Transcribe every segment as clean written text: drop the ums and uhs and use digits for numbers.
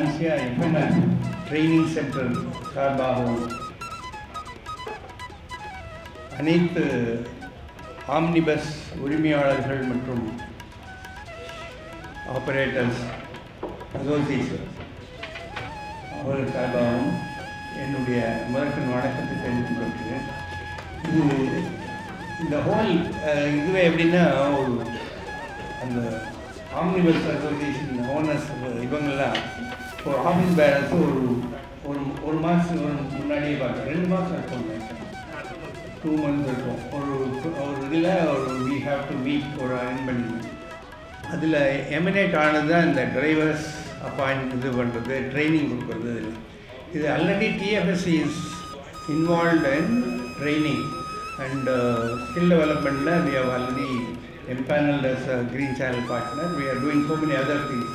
டான்சியா எஃப்என்எல் training centre சார்பாகவும் அனைத்து omnibus உரிமையாளர்கள் மற்றும் ஆபரேட்டர்ஸ் அசோசியேஷன் அவர்கள் சார்பாகவும் என்னுடைய முதற்கண் வணக்கத்தை தெரிவித்துக் கொள்கிறேன். இந்த ஹோல் இதுவே எப்படின்னா ஒரு அந்த ஆம்னிபஸ் அசோசியேஷன் ஓனர்ஸ் இவங்கெல்லாம் ஒரு ஆஃபீஸ் பேரன்ஸ் ஒரு மாதத்துக்கு முன்னாடியே பார்த்தோம். 2 மாதம் இருக்கும், 2 months இருக்கும். ஒரு இதில் we have to meet ஒரு அரேஞ்ச் பண்ணி அதில் எமினேட் ஆனது தான் இந்த டிரைவர்ஸ் அப்பாயிண்ட் இது பண்ணுறது, ட்ரைனிங் கொடுக்குறது. இது already TFSC is involved in training and skill டெவலப்மெண்ட்டில் we have already empaneled as a green channel partner. We are doing so many other things.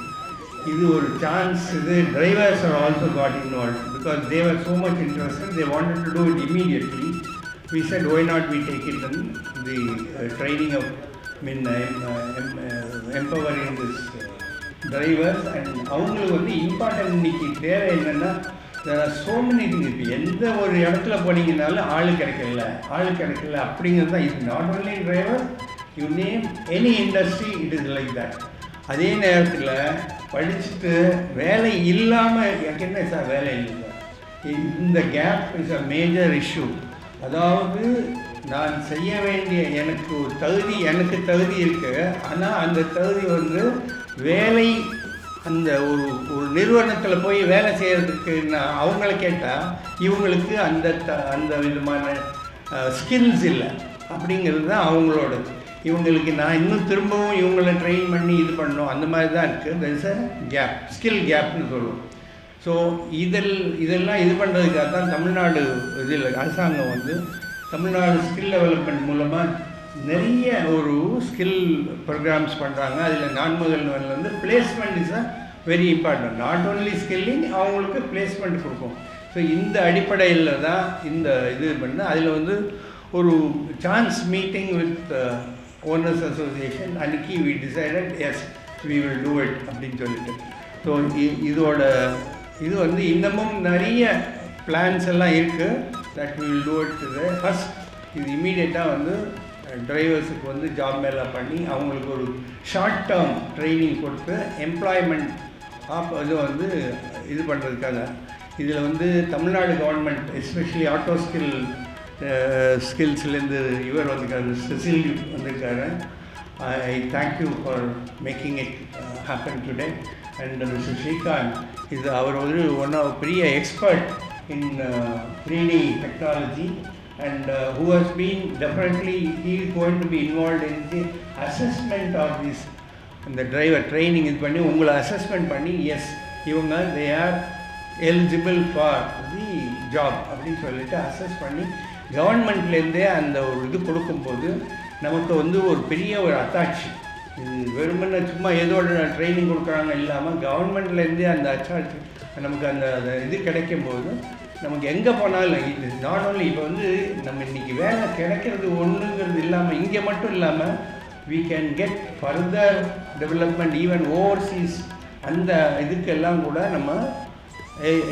இது ஒரு சான்ஸ். இது drivers are also got involved because they were so much interested. They wanted to do it immediately. We said why not we take it in the training of empowering this drivers and அவங்களுக்கு வந்து important இன்னைக்கு தேவை என்னென்னா there are so many things. இப்போ எந்த ஒரு இடத்துல போனீங்கனாலும் ஆள் கிடைக்கல அப்படிங்கிறது தான். இது not only driver, you name any industry it is like that. அதே நேரத்தில் படிச்சுட்டு வேலை இல்லாமல் எனக்கு என்ன சார் வேலை இல்லை, இந்த gap is a major issue. அதாவது நான் செய்ய வேண்டிய எனக்கு தகுதி இருக்குது, ஆனால் அந்த தகுதி வந்து வேலை அந்த ஒரு நிறுவனத்தில் போய் வேலை செய்கிறதுக்கு நான் அவங்கள கேட்டால் இவங்களுக்கு அந்த விதமான ஸ்கில்ஸ் இல்லை அப்படிங்கிறது தான் அவங்களோடது. இவங்களுக்கு நான் இன்னும் திரும்பவும் இவங்களை ட்ரெயின் பண்ணி இது பண்ணணும், அந்த மாதிரி தான் இருக்குது. There is a gap, skill கேப்னு சொல்லுவோம். ஸோ இதெல்லாம் இது பண்ணுறதுக்காக தான் தமிழ்நாடு இதில் அரசாங்கம் வந்து தமிழ்நாடு ஸ்கில் டெவலப்மெண்ட் மூலமாக நிறைய ஒரு ஸ்கில் ப்ரோக்ராம்ஸ் பண்ணுறாங்க. அதில் நான்முதல்வரில் வந்து placement is a very important. Not only skilling, அவங்களுக்கு பிளேஸ்மெண்ட் கொடுக்கும். ஸோ இந்த அடிப்படையில் தான் இந்த இது பண்ண அதில் வந்து ஒரு chance meeting with owners association அன்றைக்கி we decided as we will do it அப்படின்னு சொல்லிட்டு. ஸோ இது வந்து இன்னமும் நிறைய பிளான்ஸ் எல்லாம் இருக்குது that we will do it. First இது இமீடியட்டாக வந்து டிரைவர்ஸுக்கு வந்து ஜாப் மேலே பண்ணி அவங்களுக்கு ஒரு ஷார்ட் டேர்ம் ட்ரைனிங் கொடுத்து எம்ப்ளாய்மெண்ட் இது வந்து இது பண்ணுறதுக்காக இதில் வந்து தமிழ்நாடு கவர்மெண்ட் எஸ்பெஷலி ஆட்டோ ஸ்கில்ஸ்லேருந்து இவர் வந்திருக்காரு, செசில் வந்திருக்காரு. I thank you for making it happen today. And mister Srikanth இது அவர் ஒரு பெரிய expert in 3D technology and who has been definitely he is going to be involved in the assessment of this இந்த driver training இது பண்ணி உங்களை assessment பண்ணி S இவங்க they are eligible for the job அப்படின்னு சொல்லிட்டு அசஸ் பண்ணி கவர்மெண்ட்லேருந்தே அந்த ஒரு இது கொடுக்கும்போது நமக்கு வந்து ஒரு பெரிய ஒரு அத்தாட்சி. இது வெறுமனே சும்மா ஏதோ ட்ரைனிங் கொடுக்குறாங்க இல்லாமல் கவர்மெண்ட்லேருந்தே அந்த அத்தாட்சி நமக்கு அந்த இது கிடைக்கும்போது நமக்கு எங்கே போனாலும் இது நாட் ஓன்லி இப்போ வந்து நம்ம இன்றைக்கி வேலை கிடைக்கிறது ஒன்றுங்கிறது இல்லாமல் இங்கே மட்டும் இல்லாமல் we can get further development even overseas. அந்த இதுக்கெல்லாம் கூட நம்ம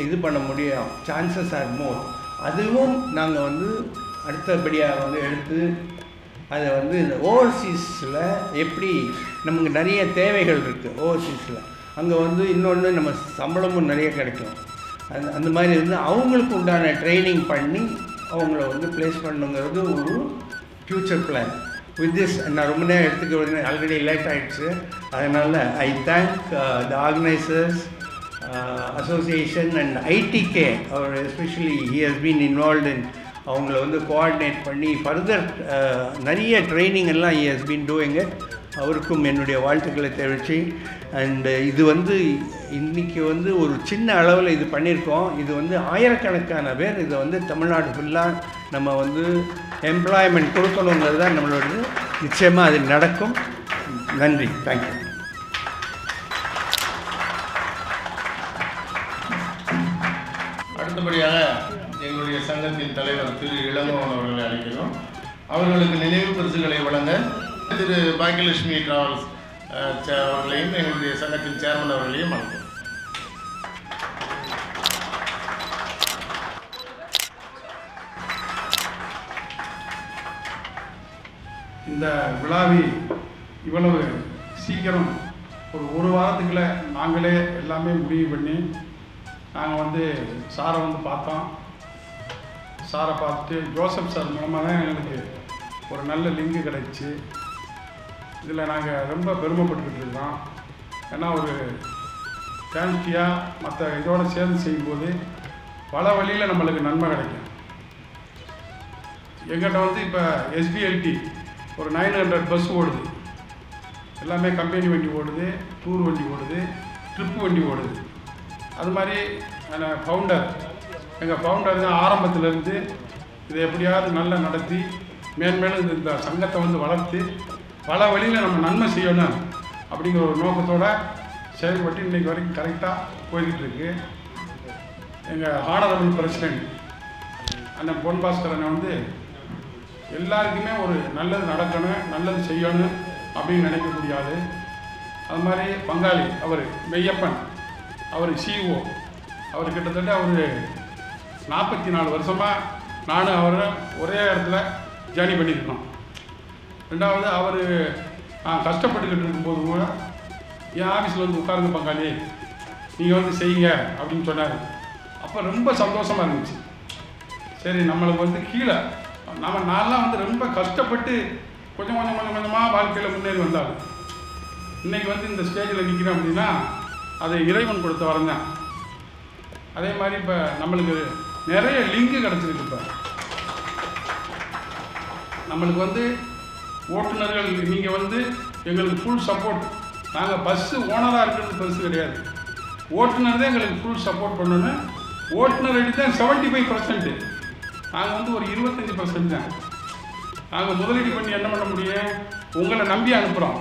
இது பண்ண முடியும், சான்சஸ் ஆர் மோர். அதுவும் நாங்கள் வந்து அடுத்தபடியாக வந்து எடுத்து அதை வந்து இந்த ஓவர்சீஸில் எப்படி நமக்கு நிறைய தேவைகள் இருக்குது ஓவர்சீஸில், அங்கே வந்து இன்னொன்று நம்ம சம்பளமும் நிறைய கிடைக்கும். அந்த மாதிரி வந்து அவங்களுக்கு உண்டான ட்ரைனிங் பண்ணி அவங்கள வந்து ப்ளேஸ் பண்ணுங்கிறது ஒரு ஃப்யூச்சர் பிளான். வித் திஸ் நான் ரொம்ப நேரம் எடுத்துக்க ஆல்ரெடி லேட் ஆகிடுச்சு. அதனால் I thank the organisers association and IDK அவர் especially he has been involve in அவங்கள வந்து கோஆர்டினேட் பண்ணி ஃபர்தர் நிறைய ட்ரைனிங் எல்லாம் he has been doing it. அவருக்கும் என்னுடைய வாழ்த்துக்களை தெரிவித்து அண்டு இது வந்து இன்றைக்கி வந்து ஒரு சின்ன அளவில் இது பண்ணியிருக்கோம். இது வந்து ஆயிரக்கணக்கான பேர் இதை வந்து தமிழ்நாடு ஃபுல்லாக நம்ம வந்து எம்ப்ளாய்மெண்ட் கொடுக்கணுங்கிறது தான் நம்மளோடது. நிச்சயமாக அது நடக்கும். நன்றி, தேங்க்யூ. அடுத்தபடியாக எங்களுடைய சங்கத்தின் தலைவர் திரு இளங்கோவன் அவர்களை அழைக்கிறோம். அவர்களுக்கு நினைவு பரிசுகளை வழங்க திரு பாக்கியலட்சுமி டிராவல்ஸ் அவர்களையும் எங்களுடைய சங்கத்தின் சேர்மன் அவர்களையும் அழைக்கிறோம். இந்த விழாவை இவ்வளவு சீக்கிரம் ஒரு வாரத்துக்குள்ள நாங்களே எல்லாமே முடிவு பண்ணி நாங்கள் வந்து சாரை வந்து பார்த்தோம். சாரை பார்த்துட்டு ஜோசப் சார் மூலமாக தான் எங்களுக்கு ஒரு நல்ல லிங்கு கிடச்சி. இதில் நாங்கள் ரொம்ப பெருமைப்பட்டுக்கிட்டு இருக்கோம். ஏன்னா ஒரு ஃபேன்சியாக மற்ற இதோடு சேர்ந்து செய்யும்போது பல வழியில் நம்மளுக்கு நன்மை கிடைக்கும். எங்கிட்ட வந்து இப்போ SBLT ஒரு 900 பஸ் ஓடுது. எல்லாமே கம்பெனி வண்டி ஓடுது, டூர் வண்டி ஓடுது, ட்ரிப்பு வண்டி ஓடுது. அது மாதிரி எங்கள் ஃபவுண்டர் தான் ஆரம்பத்திலேருந்து இதை எப்படியாவது நல்லா நடத்தி மேன்மேலும் இந்த சங்கத்தை வந்து வளர்த்து பல வழியில் நம்ம நன்மை செய்யணும் அப்படிங்கிற ஒரு நோக்கத்தோடு செயல்பட்டு இன்றைக்கு வரைக்கும் கரெக்டாக போய்கிட்டு இருக்கு. எங்கள் ஹானரபிள் பிரசிடெண்ட் அண்ணன் பொன் பாஸ்கரனை வந்து எல்லாருக்குமே ஒரு நல்லது நடக்கணும், நல்லது செய்யணும் அப்படின்னு நினைக்கக்கூடிய ஆள். அது மாதிரி பங்காளி அவர் மெய்யப்பன், அவர் CEO, அவர் கிட்டத்தட்ட அவர் 44 வருஷமாக நானும் அவரை ஒரே இடத்துல ஜேர்னி பண்ணியிருக்கோம். ரெண்டாவது அவர் நான் கஷ்டப்பட்டுக்கிட்டு இருக்கும்போது கூட என் ஆஃபீஸில் வந்து உட்காருங்க பங்காளி, நீங்கள் வந்து செய்யுங்க அப்படின்னு சொன்னார். அப்போ ரொம்ப சந்தோஷமாக இருந்துச்சு. சரி, நம்மளுக்கு வந்து கீழே நான்லாம் வந்து ரொம்ப கஷ்டப்பட்டு கொஞ்சமாக வாழ்க்கையில் முன்னேறி வந்தாலும் இன்றைக்கி வந்து இந்த ஸ்டேஜில் நிற்கிறேன் அப்படின்னா அது இறைவன் கொடுத்த வரம் தான். அதே மாதிரி இப்போ நம்மளுக்கு நிறைய லிங்கு கிடச்சிருக்கு. இப்போ நம்மளுக்கு வந்து ஓட்டுநர்கள் நீங்கள் வந்து எங்களுக்கு ஃபுல் சப்போர்ட். நாங்கள் பஸ்ஸு ஓனராக இருக்கிறது பெருசு கிடையாது, ஓட்டுநர் தான் எங்களுக்கு ஃபுல் சப்போர்ட் பண்ணணும். ஓட்டுநர் அடி தான் 75%, நாங்கள் வந்து ஒரு 25% தான். நாங்கள் முதலீடு பண்ணி என்ன பண்ண முடியும்? உங்களை நம்பி அனுப்புகிறோம்.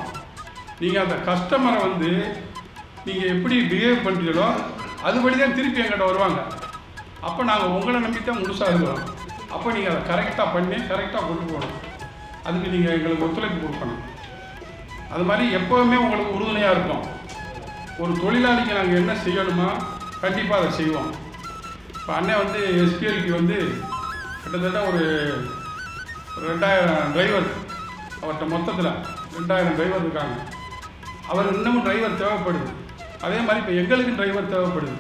நீங்கள் அந்த கஸ்டமரை வந்து நீங்கள் எப்படி பிஹேவ் பண்ணுறீங்களோ அதுபடி தான் திருப்பி எங்கிட்ட வருவாங்க. அப்போ நாங்கள் உங்களை நம்பி தான் முழுசாக இருக்கிறோம். அப்போ நீங்கள் அதை கரெக்டாக பண்ணி கரெக்டாக கொண்டு போகணும். அதுக்கு நீங்கள் எங்களுக்கு ஒத்துழைப்பு கொடுக்கணும். அது மாதிரி எப்போவுமே உங்களுக்கு உறுதுணையாக இருக்கும். ஒரு தொழிலாளிக்கு நாங்கள் என்ன செய்யணுமோ கண்டிப்பாக அதை செய்வோம். இப்போ அண்ணன் வந்து SPLT வந்து கிட்டத்தட்ட ஒரு 2000 டிரைவர், அவர்கிட்ட மொத்தத்தில் 2000 டிரைவர் இருக்காங்க. அவர் இன்னமும் டிரைவர் தேவைப்படுது. அதே மாதிரி இப்போ எங்களுக்கும் டிரைவர் தேவைப்படுது.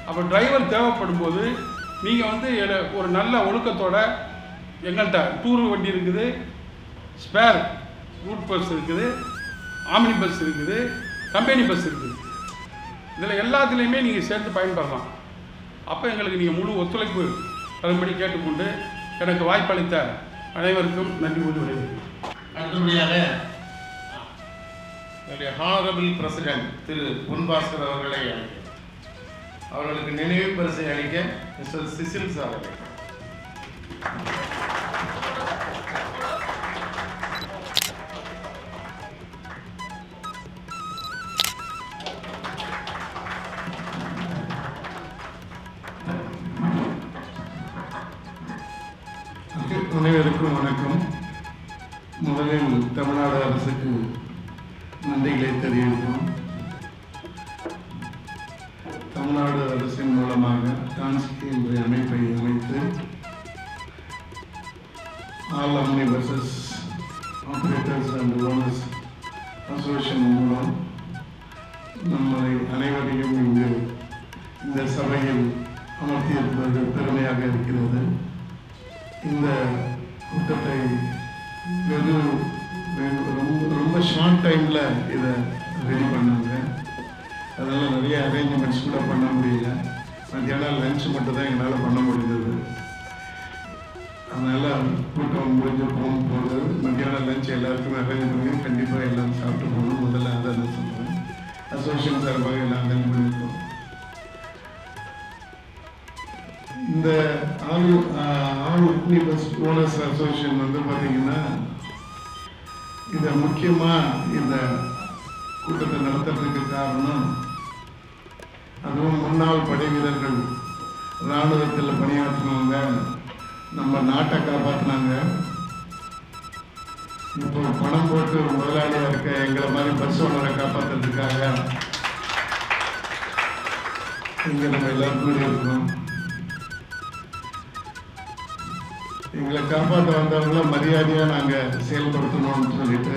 அப்போ டிரைவர் தேவைப்படும் போது நீங்கள் வந்து ஒரு நல்ல ஒழுக்கத்தோட எங்கள்கிட்ட டூர் வண்டி இருக்குது, ஸ்பேர் ரூட் பஸ் இருக்குது, ஆம்னி பஸ் இருக்குது, கம்பெனி பஸ் இருக்குது. இதில் எல்லாத்துலேயுமே நீங்கள் சேர்த்து பயன்படலாம். அப்போ எங்களுக்கு நீங்கள் முழு ஒத்துழைப்பு தரும்படி கேட்டுக்கொண்டு எனக்கு வாய்ப்பளித்த அனைவருக்கும் நன்றி கூறி வருகிறேன். அடுத்தபடியாக என்னுடைய ஹானரபிள் பிரசிடென்ட் திரு பொன் பாஸ்கர் அவர்களை அழைக்கிறேன். அவர்களுக்கு நினைவு பரிசை அளிக்க மிஸ்டர் சிசில் சார் அழைக்கிறேன். அனைவருக்கும் வணக்கம். முதலில் தமிழ்நாடு அரசுக்கு நன்றிகளை தெரிவிப்போம். தமிழ்நாடு அரசின் மூலமாக டான்ஸ்கி என்ற அமைப்பை அமைத்து all omni buses operators and owners association மூலம் நம்மளை அனைவரையும் இங்கு இந்த சபையில் அமர்த்தியிருப்பது பெருமையாக இருக்கிறது. இந்த கூட்டத்தை ரொம்ப ஷார்ட் டைமில் இதை ரெடி பண்ணாங்க. அதனால் நிறைய அரேஞ்ச்மெண்ட்ஸ் கூட பண்ண முடியல. மத்தியானம் லஞ்ச் மட்டும் தான் எங்களால் பண்ண முடிந்தது. அதனால் கூட்டம் முடிஞ்சு போகும்போது மத்தியானம் லஞ்ச் எல்லாருக்குமே அரேஞ்ச் பண்ணி கண்டிப்பாக எல்லாம் சாப்பிட்டு போகணும். முதல்ல அதை நான் சொல்கிறேன். அசோசியேஷன் சார்பாக எல்லாம் அரேஞ்ச் பண்ணியிருக்கோம். இந்த all omni bus owners association வந்து பார்த்தீங்கன்னா இதை முக்கியமாக இந்த கூட்டத்தை நடத்துறதுக்கு காரணம், அதுவும் முன்னாள் படை வீரர்கள், இராணுவத்தில் பணியாற்றினவங்க, நம்ம நாட்டை காப்பாற்றினாங்க. இப்போ பணம் போட்டு முதலாளியாக இருக்க எங்களை மாதிரி பஸ் ஓனரை காப்பாற்றுறதுக்காக இங்கே நம்ம எல்லாரும் கூட இருக்கோம். எங்களை காப்பாற்ற வந்தவங்கள மரியாதையாக நாங்கள் செயல்படுத்தணும்னு சொல்லிட்டு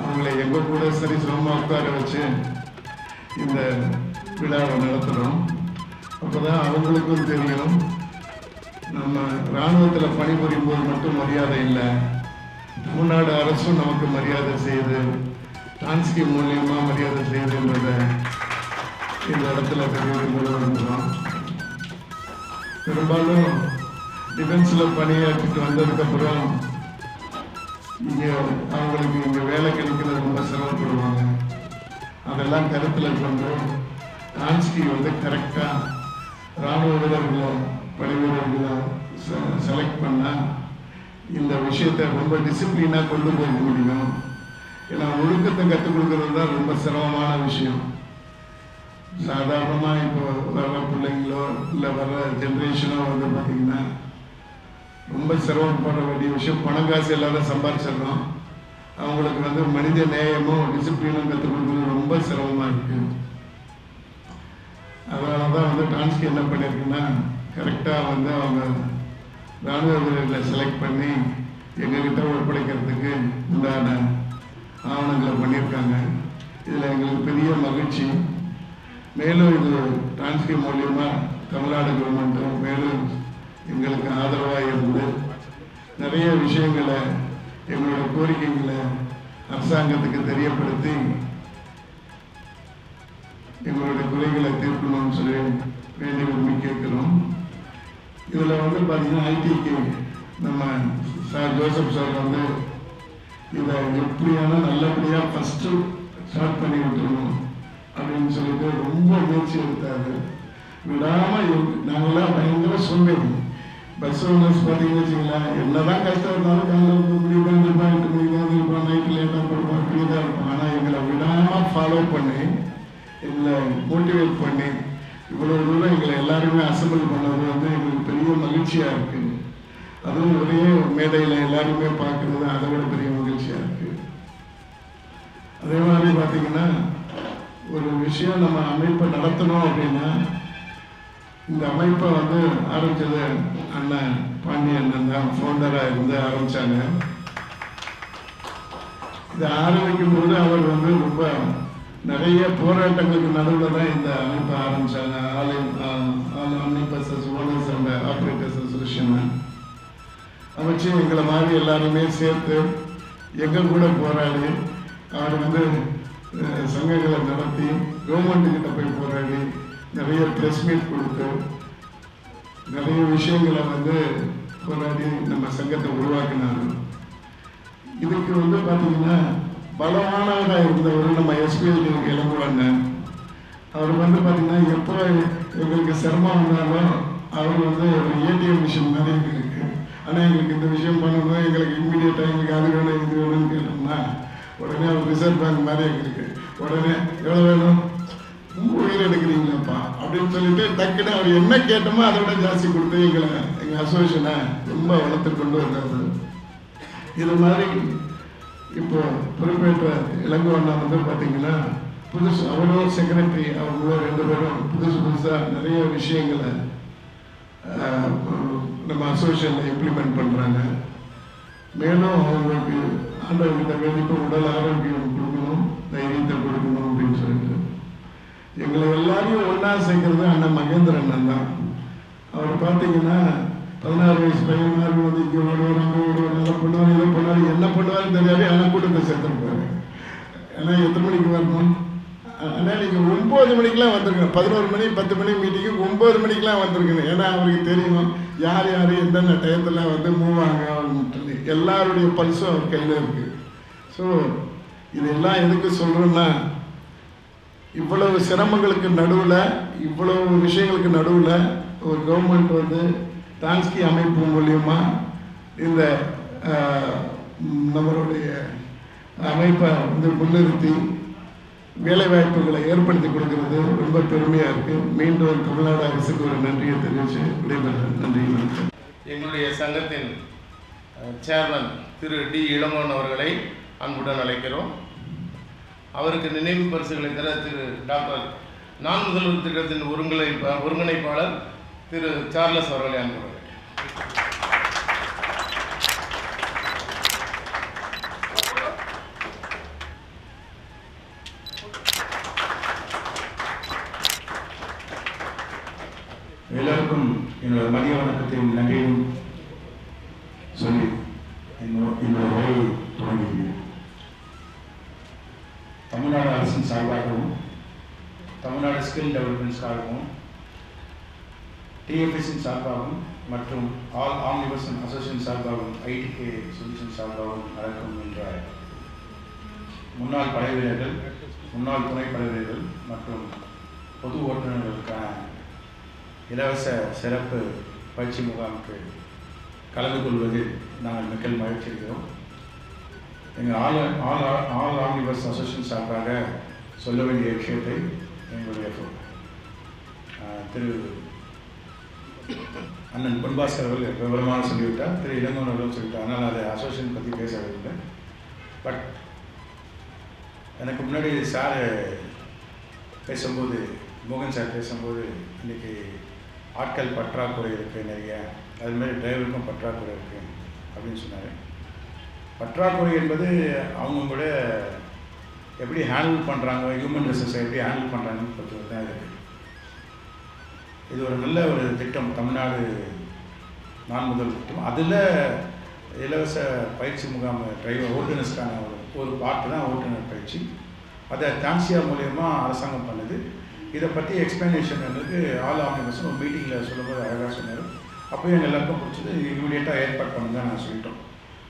அவங்களை எங்கள் கூட சரி சிரமமாக உட்கார வச்சு இந்த விழாவை நடத்துகிறோம். அப்போ தான் அவங்களுக்கும் தெரியும், நம்ம இராணுவத்தில் பணிபுரியும் போது மட்டும் மரியாதை இல்லை, தமிழ்நாடு அரசும் நமக்கு மரியாதை செய்யுது, டான்ஸ்கி மூலியமாக மரியாதை செய்யுதுன்றதை இந்த இடத்துல தெரிவிக்கிறோம். பெரும்பாலும் டிஃபென்ஸில் பணியாற்றிட்டு வந்ததுக்கப்புறம் இங்கே அவங்களுக்கு இங்கே வேலை கிடைக்கிறது ரொம்ப சிரமப்படுவாங்க. அதெல்லாம் கருத்தில் கொண்டு டான்ஸ்கி கரெக்டாக இராணுவ வீரர்களை படை வீரர்களை செலக்ட் பண்ணால் இந்த விஷயத்தை ரொம்ப டிசிப்ளினாக கொண்டு போக முடியும். ஏன்னா ஒழுக்கத்தை கற்றுக் கொடுக்கறது தான் ரொம்ப சிரமமான விஷயம். சாதாரணமாக இப்போ வர்ற பிள்ளைங்களோ இல்லை வர்ற ஜென்ரேஷனோ பார்த்திங்கன்னா ரொம்ப சிரமப்பட வேண்டிய விஷயம். பணம் காசு எல்லாரும் சம்பாதிச்சிடறோம். அவங்களுக்கு மனித நேயமும் டிசிப்ளினும் கற்றுக் கொடுக்குறது ரொம்ப சிரமமாக இருக்குது. அதனால தான் டான்ஸ்கி என்ன பண்ணியிருக்குன்னா கரெக்டாக அவங்க இராணுவ வீரர்களை செலக்ட் பண்ணி எங்ககிட்ட ஒப்படைக்கிறதுக்கு உண்டான ஆவணங்களை பண்ணியிருக்காங்க. இதில் எங்களுக்கு பெரிய மகிழ்ச்சி. மேலும் இது டான்ஸ்கி மூலியமாக தமிழ்நாடு கவர்மெண்ட்டும் மேலும் எங்களுக்கு ஆதரவாக இருந்து நிறைய விஷயங்களை எங்களோட கோரிக்கைகளை அரசாங்கத்துக்கு தெரியப்படுத்தி எங்களுடைய குறைகளை தீர்க்கணும்னு சொல்லி வேண்டி விரும்பி கேட்கிறோம். இதில் பார்த்தீங்கன்னா ஐடிக்கு நம்ம சார் ஜோசப் சார் இதை எப்படியான நல்லபடியாக ஃபஸ்ட்டு ஸ்டார்ட் பண்ணி விட்டுருணும் அப்படின்னு சொல்லிட்டு ரொம்ப முயற்சி எடுத்தாரு. விடாமல் நாங்களாம் பயங்கர சோம்பேறி. பஸ் ஓனர்ஸ் பார்த்தீங்கன்னு வச்சுங்களேன், என்னதான் கஷ்டம் இருந்தாலும் காலையில் 9 மணி 8 மணிக்கு இருப்போம், நைட்டு லேட்டாக போடுவோம், இப்படி தான் இருக்கும். ஆனால் எங்களை விடாமல் ஃபாலோ பண்ணி எங்களை மோட்டிவேட் பண்ணி இவ்வளோ தூரம் எங்களை எல்லாருமே அசம்பிள் பண்ணது எங்களுக்கு பெரிய மகிழ்ச்சியாக இருக்குது. அதுவும் ஒரே மேடையில் எல்லாருமே பார்க்குறது அதை விட பெரிய மகிழ்ச்சியாக இருக்குது. அதே மாதிரி பார்த்தீங்கன்னா ஒரு விஷயம் நம்ம அமைப்பை நடத்தணும் அப்படின்னா இந்த அமைப்பை ஆரம்பித்தது அண்ணன் பாண்டிய அண்ணன் தான் ஃபவுண்டராக இருந்து ஆரம்பித்தாங்க. இதை ஆரம்பிக்கும் போது அவர் ரொம்ப நிறைய போராட்டங்களுக்கு நடுவில் தான் இந்த அமைப்பை ஆரம்பித்தாங்க. All omni buses owners and operators அசோசியேஷனை அமைச்சு எங்களை மாதிரி எல்லாருமே சேர்த்து எங்கள் கூட போராடி அவர் சங்கங்களை நடத்தி கவர்மெண்ட்டுக்கிட்ட போய் போராடி நிறைய ப்ரெஸ் மீட் கொடுத்து நிறைய விஷயங்களை போராடி நம்ம சங்கத்தை உருவாக்கினார். இதுக்கு பார்த்தீங்கன்னா பலமானவராக இருந்தவர் நம்ம எஸ்பிஎல் இளங்குவன். அவர் பார்த்தீங்கன்னா எப்போ எங்களுக்கு சிரமம் வந்தாலும் அவர் ஒரு ஏடிஎம் மிஷின் மாதிரி இருக்கு. ஆனால் எங்களுக்கு இந்த விஷயம் பண்ணணும், எங்களுக்கு இம்மிடியேட்டாக எங்களுக்கு அது வேணும் இது வேணும்னு கேட்டோம்னா உடனே அவர் ரிசர்வ் பேங்க் மாதிரி எங்களுக்கு உடனே எவ்வளோ வேணும், ரொம்ப உயிர் எடுக்கிறீங்களாப்பா அப்படின்னு சொல்லிட்டு டக்குன்னு அவர் என்ன கேட்டோமோ அதை விட ஜாஸ்தி கொடுத்து எங்கள் அசோசியேஷனை ரொம்ப வளர்த்து கொண்டு வந்தார். இது மாதிரி இப்போ பொறுப்பேற்ற இளங்கோவண்ணா பார்த்தீங்கன்னா புதுசு அவரும் செக்ரட்டரி அவங்களும் 2 பேரும் புதுசாக நிறைய விஷயங்களை நம்ம அசோசியேஷனில் இம்ப்ளிமெண்ட் பண்ணுறாங்க. மேலும் அவங்களுக்கு ஆண்டவர்கிட்ட வேண்டிப்போ உடல் ஆரோக்கியம் கொடுக்கணும், தைரியத்தை கொடுக்கணும் அப்படின்னு சொல்லிட்டு எங்களை எல்லாரையும் ஒன்றா சேர்க்கறது அண்ணன் மகேந்திர அண்ணன் தான். அவர் பார்த்தீங்கன்னா 16 வயசு பையன் மாதிரி இங்கே ஓடுவார், அங்கே ஓடுவார், நல்லா பண்ணுவார், இதை பண்ணுவார், என்ன பண்ணுவாருன்னு தெரியாது. ஆனால் கூட்டத்தை சேர்த்துருப்பாரு. ஏன்னா எத்தனை மணிக்கு வரணும், ஆனால் நீங்கள் 9 மணிக்கெலாம் வந்துருக்கணும். 11 மணி 10 மணி மீட்டிங்கு 9 மணிக்கெலாம் வந்திருக்கணும். ஏன்னா அவருக்கு தெரியும் யார் யார் எந்தெந்த டயத்தில் மூவ் ஆகுன்னு எல்லாருடைய பல்ஸும் அவர் கையில் இருக்குது. ஸோ இதெல்லாம் எதுக்கு சொல்கிறோன்னா இவ்வளவு சிரமங்களுக்கு நடுவில் இவ்வளவு விஷயங்களுக்கு நடுவில் ஒரு கவர்மெண்ட் டான்ஸ்கி அமைப்பு மூலியமாக இந்த நம்மளுடைய அமைப்பை முன்னிறுத்தி வேலைவாய்ப்புகளை ஏற்படுத்தி கொடுக்கறது ரொம்ப பெருமையாக இருக்குது. மீண்டும் தமிழ்நாடு அரசுக்கு ஒரு நன்றியை தெரிவித்து விடைபெறுகிறேன். நன்றி. எங்களுடைய சங்கத்தின் சேர்மன் திரு டி இளங்கோவன் அவர்களை அன்புடன் அழைக்கிறோம். அவருக்கு நினைவு பரிசுகளை தர திரு டாக்டர் நான் முதல்வர் திட்டத்தின் ஒருங்கிணைப்பாளர் திரு சார்லஸ் அவர்களை அன்புடன் வணக்கத்தையும் நன்றியும் சொல்லி என்னோட உரையை தொடங்குகிறேன். தமிழ்நாடு அரசின் சார்பாகவும் தமிழ்நாடு ஸ்கில் டெவலப்மெண்ட் சார்பாகவும் டிஎஃப்எஸின் சார்பாகவும் மற்றும் ஆல் ஆம்னிபஸ் அசோசியேஷன் சார்பாகவும் ஐடிகே சொல்யூஷன் சார்பாகவும் நடக்கும் என்ற முன்னாள் படை வீரர்கள், முன்னாள் துணை படை வீரர்கள் மற்றும் பொது ஓட்டுநர்களுக்கான இலவச சிறப்பு பயிற்சி முகாமுக்கு கலந்து கொள்வதில் நாங்கள் மிக்க மகிழ்ச்சி இருக்கிறோம். எங்கள் ஆல் ஆம்னிபஸ் அசோசியேஷன் சார்பாக சொல்ல வேண்டிய விஷயத்தை எங்களுடைய திரு அண்ணன் பொன்பாஸ்கர் அவர்கள் விவரமாக சொல்லிவிட்டார், திரு இளங்கோன் அவர்களும் சொல்லிவிட்டார். அதனால் அதை அசோசியேஷன் பற்றி பேச விரும்பல. பட் எனக்கு முன்னாடி சார் பேசும்போது, மோகன் சார் பேசும்போது, இன்றைக்கி ஆட்கள் பற்றாக்குறை இருக்குது நிறைய, அதுமாதிரி டிரைவருக்கும் பற்றாக்குறை இருக்குது அப்படின்னு சொன்னார். பற்றாக்குறை என்பது அவங்களோட எப்படி ஹேண்டில் பண்ணுறாங்க, ஹியூமன் ரிசோர்ஸை எப்படி ஹேண்டில் பண்ணுறாங்கன்னு பொறுத்து தான் இருக்குது. இது ஒரு நல்ல ஒரு திட்டம், தமிழ்நாடு நான் முதல் திட்டம். அதில் இலவச பயிற்சி முகாம் டிரைவர் ஓட்டுநர்ஸ்க்கான ஒரு பார்ட்டு தான் ஓட்டுநர் பயிற்சி. அதை டான்சியா மூலயமா அரசாங்கம் பண்ணுது. இதை பற்றி எக்ஸ்பிளனேஷன் எனக்கு ஆல் ஆம்னிபஸ் ஒரு மீட்டிங்கில் சொல்லும்போது அழகாக சொன்னார். அப்போயும் எங்கள் எல்லாருக்கும் பிடிச்சது, இமீடியட்டாக ஏற்பாடு பண்ணி தான் நான் சொல்லிட்டோம்.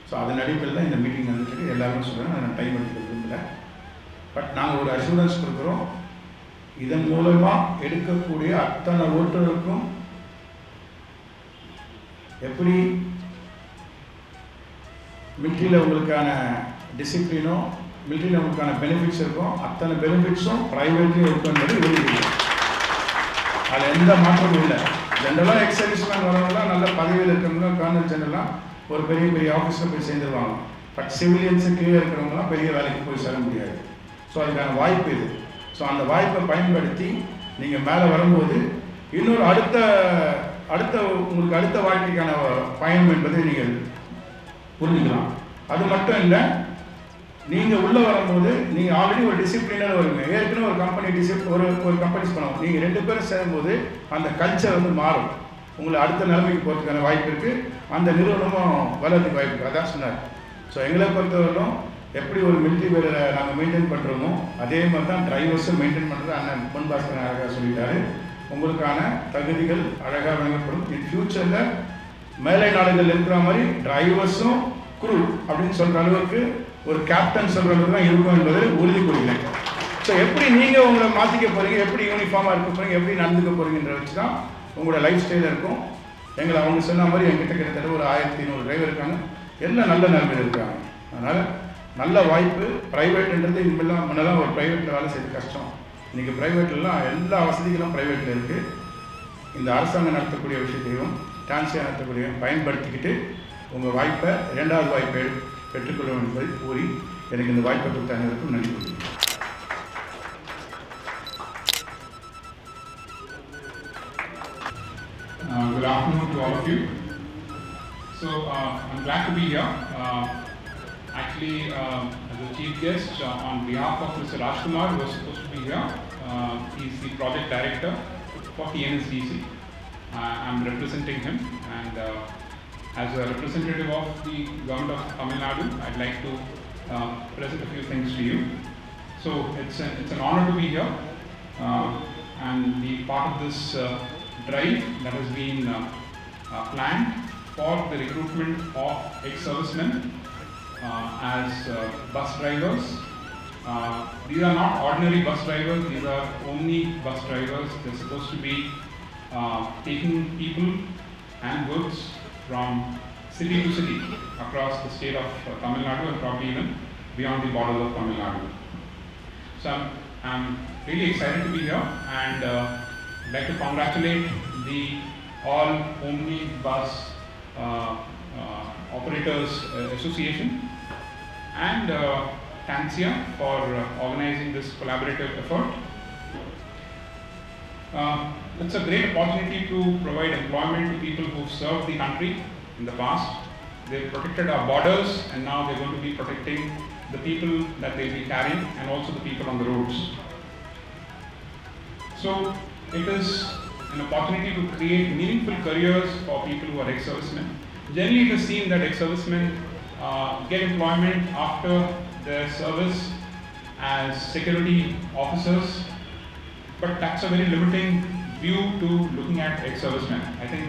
ஸோ அதன் அடிப்படையில் தான் இந்த மீட்டிங் வந்துட்டு எல்லாருமே சொல்கிறேன். நான் டைம் எடுத்துக்க விரும்பலை. பட் நாங்கள் ஒரு அஷூரன்ஸ் கொடுக்குறோம், இதன் மூலமாக எடுக்கக்கூடிய அத்தனை ஓட்டுநருக்கும் எப்படி மிலிட்ரியில் உங்களுக்கான டிசிப்ளினோ மிலிட்ரியில் உங்களுக்கான பெனிஃபிட்ஸ் இருக்கும், அத்தனை பெனிஃபிட்ஸும் ப்ரைவேட்லேயும் இருக்குன்றது உறுதி. அதில் எந்த மாற்றமும் இல்லை. ஜென்ரலாக எக்ஸர்வீஸ்லாம் வரவங்களாம் நல்ல பதவியில் இருக்கிறவங்க, கர்னல் ஜெனரலாம் ஒரு பெரிய பெரிய ஆஃபீஸில் போய் சேர்ந்துருவாங்க. பட் சிவிலியன்ஸு கீழே இருக்கிறவங்களாம் பெரிய வேலைக்கு போய் சேர முடியாது. ஸோ அதுக்கான வாய்ப்பு இது. ஸோ அந்த வாய்ப்பை பயன்படுத்தி நீங்கள் மேலே வரும்போது இன்னொரு அடுத்த உங்களுக்கு அடுத்த வாழ்க்கைக்கான பயணம் என்பதை நீங்கள் புரிஞ்சுக்கலாம். அது மட்டும் இல்லை, நீங்கள் உள்ளே வரும்போது நீங்கள் ஆல்ரெடி ஒரு டிசிப்ளினாக வருவீங்க. ஏற்கனவே ஒரு கம்பெனி ஒரு கம்பெனிஸ் பண்ணுவோம். நீங்கள் 2 பேரும் சேரும்போது அந்த கல்ச்சர் வந்து மாறும். உங்களை அடுத்த நிலைமைக்கு போகிறதுக்கான வாய்ப்பு இருக்குது. அந்த நிறுவனமும் வளர்றதுக்கு வாய்ப்பு இருக்குது. அதான் சொன்னார். ஸோ எங்களை பொறுத்தவரையிலும் எப்படி ஒரு மிலிட்ரி வீரரை நாங்கள் மெயின்டைன் பண்ணுறோமோ அதே மாதிரி தான் டிரைவர்ஸும் மெயின்டைன் பண்ணுறது அண்ணன் பொன்பாஸ்கர் அழகாக சொல்லிட்டாரு. உங்களுக்கான தகுதிகள் அழகாக வழங்கப்படும். இன் ஃபியூச்சரில் மேலை நாடுகள் இருக்கிற மாதிரி டிரைவர்ஸும் குரூ அப்படின்னு சொல்கிற அளவுக்கு ஒரு கேப்டன் சொல்கிற அளவுக்கு தான் இருக்கும் என்பதை உறுதி கூறுகிறேன். ஸோ எப்படி நீங்கள் உங்களை மாற்றிக்க போகிறீங்க, எப்படி யூனிஃபார்மாக இருக்க போகிறீங்க, எப்படி நடந்துக்க போகிறீங்கன்ற வச்சு தான் உங்களோட லைஃப் ஸ்டைலில் இருக்கும். எங்களை அவங்க சொன்ன மாதிரி எங்கிட்ட கிட்டத்தட்ட ஒரு 1100 டிரைவர் இருக்காங்க. எல்லாம் நல்ல நிலைமையில் இருக்காங்க. அதனால் நல்ல வாய்ப்பு. ப்ரைவேட்டுன்றது இனிமேலாம் முன்னெல்லாம் ஒரு ப்ரைவேட்டில் வேலை செய்யறது கஷ்டம். இன்றைக்கி ப்ரைவேட்லாம் எல்லா வசதிகளும் ப்ரைவேட்டில் இருக்குது. இந்த அரசாங்கம் நடத்தக்கூடிய விஷயத்தையும் டான்சியாக நடத்தக்கூடிய பயன்படுத்திக்கிட்டு உங்கள் வாய்ப்பை 2வது வாய்ப்பை பெற்றுக்கொள்ள வேண்டும் என்பதை கூறி எனக்கு இந்த வாய்ப்பை கொடுத்த அனைவருக்கும் நன்றி கூறுகிறேன். Good afternoon to all of you. So I'm glad to be here. Actually, as a chief guest on behalf of Mr. Rajkumar, who was supposed to be here. He's the project director for TNSDC. I'm representing him, and as a representative of the government of Tamil Nadu, I'd like to present a few things to you. So it's an honor to be here and be part of this drive that has been planned for the recruitment of ex-servicemen as bus drivers. These are not ordinary bus drivers, these are omni bus drivers. They're supposed to be taking people and goods from city to city across the state of Tamil Nadu and probably even beyond the borders of Tamil Nadu. So I'm really excited to be here, and I'd like to congratulate the All Omni Bus Operators Association and TANSIA for organizing this collaborative effort. It's a great opportunity to provide employment to people who've served the country in the past. They've protected our borders, and now they're going to be protecting the people that they'll be carrying and also the people on the roads. So it is an opportunity to create meaningful careers for people who are ex-servicemen. Generally, it is seen that ex-servicemen get employment after their service as security officers, but that's a very limiting view to looking at ex-servicemen. I think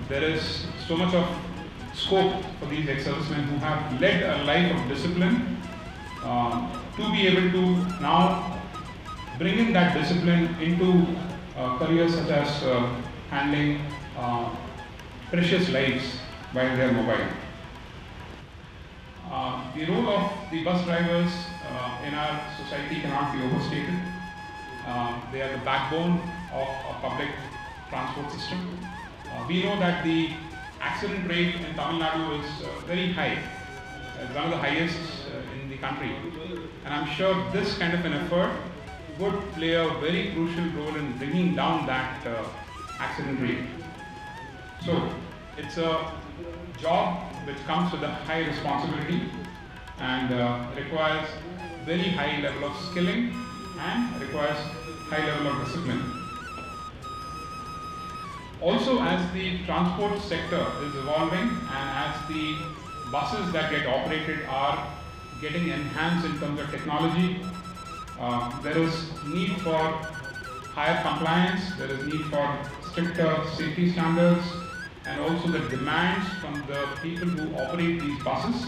there is so much of scope for these ex-servicemen who have led a life of discipline to be able to now bring in that discipline into careers such as handling precious lives while they are mobile. The role of the bus drivers in our society cannot be overstated. They are the backbone of a public transport system. We know that the accident rate in Tamil Nadu is very high. It's one of the highest in the country. And I'm sure this kind of an effort would play a very crucial role in bringing down that accident rate. So it's a job which comes with a high responsibility and requires very high level of skilling and requires high level of discipline. Also, as the transport sector is evolving and as the buses that get operated are getting enhanced in terms of technology, there is need for higher compliance, there is need for stricter safety standards, and also the demands from the people who operate these buses,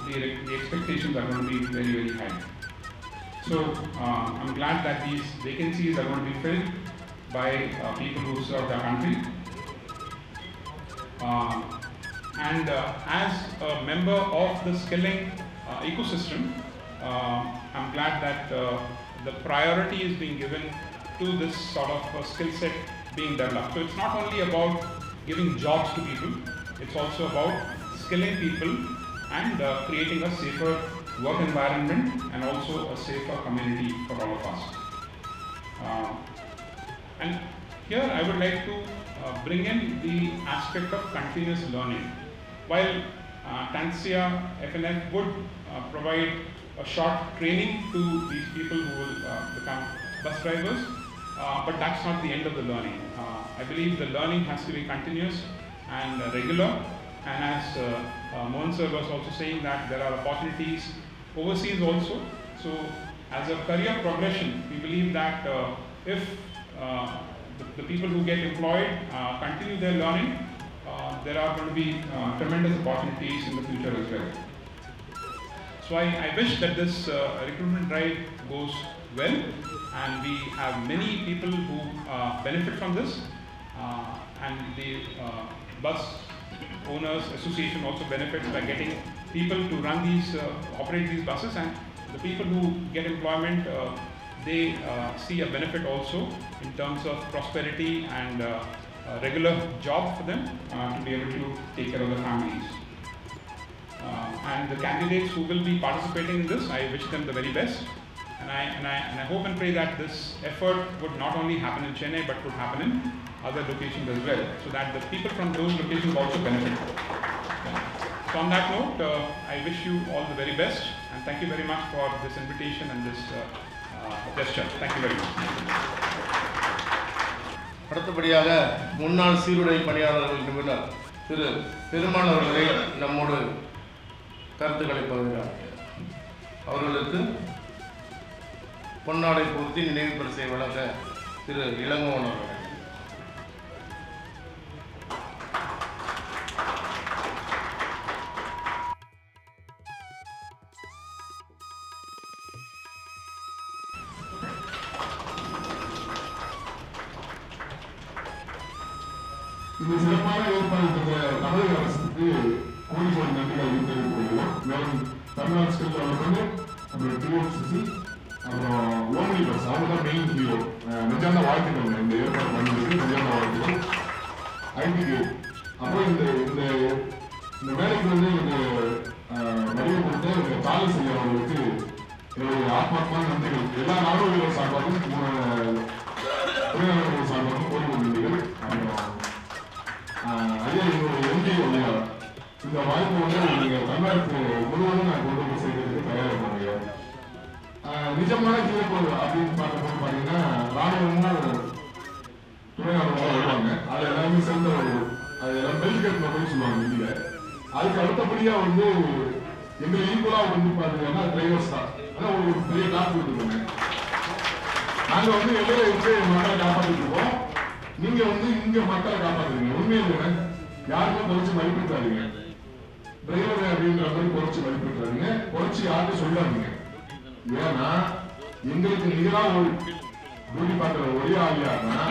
the expectations are going to be very, very high. So I'm glad that these vacancies are going to be filled by people who serve their country. And as a member of the skilling ecosystem, I'm glad that the priority is being given to this sort of skill set being developed. So it's not only about giving jobs to people, it's also about skilling people and creating a safer work environment and also a safer community for all of us. And here I would like to bring in the aspect of continuous learning. While TANSIA FNF would provide a short training to these people who will become bus drivers, but that's not the end of the learning. I believe the learning has to be continuous and regular, and as Mohan sir was also saying that there are opportunities overseas also. So as a career progression, we believe that if the people who get employed continue their learning, there are going to be tremendous opportunities in the future as well. So I wish that this recruitment drive goes well, and we have many people who benefit from this, and the bus owners association also benefits by getting people to run these, operate these buses, and the people who get employment, they see a benefit also in terms of prosperity and a regular job for them to be able to take care of their families. And the candidates who will be participating in this, I wish them the very best. And I hope and pray that this effort would not only happen in Chennai but would happen in other locations as well, so that the people from those locations also benefit. So on that note, I wish you all the very best, and thank you very much for this invitation and this gesture. Thank you very much. அடுத்தபடியாக முன்னாள் சீருடை பணியாளர்கள் நிபுணர் திரு பெருமாள் அவர்களை நம்மோடு கருத்துக்களை பகிர்கிறார். அவர்களுக்கு பொன்னாடை பொருத்தி நினைவு பரிசை வழங்க திரு இளங்கோவன் அவர்கள். இந்த சிறப்பான ஏற்பாடு தமிழக அரசுக்கு கோடி கோடி நன்றிகள் தெரிவித்துக் கொள்கிறோம். மேலும் தமிழ்நாடு ஸ்டேட் வந்து அப்புறம் டிஎஃப்சிசி அப்புறம் ஓம்னி பஸ் அவங்க தான் மெயின் ஹீரோ. நிஜான வாழ்த்துக்கள் இந்த ஏற்பாடு பண்ணிருக்கு, நிஜான வாழ்த்துக்கள். ஐடிக்கு அப்புறம் இந்த வேலைக்கு வந்து எனக்கு நிறைய கொடுத்து எனக்கு காலம் செய்யறவங்களுக்கு என்னுடைய ஆத்மாத்மான நன்றிகள். எல்லா நாடுகளும் சார்பாகவும் தொழிலாளர்கள் சார்பாகவும் கோடி கோடி நன்றிகள். ஐயா என்னுடைய எம்பி இல்லையா இந்த வாய்ப்பு வந்து நீங்கள் தமிழ்நாட்டு முழுவதும் நான் கொண்டு போய் செய்யறதுக்கு தயாராக பண்ணுங்க. நிஜமான தீர்ப்பு அப்படின்னு பார்க்கும்போது பார்த்தீங்கன்னா ராணுவமும் துணையாளர்களாக வருவாங்க. அது எல்லாமே சேர்ந்த அது எல்லாம் பெல்ட் கட் அப்படின்னு சொல்லுவாங்க இந்தியில. அதுக்கு அடுத்தபடியாக வந்து எங்களுக்கு ஈக்குவலாக வந்து பார்த்தீங்கன்னா டிரைவர்ஸ் தான். அதான் ஒரு பெரிய காப்பு கொடுத்துருக்கோங்க. நாங்கள் வந்து எல்லையில இருந்து மக்களை காப்பாற்றிட்டு இருக்கோம். நீங்கள் வந்து இங்கே மக்களை காப்பாற்றுறீங்க. உண்மையில யாருக்கும் குறைச்சி மதிப்பிட்டாதீங்க. டிரைவர் அப்படின்ற மாதிரி குறைச்சி மதிப்பிட்டாதீங்க. குறைச்சி யாருக்கும் சொல்லாதீங்க. ஏன்னா எங்களுக்கு நிகராக ஒரு டியூட்டி பார்க்குற ஒரே ஆள் யாருன்னா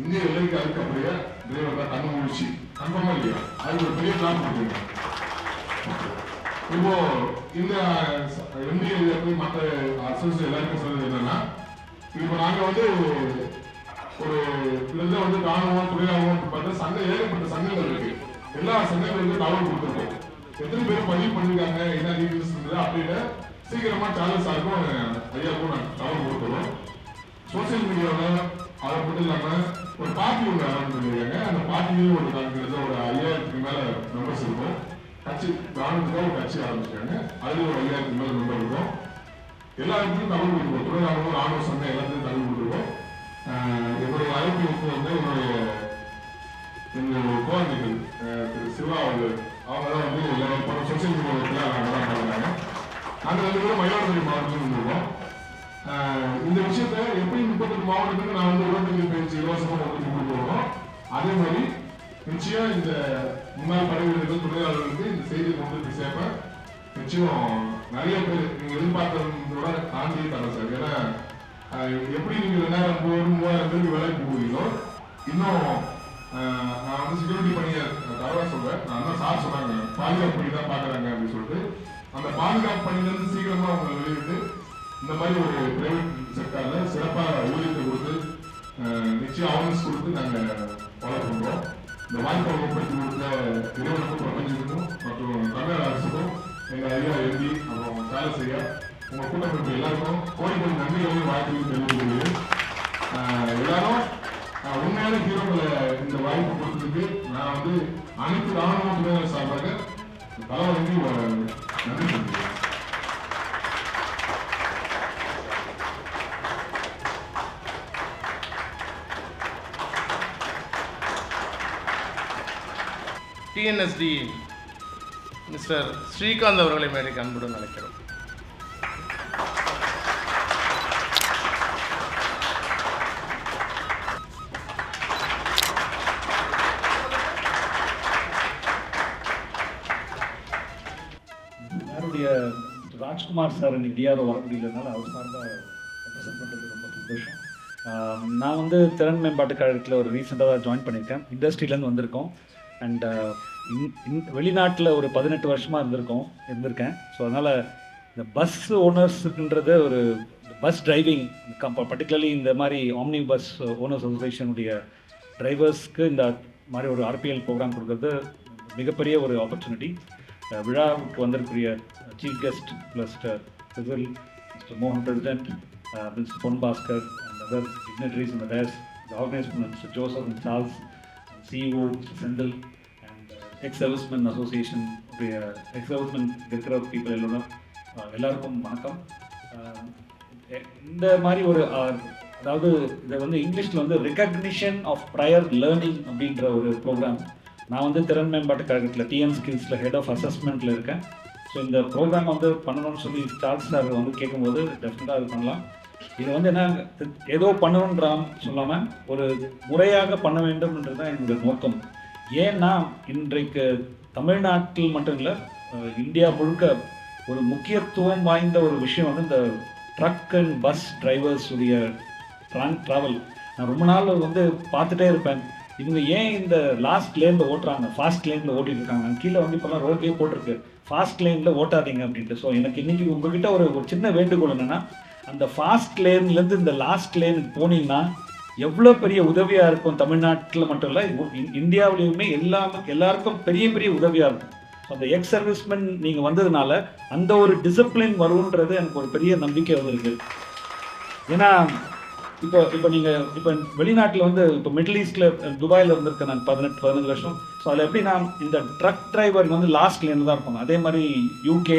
இந்திய எல்லைக்கு அதுக்கப்புறைய டிரைவர் தான் கண்ணு முடிச்சு கன்ஃபார்மா இல்லையா? அது ஒரு பெரிய பிளான் பண்ணுங்க. இப்போ இந்த எம்பிஏ மற்ற அசோசியேட் எல்லாருக்கும் சொல்றது என்னன்னா, இப்போ நாங்கள் வந்து ஒரு இதில் வந்து ராணுவம் தொழிலாளம் பார்த்தா சங்கம் ஏகப்பட்ட சங்கங்கள் இருக்கு. எல்லா சங்கங்களுக்கும் தகவல் கொடுத்துருக்கோம். எத்தனை பேர் பதிவு பண்ணிருக்காங்க என்ன டீட்டெயில்ஸ் அப்படின்னு சீக்கிரமா சார்லஸ் சாருக்கும் ஐயாவுக்கும் நான் தகவல் கொடுத்துருவோம். சோசியல் மீடியாவில் அதை மட்டும் இல்லாமல் ஒரு பார்ட்டி ஒன்று ஆரம்பிச்சிருக்காங்க. அந்த பார்ட்டியும் ஒரு ஒரு 5000க்கு மேலே மெம்பர்ஸ் இருக்கும். கட்சி ராணுவத்துக்காக ஒரு கட்சி ஆரம்பிச்சிருக்காங்க. அதுல ஒரு 5000க்கு மேலே மெம்பர் இருக்கும். எல்லாருக்கும் தகவல் கொடுத்துருவோம். துணை ராணுவம் ராணுவ சங்கம் எல்லாத்துக்கும் தகவல் கொடுத்துருவோம். என்னுடைய அழைப்பு வந்து என்னுடைய குழந்தைகள் திரு சிவா அவர்கள் அவங்க தான் வந்து எல்லாரும் சோசியல் மீடியாவில் அவங்க தான் பண்ணுறாங்க. நாங்கள் 2 பேரும் மயிலாடுதுறை மாவட்டத்தில் இருந்திருக்கோம். இந்த விஷயத்த எப்படி 38 மாவட்டத்துக்கு நான் வந்து உடற்பயிற்சி பயிற்சி இலவசமாக ஒதுக்கி கொடுத்துருவோம். அதே மாதிரி நிச்சயம் இந்த முன்னாள் படை வீரர்கள் தொழிலாளர்களுக்கு இந்த செய்தியை கொண்டு போய் சேர்ப்பேன். நிச்சயம் நிறைய பேர் நீங்க எதிர்பார்த்ததோட தாண்டி தரேன் சார். ஏன்னா எப்படி நீங்க 2000-3000 பேருக்கு வேலைக்கு போவீங்களோ இன்னும் நான் வந்து செக்யூரிட்டி பணியை தரவா சொல்றேன். நான் தான் சார் சொன்னாங்க பாதுகாப்பு பணி தான் பாக்குறாங்க அப்படின்னு சொல்லிட்டு அந்த பாதுகாப்பு பணியிலிருந்து சீக்கிரமா அவங்க வெளியிட்டு இந்த மாதிரி ஒரு பிரைவேட் செக்டர்ல சிறப்பாக ஊதியத்தை கொடுத்து நிச்சயம் அவேர்னஸ் கொடுத்து நாங்கள் ஃபாலோ பண்றோம். இந்த வாய்ப்பை ஏற்படுத்தி கொடுத்த இறைவனுக்கும் பிரபஞ்சத்துக்கும் மற்றும் தமிழக அரசுக்கும் எங்கள் ஐயா எழுதி அப்புறம் வேலை செய்ய உங்கள் கூட்டமைப்பு எல்லாருக்கும் கோடி நன்றிகளையும் வாழ்க்கையும் தெரிவித்துள்ளது. எல்லாரும் உண்மையான ஹீரோக்களை இந்த வாய்ப்பு கொடுத்ததுக்கு நான் வந்து அனைத்து ராணுவ துறையினர் சார்பாக தலைவருக்கு நன்றி சொல்கிறேன். டிஎன்எஸ்டி மிஸ்டர் ஸ்ரீகாந்த் அவர்களை மேடைக்கு அன்புடன் அழைக்கிறோம். யாருடைய ராஜ்குமார் சார் இன்னைக்கு டிஆர்ஓ வர முடியலனால அவர் சார்பாக ரெப்ரசென்ட் பண்ணுறது ரொம்ப சந்தோஷம். நான் வந்து திறன் மேம்பாட்டு கழகத்தில் ஒரு ரீசெண்டாக தான் ஜாயின் பண்ணியிருக்கேன். இண்டஸ்ட்ரியிலேருந்து வந்திருக்கோம். அண்ட் வெளிநாட்டில் ஒரு 18 வருஷமாக இருந்திருக்கேன். ஸோ அதனால் இந்த பஸ் ஓனர்ஸுக்குன்றது ஒரு பஸ் டிரைவிங் பர்டிகுலர்லி இந்த மாதிரி ஆம்னி பஸ் ஓனர்ஸ் அசோசியேஷனுடைய டிரைவர்ஸ்க்கு இந்த மாதிரி ஒரு ஆர்பிஎல் ப்ரோக்ராம் கொடுக்கறது மிகப்பெரிய ஒரு ஆப்பர்ச்சுனிட்டி. விழாவுக்கு வந்திருக்கிற chief guest plus civil mister மோகன் president, mister Pon Bhaskar and other dignitaries in the days, the organiser mister Joseph and Charles, CEO mister Senthil and X-servicemen association X-servicemen இருக்கிற பீப்புள் எல்லாருக்கும் வணக்கம். இந்த மாதிரி ஒரு அதாவது இதை வந்து இங்கிலீஷில் வந்து ரெகக்னிஷன் ஆஃப் ப்ரையர் லேர்னிங் அப்படின்ற ஒரு ப்ரோக்ராம். நான் வந்து திறன் மேம்பாட்டு கழகத்தில் டிஎன் ஸ்கில்ஸில் ஹெட் ஆஃப் அசஸ்மெண்ட்டில் இருக்கேன். ஸோ இந்த ப்ரோக்ராம் வந்து பண்ணணும்னு சொல்லி சார்ல்ஸ் சார் வந்து கேட்கும்போது டெஃபினட்டாக அது பண்ணலாம். இது வந்து என்ன ஏதோ பண்ணணுன்றான் சொல்லாமல் ஒரு முறையாக பண்ண வேண்டும்ன்றது தான் என்னுடைய நோக்கம். ஏன்னா இன்றைக்கு தமிழ்நாட்டில் மட்டும் இல்லை இந்தியா முழுக்க ஒரு முக்கியத்துவம் வாய்ந்த ஒரு விஷயம் வந்து இந்த ட்ரக் அண்ட் பஸ் டிரைவர்ஸ் உடைய ட்ராவல். நான் ரொம்ப நாள் வந்து பார்த்துட்டே இருப்பேன், இவங்க ஏன் இந்த லாஸ்ட் லேனில் ஓட்டுறாங்க, ஃபாஸ்ட் லேனில் ஓட்டிகிட்டு இருக்காங்க. கீழே வந்து இப்போலாம் ரோட்லேயே போட்டிருக்கு ஃபாஸ்ட் லேனில் ஓட்டாதீங்க அப்படின்ட்டு. ஸோ எனக்கு இன்றைக்கி உங்ககிட்ட ஒரு சின்ன வேண்டுகோள் என்னென்னா, அந்த ஃபாஸ்ட் லேன்லேருந்து இந்த லாஸ்ட் லேனுக்கு போனீங்கன்னா எவ்வளோ பெரிய உதவியாக இருக்கும். தமிழ்நாட்டில் மட்டும் இல்லை இந்தியாவிலையுமே எல்லாருக்கும் பெரிய பெரிய உதவியாக இருக்கும். ஸோ அந்த எக்ஸ் சர்வீஸ்மென் நீங்கள் வந்ததுனால அந்த ஒரு டிசிப்ளின் வரும்ன்றது எனக்கு ஒரு பெரிய நம்பிக்கை வந்திருக்கு. ஏன்னா இப்போ நீங்கள் இப்போ வெளிநாட்டில் வந்து இப்போ மிடில் ஈஸ்ட்டில் துபாயில் இருந்திருக்கேன் நான் 18-15 வருஷம். ஸோ அதில் எப்படி நான் இந்த ட்ரக் டிரைவர் வந்து லாஸ்ட் லேனில் தான் இருப்பாங்க. அதே மாதிரி UK,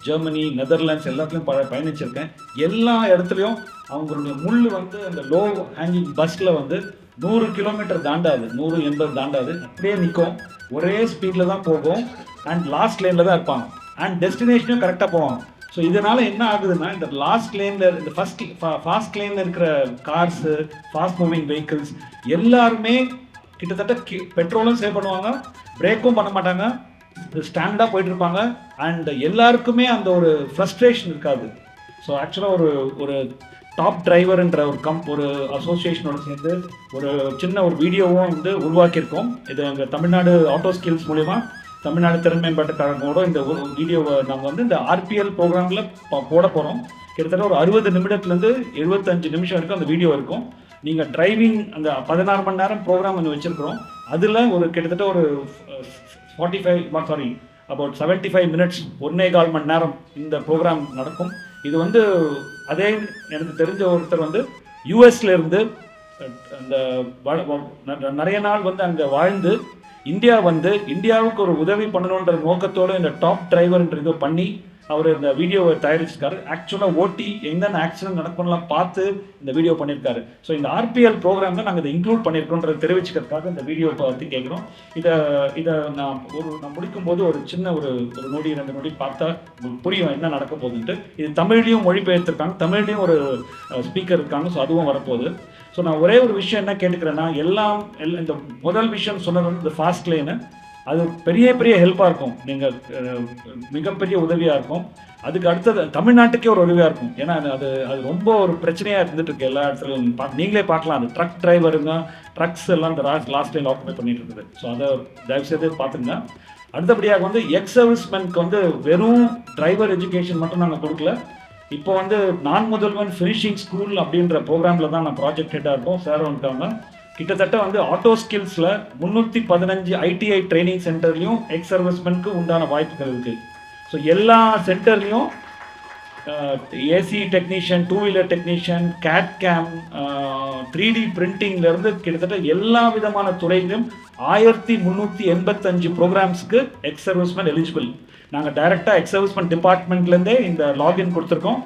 ஜெர்மனி, நெதர்லாண்ட்ஸ் எல்லாத்துலேயும் பயணிச்சிருக்கேன். எல்லா இடத்துலையும் அவங்களுடைய முள் வந்து அந்த லோ ஹேங்கிங் பஸ்ஸில் வந்து 100 கிலோமீட்டர் தாண்டாது, 180 தாண்டாது, அப்படியே நிற்கும், ஒரே ஸ்பீடில் தான் போகும், அண்ட் லாஸ்ட் லேனில் தான் இருப்பாங்க, அண்ட் டெஸ்டினேஷனும் கரெக்டாக போவாங்க. ஸோ இதனால் என்ன ஆகுதுன்னா, இந்த லாஸ்ட் லேனில், இந்த ஃபாஸ்ட் லேனில் இருக்கிற கார்ஸு, ஃபாஸ்ட் மூவிங் வெஹிக்கிள்ஸ் எல்லாருமே கிட்டத்தட்ட பெட்ரோலும் சேவ் பண்ணுவாங்க, பிரேக்கும் பண்ண மாட்டாங்க, ஸ்டாண்டாக போயிட்டு இருப்பாங்க, அண்ட் எல்லாருக்குமே அந்த ஒரு ஃப்ரஸ்ட்ரேஷன் இருக்காது. ஸோ ஆக்சுவலாக ஒரு டாப் டிரைவர்ன்ற ஒரு அசோசியேஷனோட சேர்ந்து ஒரு சின்ன ஒரு வீடியோவும் வந்து உருவாக்கியிருக்கோம். இது எங்கள் தமிழ்நாடு ஆட்டோ ஸ்கில்ஸ் மூலிமா தமிழ்நாடு திறன் மேம்பாட்டு கழகமோட இந்த ஒரு வீடியோவை நாங்கள் வந்து இந்த ஆர்பிஎல் ப்ரோக்ராமில் போட போகிறோம். கிட்டத்தட்ட ஒரு 60 நிமிடத்துலேருந்து 75 நிமிஷம் வரைக்கும் அந்த வீடியோ இருக்கும். நீங்கள் டிரைவிங் அந்த 16 மணி நேரம் ப்ரோக்ராம் வந்து வச்சுருக்கிறோம். அதில் ஒரு கிட்டத்தட்ட ஒரு 75 மினிட்ஸ் 1.25 மணி நேரம் இந்த ப்ரோக்ராம் நடக்கும். இது வந்து அதே எனக்கு தெரிஞ்ச ஒருத்தர் வந்து யூஎஸ்ல இருந்து அந்த நிறைய நாள் வந்து அங்கே வாழ்ந்து இந்தியாவுக்கு ஒரு உதவி பண்ணணுன்ற நோக்கத்தோடு இந்த டாப் டிரைவர்ன்ற இதை பண்ணி அவர் இந்த வீடியோவை தயாரிச்சிருக்காரு. ஆக்சுவலாக ஓட்டி என்னென்ன ஆக்சிடென்ட் நடக்கும்லாம் பார்த்து இந்த வீடியோ பண்ணியிருக்காரு. ஸோ இந்த ஆர்பிஎல் ப்ரோக்ராமில் நாங்கள் இதை இன்க்ளூட் பண்ணியிருக்கோன்றதை தெரிவிச்சுக்கிறதுக்காக இந்த வீடியோ பற்றி கேட்குறோம். இதை நான் முடிக்கும் போது ஒரு சின்ன ஒரு நொடி 2 நொடி பார்த்தா உங்களுக்கு புரியும் என்ன நடக்க போகுதுன்ட்டு. இது தமிழ்லையும் மொழிபெயர்த்திருக்காங்க, தமிழ்லையும் ஒரு ஸ்பீக்கர் இருக்காங்க. ஸோ அதுவும் வரப்போகுது. ஸோ நான் ஒரே ஒரு விஷயம் என்ன கேட்டுக்கிறேன்னா, இந்த முதல் விஷயம் சொன்னது வந்து இந்த ஃபாஸ்ட் லேனு, அது பெரிய ஹெல்ப்பாக இருக்கும், நீங்கள் மிகப்பெரிய உதவியாக இருக்கும். அதுக்கு அடுத்தது தமிழ்நாட்டுக்கே ஒரு உதவியாக இருக்கும். ஏன்னா அது ரொம்ப ஒரு பிரச்சனையாக இருந்துட்டு இருக்கு எல்லா இடத்துலையும். நீங்களே பார்க்கலாம், அது ட்ரக் டிரைவருங்க, ட்ரக்ஸ் எல்லாம் இந்த லாஸ்ட் லைன் ஆக்குபை பண்ணிட்டு இருக்குது. ஸோ அதை தயவுசெய்து பார்த்துங்க. அடுத்தபடியாக வந்து எக்ஸ் சர்வீஸ்மென்க்கு வந்து வெறும் டிரைவர் எஜுகேஷன் மட்டும் நாங்கள் கொடுக்கல. இப்போ வந்து நான் முதல்வன் ஃபினிஷிங் ஸ்கூல் அப்படின்ற ப்ரோக்ராமில் தான் நான் ப்ராஜெக்ட் ஹெட்டாக இருக்கோம். சார் வந்துட்டாங்க. கிட்டத்தட்ட வந்து ஆட்டோ ஸ்கில்ஸில் 315 ஐடிஐ ட்ரைனிங் சென்டர்லையும் எக்ஸ் சர்வீஸ்மென்க்கு உண்டான வாய்ப்புகள் இருக்குது. ஸோ எல்லா சென்டர்லையும் AC technician, 2 wheeler technician, CAD CAM, 3D பிரிண்டிங்லேருந்து கிட்டத்தட்ட எல்லா விதமான துறையிலும் 1385 ப்ரோக்ராம்ஸ்க்கு எக்ஸ் சர்வீஸ்மென் எலிஜிபிள். நாங்கள் டைரெக்டாக எக்ஸ் சர்வீஸ்மென்ட் டிபார்ட்மெண்ட்லேருந்தே இந்த லாகின் கொடுத்துருக்கோம்.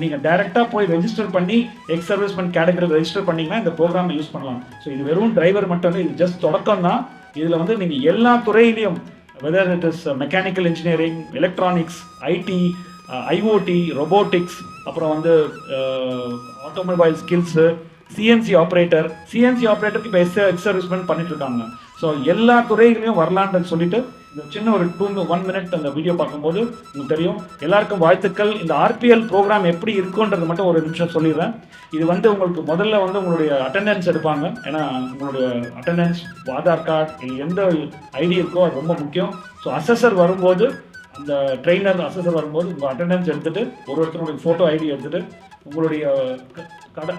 நீங்கள் டைரெக்டாக போய் ரெஜிஸ்டர் பண்ணி எக்ஸ் சர்வீஸ்மென்ட் கேட்டகரியில் ரெஜிஸ்டர் பண்ணிங்கன்னா இந்த ப்ரோக்ராமை யூஸ் பண்ணலாம். ஸோ இது வெறும் டிரைவர் மட்டும் இல்லை, இது ஜஸ்ட் தொடக்கம் தான். இதில் வந்து நீங்கள் எல்லா துறையிலையும், whether it is mechanical engineering, electronics, IT, IoT, robotics, அப்புறம் வந்து ஆட்டோமொபைல் ஸ்கில்ஸு, சிஎன்சி ஆப்ரேட்டருக்கு இப்போ எக்ஸ் சர்வீஸ்மென்ட் பண்ணிட்டு இருக்காங்க. ஸோ எல்லா துறைகளையும் வரலான்னு சொல்லிட்டு இந்த சின்ன ஒரு 1 மினிட் அந்த வீடியோ பார்க்கும்போது உங்களுக்கு தெரியும். எல்லாருக்கும் வாழ்த்துக்கள். இந்த ஆர்பிஎல் ப்ரோக்ராம் எப்படி இருக்குன்றது மட்டும் ஒரு நிமிஷம் சொல்லிடுறேன். இது வந்து உங்களுக்கு முதல்ல வந்து உங்களுடைய அட்டெண்டன்ஸ் எடுப்பாங்க. ஏன்னா உங்களுடைய அட்டெண்டன்ஸ், ஆதார் கார்டு, எந்த ஐடி இருக்கோ அது ரொம்ப முக்கியம். ஸோ அசஸர் வரும்போது, அந்த ட்ரெயினர் அசஸர் வரும்போது உங்கள் அட்டெண்டன்ஸ் எடுத்துகிட்டு ஒருத்தருடைய ஃபோட்டோ ஐடி எடுத்துகிட்டு உங்களுடைய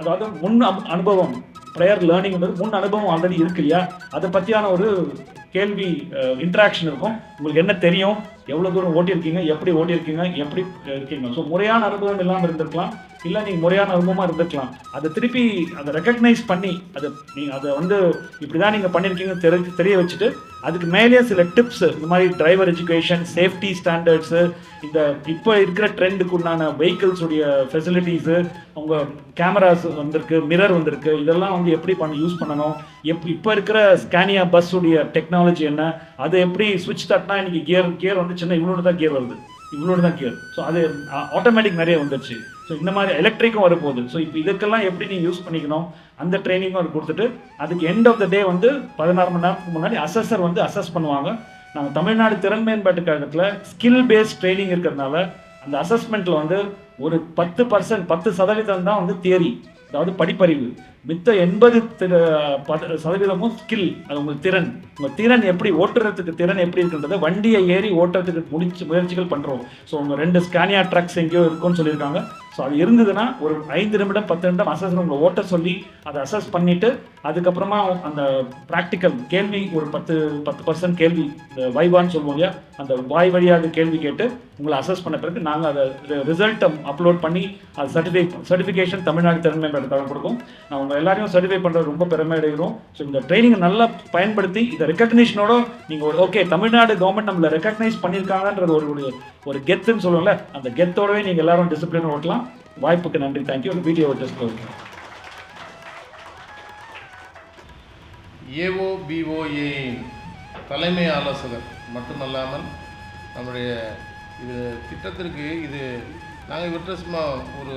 அதாவது முன் அனுபவம், ப்ரையர் லேர்னிங் முன் அனுபவம் ஆல்ரெடி இருக்கு இல்லையா, அதை பற்றியான ஒரு கேள்வி இன்ட்ராக்ஷன் இருக்கும். உங்களுக்கு என்ன தெரியும், எவ்வளோ தூரம் ஓட்டியிருக்கீங்க, எப்படி ஓட்டியிருக்கீங்க, எப்படி இருக்கீங்க. ஸோ முறையான அனுபவம் இல்லாமல் இருந்திருக்கலாம், இல்லை நீங்கள் முறையான அனுபவமாக இருந்திருக்கலாம். அதை திருப்பி அதை ரெக்கக்னைஸ் பண்ணி நீங்கள் அதை வந்து இப்படி தான் நீங்கள் பண்ணியிருக்கீங்கன்னு தெரிய வச்சுட்டு அதுக்கு மேலேயே சில டிப்ஸ், இந்த மாதிரி டிரைவர் எஜுகேஷன், சேஃப்டி ஸ்டாண்டர்ட்ஸு, இந்த இப்போ இருக்கிற ட்ரெண்டுக்கு உண்டான வெஹிக்கிள்ஸுடைய ஃபெசிலிட்டிஸு, உங்கள் கேமராஸ் வந்திருக்கு, மிரர் வந்திருக்கு, இதெல்லாம் வந்து எப்படி யூஸ் பண்ணணும், இப்போ இருக்கிற ஸ்கேனியா பஸ்ஸுடைய டெக்னாலஜி என்ன, அதை எப்படி ஸ்விட்ச் தட்டினா இன்றைக்கி கியர் வந்து சின்ன இவ்வளோ தான் கியர் வருது, இவ்வளோ தான் கியர். ஸோ அது ஆட்டோமேட்டிக் நிறைய வந்துடுச்சு. ஸோ இந்த மாதிரி எலக்ட்ரிக்கும் வரப்போகுது. ஸோ இப்போ இதுக்கெல்லாம் எப்படி நீங்கள் யூஸ் பண்ணிக்கணும், அந்த ட்ரைனிங்கும் அது கொடுத்துட்டு அதுக்கு எண்ட் ஆஃப் த டே வந்து 16 மணி நேரத்துக்கு முன்னாடி அசஸர் வந்து அசஸ் பண்ணுவாங்க. நாங்கள் தமிழ்நாடு திறன் மேம்பாட்டு கழகத்தில் ஸ்கில் பேஸ்ட் ட்ரைனிங் இருக்கிறதுனால அந்த அசஸ்மெண்ட்டில் வந்து ஒரு 10% தான் வந்து தியரி, அதாவது படிப்பறிவு. மித்த 80% ஸ்கில். அது உங்கள் திறன் எப்படி ஓட்டுறதுக்கு திறன் எப்படி இருக்குன்றதை வண்டியை ஏறி ஓட்டுறதுக்கு முயற்சிகள் பண்ணுறோம். ஸோ உங்கள் 2 ஸ்கேனியா ட்ரக்ஸ் எங்கேயோ இருக்குன்னு சொல்லியிருக்காங்க. ஸோ அது இருந்ததுன்னா ஒரு 5 நிமிடம் 10 நிமிடம் அசஸ் உங்களை ஓட்ட சொல்லி அதை அசஸ் பண்ணிவிட்டு அதுக்கப்புறமா அந்த ப்ராக்டிக்கல் கேள்வி ஒரு 10% கேள்வி, இந்த வைவான்னு சொல்லுவோம் இல்லையா, அந்த வாய் வழியாக கேள்வி கேட்டு உங்களை அசஸ் பண்ண பிறகு நாங்கள் அதை ரிசல்ட்டை அப்லோட் பண்ணி அது சர்டிஃபிகேஷன் தமிழ்நாடு திறன் மேம்பாட்டு கழகம் கொடுக்கும். நான் உங்கள் எல்லாரையும் சர்டிஃபை பண்ணுறது ரொம்ப பெருமை அடைகிறோம். ஸோ இந்த ட்ரைனிங்கை நல்லா பயன்படுத்தி இதை ரெக்கக்னிஷனோட நீங்கள் ஓகே தமிழ்நாடு கவர்மெண்ட் நம்மளை ரெக்கக்னைஸ் பண்ணியிருக்காங்கன்றது ஒரு கெத்துன்னு சொல்லுவோம்ல, அந்த கெத்தோடவே நீங்கள் எல்லாரும் டிசிப்ளின் ஓட்டலாம். வாய்ப்புக்கு நன்றி, தேங்க்யூ. வீடியோ ஜஸ்ட் AOBOAயின் தலைமை ஆலோசகர் மட்டுமல்லாமல் நம்முடைய இது திட்டத்திற்கு இது நாங்கள் இவர்கிட்ட சும்மா ஒரு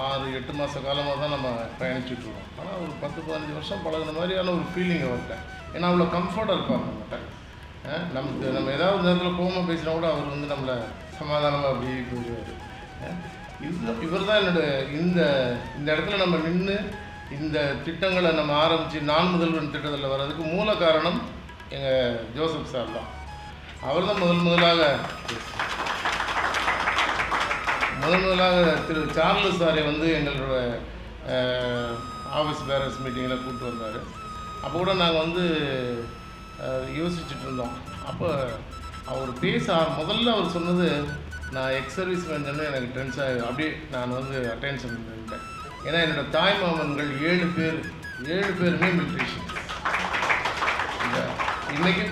6-8 மாத காலமாக தான் நம்ம பயணிச்சுட்ருக்கோம். ஆனால் ஒரு 10-15 வருஷம் பழகின மாதிரியான ஒரு ஃபீலிங் அவர்கிட்ட. ஏன்னா அவ்வளோ கம்ஃபர்ட்டாக இருப்பார் நம்மகிட்ட. நம்ம ஏதாவது நேரத்தில் கோபமாக பேசினா கூட அவர் வந்து நம்மளை சமாதானமாக அப்படி போயிடுவார். இவர் தான் இந்த இடத்துல நம்ம நின்று இந்த திட்டங்களை நம்ம ஆரம்பித்து நான் முதல்வன் திட்டத்தில் வர்றதுக்கு மூல காரணம் எங்கள் ஜோசப் சார் தான். அவர் தான் முதலாக திரு சார்லஸ் சாரை வந்து எங்களோட ஆஃபீஸ் பேரண்ட்ஸ் மீட்டிங்கில் கூப்பிட்டு வந்தார். அப்போ கூட நாங்கள் வந்து யோசிச்சுட்டு இருந்தோம். அப்போ அவர் முதல்ல அவர் சொன்னது, நான் எக்ஸ் சர்வீஸ் மேன் எனக்கு டென்ஷன் ஆகி அப்படியே நான் வந்து அட்டென்ஷன் பண்ணிட்டேன். ஏன்னா என்னோடய தாய் மாமன்கள் 7 பேருமே மிலிட்ரிஷன். இன்றைக்கி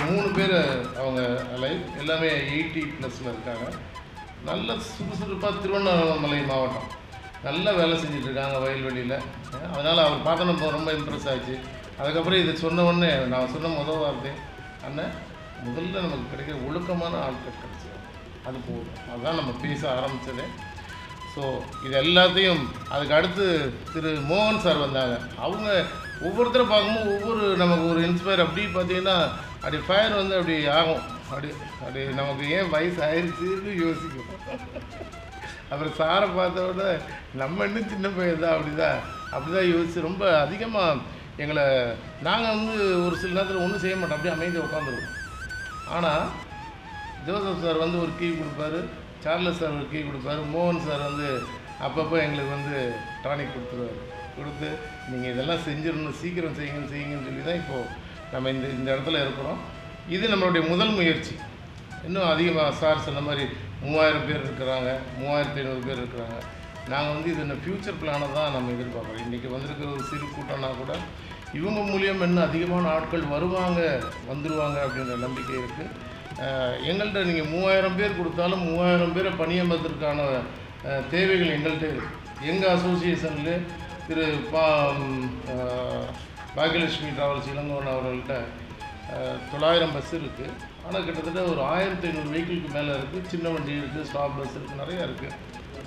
3 பேர் அவங்க லைஃப் எல்லாமே 80+ இருக்காங்க. நல்ல சுறுசுறுப்பாக திருவண்ணாமலை மாவட்டம் நல்லா வேலை செஞ்சிட்ருக்காங்க வயல்வெளியில். அதனால் அவர் பார்த்தோன்னா ரொம்ப இம்ப்ரெஸ் ஆச்சு. அதுக்கப்புறம் இதை சொன்ன உடனே நான் சொன்ன முதல் வார்த்தை, அண்ணன் முதல்ல நமக்கு கிடைக்கிற ஒழுக்கமான ஆட்கள் கிடைச்சி அது போதும். அதுதான் நம்ம பேச ஆரம்பித்ததே. ஸோ இது எல்லாத்தையும் அதுக்கு அடுத்து திரு மோகன் சார் வந்தாங்க. அவங்க ஒவ்வொருத்தரை பார்க்கும்போது நமக்கு ஒரு இன்ஸ்பயர். அப்படி பார்த்தீங்கன்னா அப்படி ஃபயர் வந்து அப்படி ஆகும். அப்படி நமக்கு ஏன் வயசு ஆயிடுச்சுன்னு யோசிக்கும். அப்புறம் சாரை பார்த்த விட நம்ம இன்னும் சின்ன பையன் தான் அப்படி தான் யோசிச்சு ரொம்ப அதிகமாக எங்களை நாங்கள் வந்து ஒரு சில நேரத்தில் ஒன்றும் செய்ய மாட்டோம், அப்படியே அமைதியாக உட்காந்துருவோம். ஆனால் ஜோசப் சார் வந்து ஒரு கீ கொடுப்பாரு, சார்லஸ் சார் ஒரு கீ கொடுப்பாரு, மோகன் சார் வந்து அப்பப்போ எங்களுக்கு வந்து டானிக் கொடுத்து நீங்கள் இதெல்லாம் செஞ்சிடணும், சீக்கிரம் செய்யுங்கன்னு சொல்லி தான் இப்போது நம்ம இந்த இடத்துல இருக்கிறோம். இது நம்மளுடைய முதல் முயற்சி. இன்னும் அதிகமாக சார் சொன்ன மாதிரி 3000 பேர் இருக்கிறாங்க, 3500 பேர் இருக்கிறாங்க. நாங்கள் வந்து இது இந்த ஃப்யூச்சர் பிளானை தான் நம்ம எதிர்பார்க்குறோம். இன்றைக்கி வந்திருக்கிற ஒரு சிறு கூட்டம்னா கூட இவங்க மூலியம் இன்னும் அதிகமான ஆட்கள் வந்துடுவாங்க அப்படின்ற நம்பிக்கை இருக்குது. எங்கள்கிட்ட நீங்கள் 3000 பேர் கொடுத்தாலும் 3000 பேரை பணியமர்த்ததற்கான தேவைகள் எங்கள்கிட்ட இருக்குது. எங்கள் அசோசியேஷனில் திரு பாக்கியலட்சுமி டிராவல்ஸ் இளங்கோவன் அவர்கள்ட்ட 900 பஸ் இருக்குது. ஆனால் கிட்டத்தட்ட ஒரு 1500 வெஹிக்கிளுக்கு மேலே இருக்குது. சின்ன வண்டி இருக்குது, ஸ்டாப் பஸ் இருக்குது, நிறையா இருக்குது.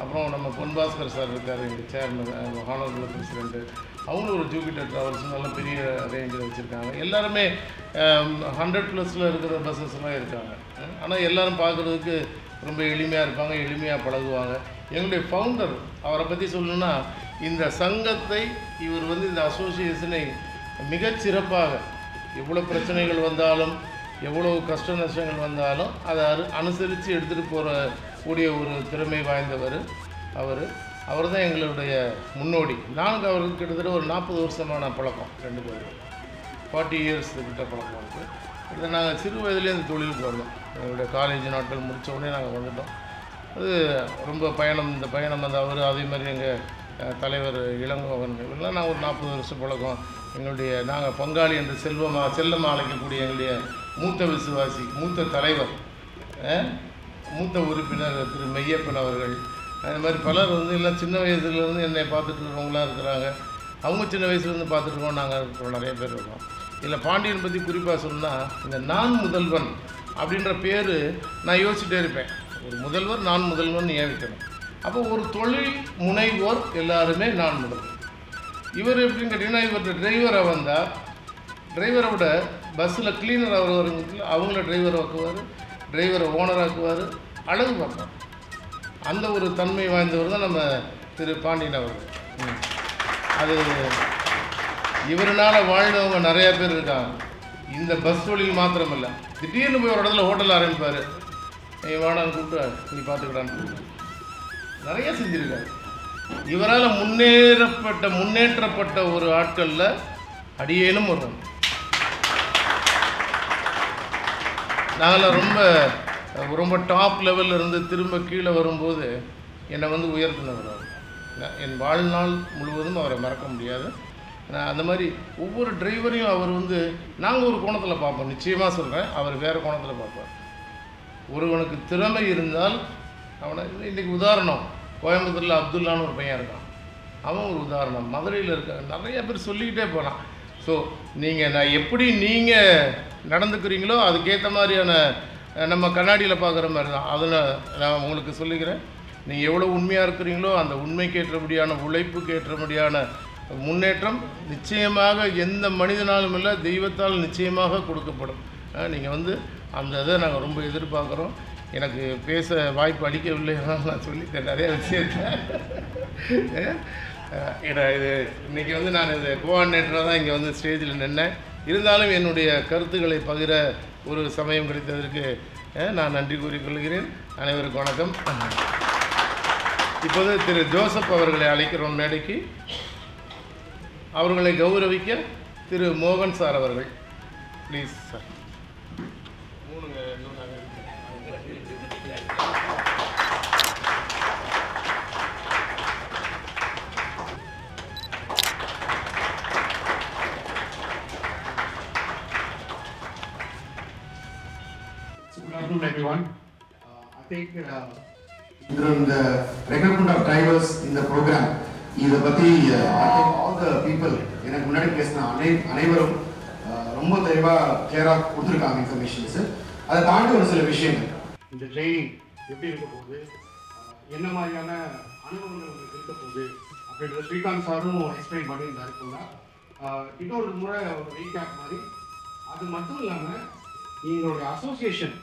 அப்புறம் நம்ம பொன்பாஸ்கர் சார் இருக்கார், எங்கள் சேர்மன் ஹானரபிள் பிரசிடெண்ட்டு. அவங்களும் ஒரு ஜூபிட்டர் ட்ராவல்ஸ் நல்ல பெரிய ரேஞ்சில் வச்சுருக்காங்க. எல்லாருமே 100+ இருக்கிற பஸ்ஸஸ்லாம் இருக்காங்க. ஆனால் எல்லோரும் பார்க்குறதுக்கு ரொம்ப எளிமையாக இருப்பாங்க, எளிமையாக பழகுவாங்க. எங்களுடைய ஃபவுண்டர் அவரை பற்றி சொல்லணுன்னா, இந்த சங்கத்தை இவர் வந்து இந்த அசோசியேஷனை மிகச்சிறப்பாக எவ்வளோ பிரச்சனைகள் வந்தாலும் எவ்வளோ கஷ்ட நஷ்டங்கள் வந்தாலும் அதை அனுசரித்து எடுத்துகிட்டு கூடிய ஒரு திறமை வாய்ந்தவர் அவர் தான் எங்களுடைய முன்னோடி. நாங்கள் அவருக்கு கிட்டத்தட்ட ஒரு 40 வருஷமான பழக்கம், 2 பேரும் 40 இயர்ஸ் கிட்ட பழக்கம் இருக்குது. இதை நாங்கள் சிறு வயதுலேயே இந்த தொழிலுக்கு வந்தோம். எங்களுடைய காலேஜ் நாட்கள் முடித்த உடனே நாங்கள் வந்துட்டோம். அது ரொம்ப இந்த பயணம் வந்து அவர் அதே மாதிரி எங்கள் தலைவர் இளங்கோவன் இவரெல்லாம் நான் ஒரு 40 வருஷம் பழக்கம். நாங்கள் பங்காளி என்று செல்லமாக அழைக்கக்கூடிய எங்களுடைய மூத்த விசுவாசி, மூத்த தலைவர், மூத்த உறுப்பினர் திரு மெய்யப்பன் அவர்கள், அது மாதிரி பலர் வந்து எல்லாம் சின்ன வயசுலேருந்து என்னை பார்த்துட்டு இருக்கிறவங்களாம் இருக்கிறாங்க. அவங்க சின்ன வயசுலேருந்து பார்த்துட்ருக்கோம், நாங்கள் இருக்கிறோம், நிறைய பேர் இருக்கோம். இதில் பாண்டியன் பற்றி குறிப்பாக சொன்னால், இந்த நான் முதல்வன் அப்படின்ற பேர் நான் யோசிச்சுட்டே இருப்பேன். ஒரு முதல்வர் நான் முதல்வன் ஏன் வைக்கணும்? அப்போ ஒரு தொழில் முனைவோர் எல்லாருமே நான் முதல்வர். இவர் எப்படின்னு கேட்டிங்கன்னா, இவர்கிட்ட டிரைவராக வந்தால் டிரைவரை விட பஸ்ஸில் கிளீனர் அவங்கள டிரைவரை ஆக்குவார், டிரைவரை ஓனராக்குவார், அழகு பார்ப்பார். அந்த ஒரு தன்மை வாய்ந்தவர் தான் நம்ம திரு பாண்டியன் அவர்கள். அது இவரால் வாழ்ந்தவங்க நிறையா பேர் இருக்காங்க. இந்த பஸ் தொழில் மாத்திரமில்லை, திடீர்னு போய் ஒரு இடத்துல ஹோட்டல் ஆரம்பிப்பார், நீ வாடான்னு கூப்பிட்டு நீ பார்த்துக்கலான்னு நிறைய செஞ்சுருக்காரு. இவரால் முன்னேற்றப்பட்ட ஒரு ஆட்களில் அடியேனும் வருவோம். நாங்களாம் ரொம்ப டாப் லெவலில் இருந்து திரும்ப கீழே வரும்போது என்னை வந்து உயர்த்தினவர் அவர். என் வாழ்நாள் முழுவதும் அவரை மறக்க முடியாது. நான் அந்த மாதிரி ஒவ்வொரு டிரைவரையும் அவர் வந்து நாங்கள் ஒரு கோணத்தில் பார்ப்போம். நிச்சயமாக சொல்கிறேன், அவர் வேறு கோணத்தில் பார்ப்பார். ஒருவனுக்கு திறமை இருந்தால் அவனை இன்றைக்கி உதாரணம் கோயம்புத்தூரில் அப்துல்லான்னு ஒரு பையன் இருக்கான், அவன் ஒரு உதாரணம். மதுரையில் இருக்க நிறைய பேர் சொல்லிக்கிட்டே போனான். ஸோ நான் எப்படி நீங்கள் நடந்துக்கிறீங்களோ அதுக்கேற்ற மாதிரியான நம்ம கண்ணாடியில் பார்க்குற மாதிரி தான். அதில் நான் உங்களுக்கு சொல்லிக்கிறேன், நீங்கள் எவ்வளோ உண்மையாக இருக்கிறீங்களோ அந்த உண்மைக்கு ஏற்றபடியான உழைப்புக்கு ஏற்றபடியான முன்னேற்றம் நிச்சயமாக எந்த மனிதனாலும் இல்லை, தெய்வத்தால் நிச்சயமாக கொடுக்கப்படும். நீங்கள் அந்த இதை நாங்கள் ரொம்ப எதிர்பார்க்குறோம். எனக்கு பேச வாய்ப்பு அளிக்கவில்லை, நான் சொல்லிட்டேன் நிறைய விஷயத்தை. ஏன்னா இது இன்றைக்கி நான் இது கோஆர்டினேட்டராக தான் இங்கே ஸ்டேஜில் நின்னேன். இருந்தாலும் என்னுடைய கருத்துக்களை பகிர ஒரு சமயம் கிடைத்ததற்கு நான் நன்றி கூறிக்கொள்கிறேன். அனைவருக்கும் வணக்கம். இப்போது திரு ஜோசப் அவர்களை அழைக்கிறோம் மேடைக்கு. அவர்களை கௌரவிக்க திரு மோகன் சார் அவர்கள். Please sir. Good afternoon, everyone. I think the recruitment of drivers in the program, இதை பற்றி I think all the people எனக்கு முன்னாடி பேசின அனைவரும் ரொம்ப தெளிவாக கிளியராக கொடுத்துருக்காங்க இன்ஃபர்மேஷன்ஸு. அதை தாண்டி ஒரு சில விஷயங்கள், இந்த ட்ரைனிங் எப்படி இருக்க போகுது, என்ன மாதிரியான அனுபவங்கள் உங்களுக்கு இருக்க போகுது அப்படின்றத ஸ்ரீகாந்த் சாரும் எக்ஸ்பிளைன் பண்ணியிருந்தாரு போல. இன்னொரு முறை ஒரு ரீகேப் மாதிரி. அது மட்டும் இல்லாமல் எங்களுடைய அசோசியேஷன்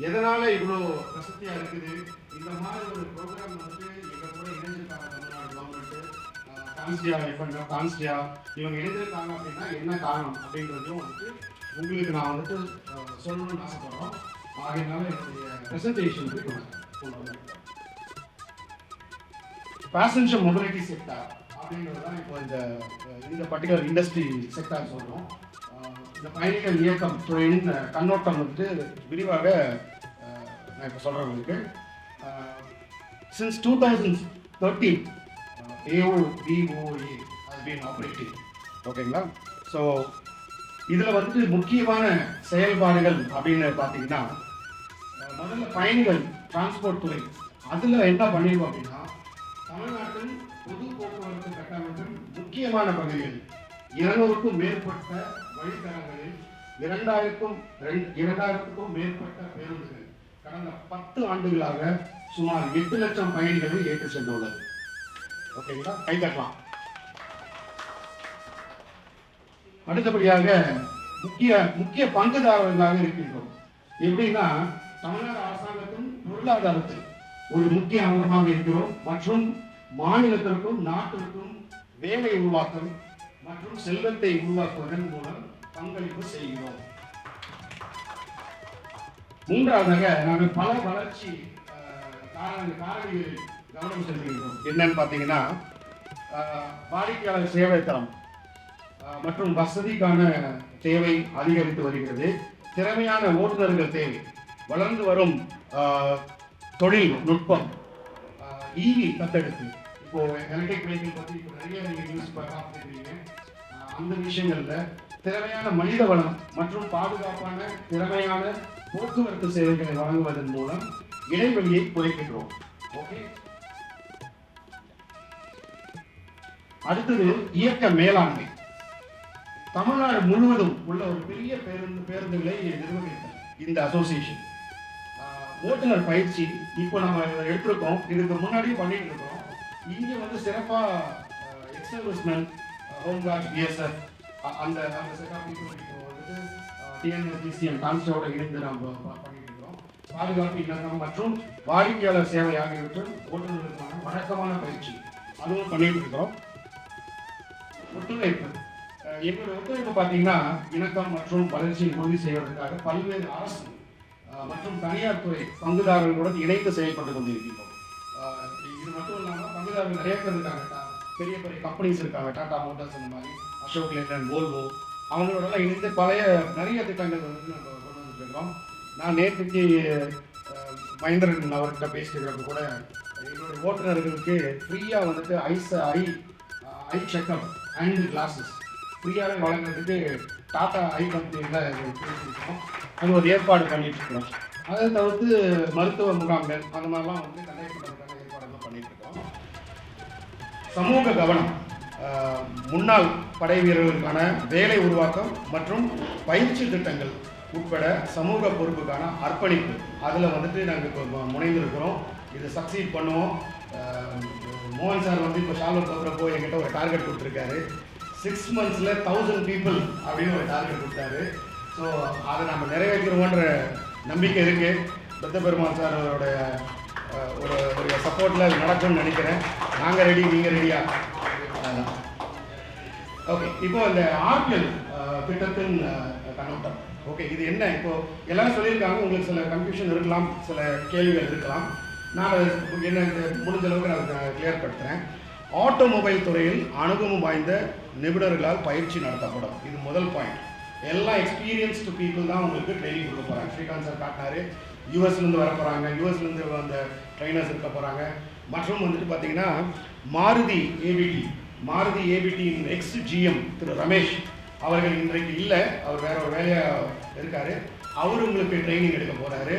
எதனால் இவ்வளோ பிரசக்தியாக இருக்குது, இந்த மாதிரி ஒரு ப்ரோக்ராம் எங்கள் கூட இணைஞ்சிருக்காங்க தமிழ்நாடு கவர்மெண்ட்டு, கான்ஸ்டியா எஃப்என்ஆ கான்ஸ்டியா இவங்க இணைஞ்சிருக்காங்க அப்படின்னா என்ன காரணம் அப்படின்றதையும் உங்களுக்கு நான் சொல்லணும்னு ஆசைப்படுறோம். ஆகையினால என்னுடைய ப்ரெசன்டேஷனுக்கு கொண்டு வந்தேன். பேசஞ்சர் மொபிலிட்டி செக்டார் அப்படின்றது தான் இப்போ இந்த பர்டிகுலர் இண்டஸ்ட்ரி செக்டார் சொல்கிறோம். இந்த பயணிகள் இயக்கம் துறையின் கண்ணோட்டம் விரிவாக நான் இப்போ சொல்கிறவங்களுக்கு, since 2013 AOBOA has been operating. ஓகேங்களா? ஸோ இதில் முக்கியமான செயல்பாடுகள் அப்படின்னு பார்த்தீங்கன்னா, முதல்ல பயணிகள் டிரான்ஸ்போர்ட் துறை அதில் என்ன பண்ணியிருக்கோம் அப்படின்னா, தமிழ்நாட்டின் பொது போக்குவரத்து கட்டமைப்பின் முக்கியமான பகுதிகள் 200க்கும் மேற்பட்ட வழித்தடங்களில் 2000க்கும் மேற்பட்ட பேருந்துகள் கடந்த 10 ஆண்டுகளாக சுமார் 8 லட்சம் பயணிகளை ஏற்று சென்றுள்ளது. ஓகேங்களா? கைதட்டலாம். அடுத்தபடியாக முக்கிய பங்குதாரர்களாக இருக்கின்றோம். எப்படின்னா, தமிழ்நாடு அரசாங்கத்தின் பொருளாதாரத்தில் ஒரு முக்கிய அங்கமாக இருக்கிறோம் மற்றும் மாநிலத்திற்கும் நாட்டிற்கும் வேலை உருவாக்கம் மற்றும் செல்வத்தை உருவாக்குவதன் மூலம் பங்களிப்பு செய்கிறோம். மூன்றாவதாக நாங்கள் பல வளர்ச்சி காரணிகளில் கவனம் செலுத்துகின்றோம். என்னன்னு பார்த்தீங்கன்னா, வாடிக்கையாளர் சேவை தரம் மற்றும் வசதிக்கான தேவை அதிகரித்து வருகிறது. திறமையான ஓட்டுநர்கள் தேவை, வளர்ந்து வரும் தொழில்நுட்பம், ஈவி தத்தெடுத்து, இப்போ எலக்ட்ரிக் வெஹிக்கிள் பற்றி இப்போ நிறைய நீங்கள் நியூஸ் பார்த்துருக்கீங்க. அந்த விஷயங்களில் திறமையான மனித வளம் மற்றும் பாதுகாப்பான திறமையான போக்குவரத்து சேவைகளை வழங்குவதன் மூலம் இடைவெளியை குறைக்கின்றோம். ஓகே. அடுத்தது இயக்க மேலாண்மை. தமிழ்நாடு முழுவதும் உள்ள ஒரு பெரிய பேருந்துகளை நிர்வகித்தல் இந்த அசோசியேஷன். ஓட்டுநர் பயிற்சி இப்போ நம்ம எடுத்திருக்கோம், இதுக்கு முன்னாடியும் பண்ணிட்டு இருக்கோம். இங்கே சிறப்பாக எக்ஸர்விஸ்மென், ஹோம்கார்ட், பிஎஸ்எஃப் அந்த செட்டப் இப்போ டிஎன்எஸ்டிசிஎம் கான்ஸ்டோட இணைந்து நாம் பண்ணிட்டு இருக்கோம். பாதுகாப்பு இணக்கம் மற்றும் வாடிக்கையாளர் சேவை ஆகியவற்றில் ஓட்டுநர்களுக்கான வழக்கமான பயிற்சி அதுவும் பண்ணிட்டு இருக்கோம். ஒத்துழைப்பு, எங்களுடைய ஒத்துழைப்பு பார்த்தீங்கன்னா, இணக்கம் மற்றும் வளர்ச்சியை உறுதி செய்வதற்காக பல்வேறு அரசு மற்றும் தனியார் துறை பங்குதாரர்களுடன் இணைந்து செயல்பட்டு கொண்டிருக்கின்றோம். இது மட்டும் இல்லாமல் பங்குதாரர்கள் நிறைய பேர் இருக்காங்க, பெரிய பெரிய கம்பெனிஸ் இருக்காங்க, டாடா மோட்டார்ஸ் அந்த மாதிரி, அசோக் லேலண்ட், வோல்வோ, அவங்களோடலாம் இணைந்து நிறைய திட்டங்கள் நம்ம கொண்டு வந்துட்டு இருக்கோம். நான் நேற்றுக்கு மகேந்திரன் அவர்கிட்ட பேசிட்டு இருக்கிறப்ப கூட எங்களுடைய ஓட்டுநர்களுக்கு ஃப்ரீயாக ஐ செக்அப் அண்ட் கிளாஸஸ் ஃப்ரீயாகவே வழங்குறதுக்கு டாடா ஐ கம்பெனியில் பேசியிருக்கோம். அது ஒரு ஏற்பாடு பண்ணிட்டு இருக்கிறோம். அதை தவிர்த்து மருத்துவ முகாம்கள் அந்த மாதிரிலாம் கண்டக்ட் பண்ணுறதுக்கான ஏற்பாடுகள் பண்ணிட்டு இருக்கோம். சமூக கவனம், முன்னாள் படை வீரர்களுக்கான வேலை உருவாக்கம் மற்றும் பயிற்சி திட்டங்கள் உட்பட சமூக பொறுப்புக்கான அர்ப்பணிப்பு அதில் வந்துட்டு நாங்கள் இப்போ முனைந்திருக்கிறோம். இது சக்சீட் பண்ணுவோம். மோகன் சார் வந்து இப்போ ஷாலோ போகிறப்போ என்கிட்ட ஒரு டார்கெட் கொடுத்துருக்காரு. 6 months 1000 people அப்படின்னு ஒரு டார்கெட் கொடுத்தாரு. ஸோ அதை நம்ம நிறைவேற்றுவோன்ற நம்பிக்கை இருக்குது. பெத்த பெருமாள் சார் அவருடைய ஒரு சப்போர்ட்டில் அது நடக்கும்னு நினைக்கிறேன். நாங்கள் ரெடி, நீங்கள் ரெடியா? ஓகே, இப்போ இந்த ஆர்பிஎல் திட்டத்தின் கண்ணோட்டம். ஓகே, இது என்ன? இப்போது எல்லாரும் சொல்லியிருக்காங்க, உங்களுக்கு சில கன்ஃபியூஷன் இருக்கலாம், சில கேள்விகள் இருக்கலாம். நான் என்ன முடிஞ்ச அளவுக்கு நான் கிளியர் படுத்துகிறேன். ஆட்டோமொபைல் துறையில் அனுபவம் வாய்ந்த நிபுணர்களால் பயிற்சி நடத்தப்படும். இது முதல் பாயிண்ட். எல்லா எக்ஸ்பீரியன்ஸ்டு பீப்புள் தான் உங்களுக்கு ட்ரைனிங் கொடுக்க போகிறாங்க. ஸ்ரீகாந்த் சார் காட்டினாரு, யூஎஸ்லேருந்து வர போகிறாங்க, யூஎஸ்லேருந்து அந்த ட்ரைனர்ஸ் இருக்க போகிறாங்க. மற்றும் வந்துட்டு பார்த்தீங்கன்னா மாருதி ஏபிடியின் எக்ஸ் ஜிஎம் திரு ரமேஷ் அவர்கள் இன்றைக்கு இல்லை, அவர் வேற ஒரு வேலையாக இருக்கார். அவர் உங்களுக்கு ட்ரைனிங் எடுக்க போகிறாரு.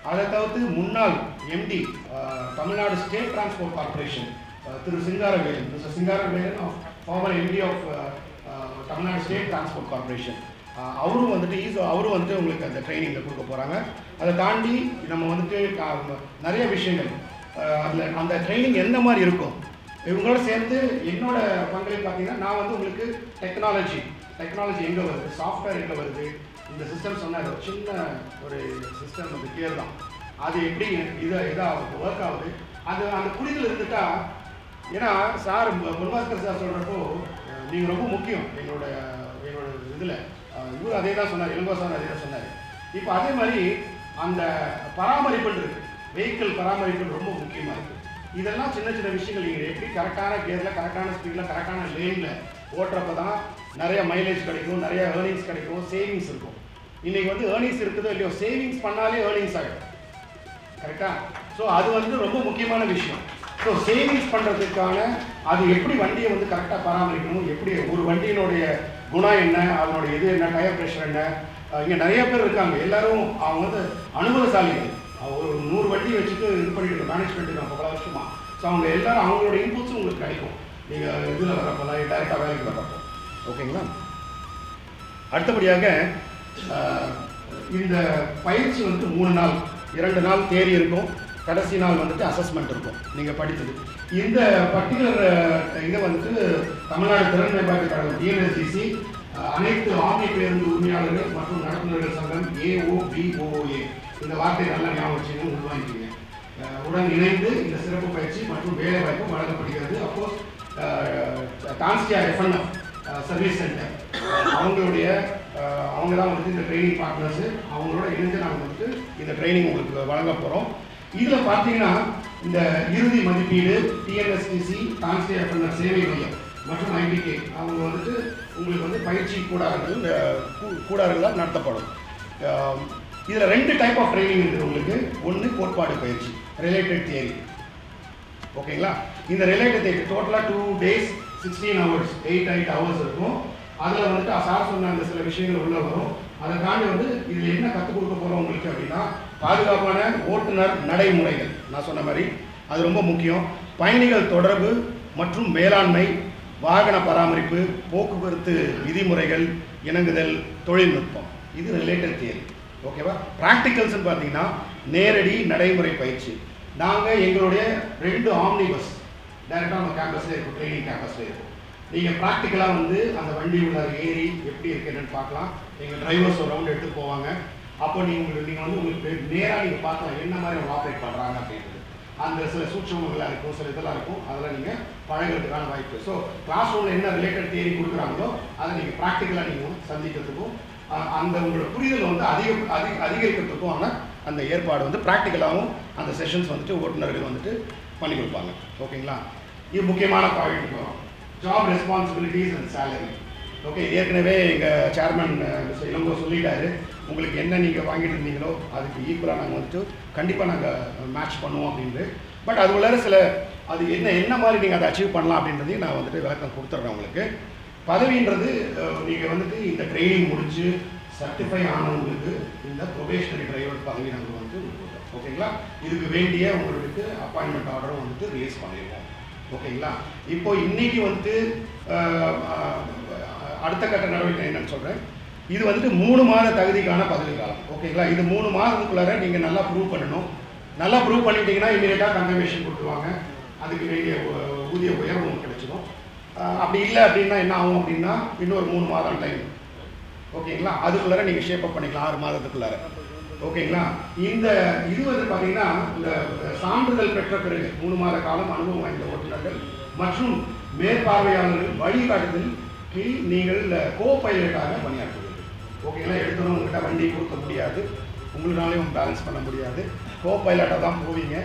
அதை தவிர்த்து முன்னாள் MD Tamil Nadu state transport corporation Thiru Singaravelan former MD of Tamil Nadu state transport corporation, அவரும் வந்துட்டு உங்களுக்கு அந்த ட்ரைனிங்கில் கொடுக்க போகிறாங்க. அதை தாண்டி நம்ம வந்துட்டு நிறைய விஷயங்கள் அதில் அந்த ட்ரைனிங் எந்த மாதிரி இருக்கும் இவங்களோட சேர்ந்து என்னோட பங்களிப்பு பார்த்தீங்கன்னா, நான் வந்து உங்களுக்கு டெக்னாலஜி எங்கே வருது, சாஃப்ட்வேர் எங்கே வருது, இந்த சிஸ்டம் சொன்னால் ஒரு சின்ன ஒரு சிஸ்டம் வந்து கிளியர் தான், அது எப்படி இதாக ஒர்க் ஆகுது, அது அந்த புரிதல் இருந்துட்டா. ஏன்னா சார் முன்பாஸ்கர் சார் சொல்கிறப்போ நீங்கள் ரொம்ப முக்கியம் எங்களோட இதில். இவர் அதே தான் சொன்னார், இளங்கோ சார் அதே தான் சொன்னார். இப்போ அதே மாதிரி அந்த பராமரிப்புன்னு இருக்குது, வெஹிக்கிள் பராமரிப்பு ரொம்ப முக்கியமாக இருக்குது. இதெல்லாம் சின்ன சின்ன விஷயங்கள் நீங்கள் எப்படி கரெக்டான கியரில், கரெக்டான ஸ்பீடில், கரெக்டான லேனில் ஓட்டுறப்ப தான் நிறைய மைலேஜ் கிடைக்கும், நிறைய ஏர்னிங்ஸ் கிடைக்கும், சேவிங்ஸ் இருக்கும். இன்றைக்கி வந்து ஏர்னிங்ஸ் இருக்குதோ இல்லையோ, சேவிங்ஸ் பண்ணாலே ஏர்னிங்ஸ் ஆகிடும். கரெக்டாக? ஸோ அது வந்து ரொம்ப முக்கியமான விஷயம். ஸோ சேவிங்ஸ் பண்ணுறதுக்கான அது எப்படி வண்டியை வந்து கரெக்டாக பராமரிக்கணும், எப்படி ஒரு வண்டியினுடைய குணம் என்ன, அதனுடைய இது என்ன, டயர் ப்ரெஷர் என்ன. இங்கே நிறைய பேர் இருக்காங்க, எல்லாரும் அவங்க வந்து அனுபவசாலிகள். ஒரு 100 வண்டி வச்சுட்டு இது பண்ணிட்டு மேனேஜ் பண்ணிட்டு இருக்காங்க பல வருஷமா. ஸோ அவங்க எல்லாரும் அவங்களோட இன்புட்ஸும் உங்களுக்கு கிடைக்கும் நீங்கள் இதில் வரப்போலாம், டைரெக்டாக வேலைக்கு வரப்போ. ஓகேங்களா? அடுத்தபடியாக இந்த பயிற்சி வந்து 3 நாள், 2 நாள் தேரி இருக்கும், கடைசி நாள் வந்துட்டு அசஸ்மெண்ட் இருக்கும் நீங்கள் படித்தது. இந்த பர்டிகுலர் இதை வந்துட்டு தமிழ்நாடு திறன் மேம்பாட்டு கழகம் டிஎன்எஸ்டிசி அனைத்து ஆர்மி பேருந்து உரிமையாளர்கள் மற்றும் நடத்துனர்கள் சங்கம் AOBOA இந்த வார்த்தையை நல்லா ஞாபகம் வச்சுன்னு உள்வாங்கிக்கிங்க. உடன் இணைந்து இந்த சிறப்பு பயிற்சி மற்றும் வேலை வாய்ப்பு வழங்கப்படுகிறது. அப்போஸ் டான்ஸ்டியா FNF சர்வீஸ் சென்டர் அவங்க தான் வந்துட்டு இந்த ட்ரைனிங் பார்ட்னர்ஸு, அவங்களோட இணைந்து நாங்கள் வந்துட்டு இந்த ட்ரைனிங் உங்களுக்கு வழங்க போகிறோம். இதில் பார்த்தீங்கன்னா இந்த இறுதி மதிப்பீடு டிஎன்எஸ்டிசி டான்ஸ்டியா FNF சேவை மையம் மற்றும் ITK அவங்க வந்துட்டு உங்களுக்கு வந்து பயிற்சி கூடாரங்களாக நடத்தப்படும். இதில் 2 டைப் ஆஃப் ட்ரைனிங் இருக்குது உங்களுக்கு. ஒன்று கோட்பாடு பயிற்சி, ரிலேட்டட் தியரி. ஓகேங்களா? இந்த ரிலேட்டட் தியரி டோட்டலாக 2 days 16 hours 8 hours இருக்கும். அதில் வந்துட்டு சார் சொன்ன அந்த சில விஷயங்கள் உள்ள வரும். அதை தாண்டி வந்து இதில் என்ன கற்றுக் கொடுக்க போகிறோம் உங்களுக்கு அப்படின்னா, பாதுகாப்பான ஓட்டுநர் நடைமுறைகள். நான் சொன்ன மாதிரி அது ரொம்ப முக்கியம். பயணிகள் தொடர்பு மற்றும் மேலாண்மை, வாகன பராமரிப்பு, போக்குவரத்து விதிமுறைகள், இணங்குதல், தொழில்நுட்பம். இது ரிலேட்டட் தியரி. ஓகேவா? ப்ராக்டிகல்ஸ்ன்னு பார்த்தீங்கன்னா நேரடி நடைமுறை பயிற்சி. நாங்கள் எங்களுடைய 2 ஆம்னி பஸ் டைரெக்டாக நம்ம கேம்பஸில் இருக்கும், ட்ரைனிங் கேம்பஸில் இருக்கும். நீங்கள் ப்ராக்டிக்கலாக வந்து அந்த வண்டி உள்ள ஏறி எப்படி இருக்கு என்னன்னு பார்க்கலாம். எங்கள் டிரைவர்ஸ் ஒரு ரவுண்ட் எடுத்து போவாங்க. அப்போ நீங்கள் வந்து உங்களுக்கு நேராக நீங்கள் பார்க்கலாம் என்ன மாதிரி அவங்க ஆப்ரேட் பண்ணுறாங்க அப்படின்றது. அந்த சில சூட்சமங்களாக இருக்கும், சில இதெல்லாம் இருக்கும், அதெல்லாம் நீங்கள் பழகிறதுக்கான வாய்ப்பு. ஸோ கிளாஸ் ரூமில் என்ன ரிலேட்டட் தியரி கொடுக்குறாங்களோ அதை நீங்கள் ப்ராக்டிக்கலாக நீங்கள் சந்திக்கிறதுக்கும் அந்த உங்களோட புரிதல் வந்து அதிகரிக்கிறதுக்கும் அந்த ஏற்பாடு வந்து ப்ராக்டிக்கலாகவும் அந்த செஷன்ஸ் வந்துட்டு ஓட்டுநர்கள் வந்துட்டு பண்ணி கொடுப்பாங்க. ஓகேங்களா? இது முக்கியமான பாயிண்ட் வரும். Job responsibilities and salary. Okay, ஏற்கனவே எங்கள் சேர்மன் மிஸ்டர் இளங்கோ சொல்லிட்டாரு, உங்களுக்கு என்ன நீங்கள் வாங்கிட்டு இருந்தீங்களோ அதுக்கு ஈக்குவலாக நாங்கள் வந்துட்டு கண்டிப்பாக நாங்கள் மேட்ச் பண்ணுவோம் அப்படின்ட்டு. பட் அது உள்ளார சில அது என்ன மாதிரி நீங்கள் அதை அச்சீவ் பண்ணலாம் அப்படின்றதையும் நான் வந்துட்டு விளக்கம் கொடுத்துட்றேன் உங்களுக்கு. பதவின்றது நீங்கள் வந்துட்டு இந்த ட்ரைனிங் முடித்து சர்டிஃபை ஆனவங்களுக்கு இந்த ப்ரொபேஷனரி டிரைவர் பதவி நாங்கள் வந்துட்டு கொடுக்குறோம். ஓகேங்களா? இதுக்கு வேண்டிய உங்களுக்கு அப்பாயின்மெண்ட் ஆர்டரும் வந்துட்டு ரிலீஸ் பண்ணிடுவோம். ஓகேங்களா? இப்போ இன்னைக்கு வந்துட்டு அடுத்த கட்ட நடவடிக்கை என்னன்னு சொல்கிறேன். இது வந்துட்டு 3 மாத தகுதிக்கான பதவி காலம். ஓகேங்களா? இது 3 மாதத்துக்குள்ளார நீங்கள் நல்லா ப்ரூவ் பண்ணணும். நல்லா ப்ரூவ் பண்ணிட்டீங்கன்னா இமீடியட்டாக கன்ஃபர்மேஷன் கொடுத்துருவாங்க. அதுக்கு வேண்டிய ஊதிய உயர்வும் கிடைச்சிடும். அப்படி இல்லை அப்படின்னா என்ன ஆகும் அப்படின்னா இன்னொரு 3 மாதம் டைம். ஓகேங்களா? அதுக்குள்ளார நீங்கள் ஷேப் அப் பண்ணிக்கலாம் 6 மாதத்துக்குள்ளார. ஓகேங்களா? இந்த இது வந்து பார்த்தீங்கன்னா இந்த சான்றிதழ் பெற்ற பிறகு 3 மாத காலம் அனுபவம் வாய்ந்த ஓட்டுநர்கள் மற்றும் மேற்பார்வையாளர்கள் வழிகாட்டுதல் கீழ் நீங்கள் கோ பைலட்டாக பணியாற்றுவீர்கள். ஓகேங்களா? எடுத்தோம் உங்கள்கிட்ட வண்டி கொடுக்க முடியாது, உங்களாலையும் பேலன்ஸ் பண்ண முடியாது. கோ பைலட்டாக தான் போவீங்க.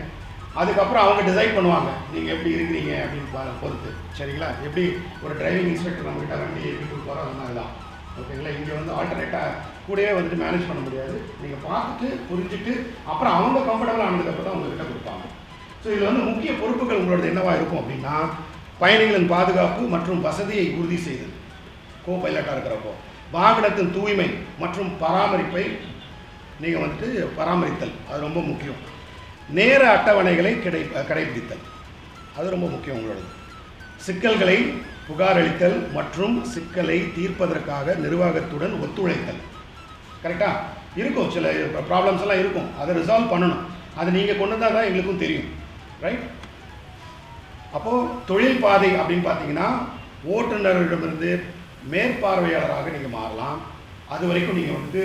அதுக்கப்புறம் அவங்க டிசைட் பண்ணுவாங்க நீங்கள் எப்படி இருக்கிறீங்க அப்படின்னு பொறுத்து. சரிங்களா? எப்படி ஒரு டிரைவிங் இன்ஸ்பெக்டர் நம்மகிட்ட வண்டி எப்படி கொடுப்பாரோ அந்த மாதிரி தான். ஓகேங்களா? இங்கே வந்து ஆல்டர்னேட்டாக கூடவே வந்துட்டு மேனேஜ் பண்ண முடியாது. நீங்கள் பார்த்துட்டு புரிஞ்சுட்டு அப்புறம் அவங்க கம்ஃபர்டபுள் ஆனதுக்கப்புறம் தான் உங்கள்கிட்ட கொடுப்பாங்க. ஸோ இதில் வந்து முக்கிய பொறுப்புகள் உங்களோட என்னவாக இருக்கும் அப்படின்னா பயணிகளின் பாதுகாப்பு மற்றும் வசதியை உறுதி செய்தல் கோ பைலட்டாக இருக்கிறப்போ, வாகனத்தின் தூய்மை மற்றும் பராமரிப்பை நீங்கள் வந்துட்டு பராமரித்தல் அது ரொம்ப முக்கியம். நேர அட்டவணைகளை கடைபிடித்தல் அது ரொம்ப முக்கியம் உங்களோடது. சிக்கல்களை புகாரளித்தல் மற்றும் சிக்கலை தீர்ப்பதற்காக நிர்வாகத்துடன் ஒத்துழைத்தல். கரெக்டாக இருக்கும், சில ப்ராப்ளம்ஸ் எல்லாம் இருக்கும், அதை ரிசால்வ் பண்ணணும். அது நீங்கள் கொண்டு வந்தால் தான் எங்களுக்கும் தெரியும். ரைட்? அப்போது தொழில் பாதை அப்படின்னு பார்த்தீங்கன்னா ஓட்டுநரிடமிருந்து மேற்பார்வையாளராக நீங்கள் மாறலாம். அது வரைக்கும் நீங்கள் வந்துட்டு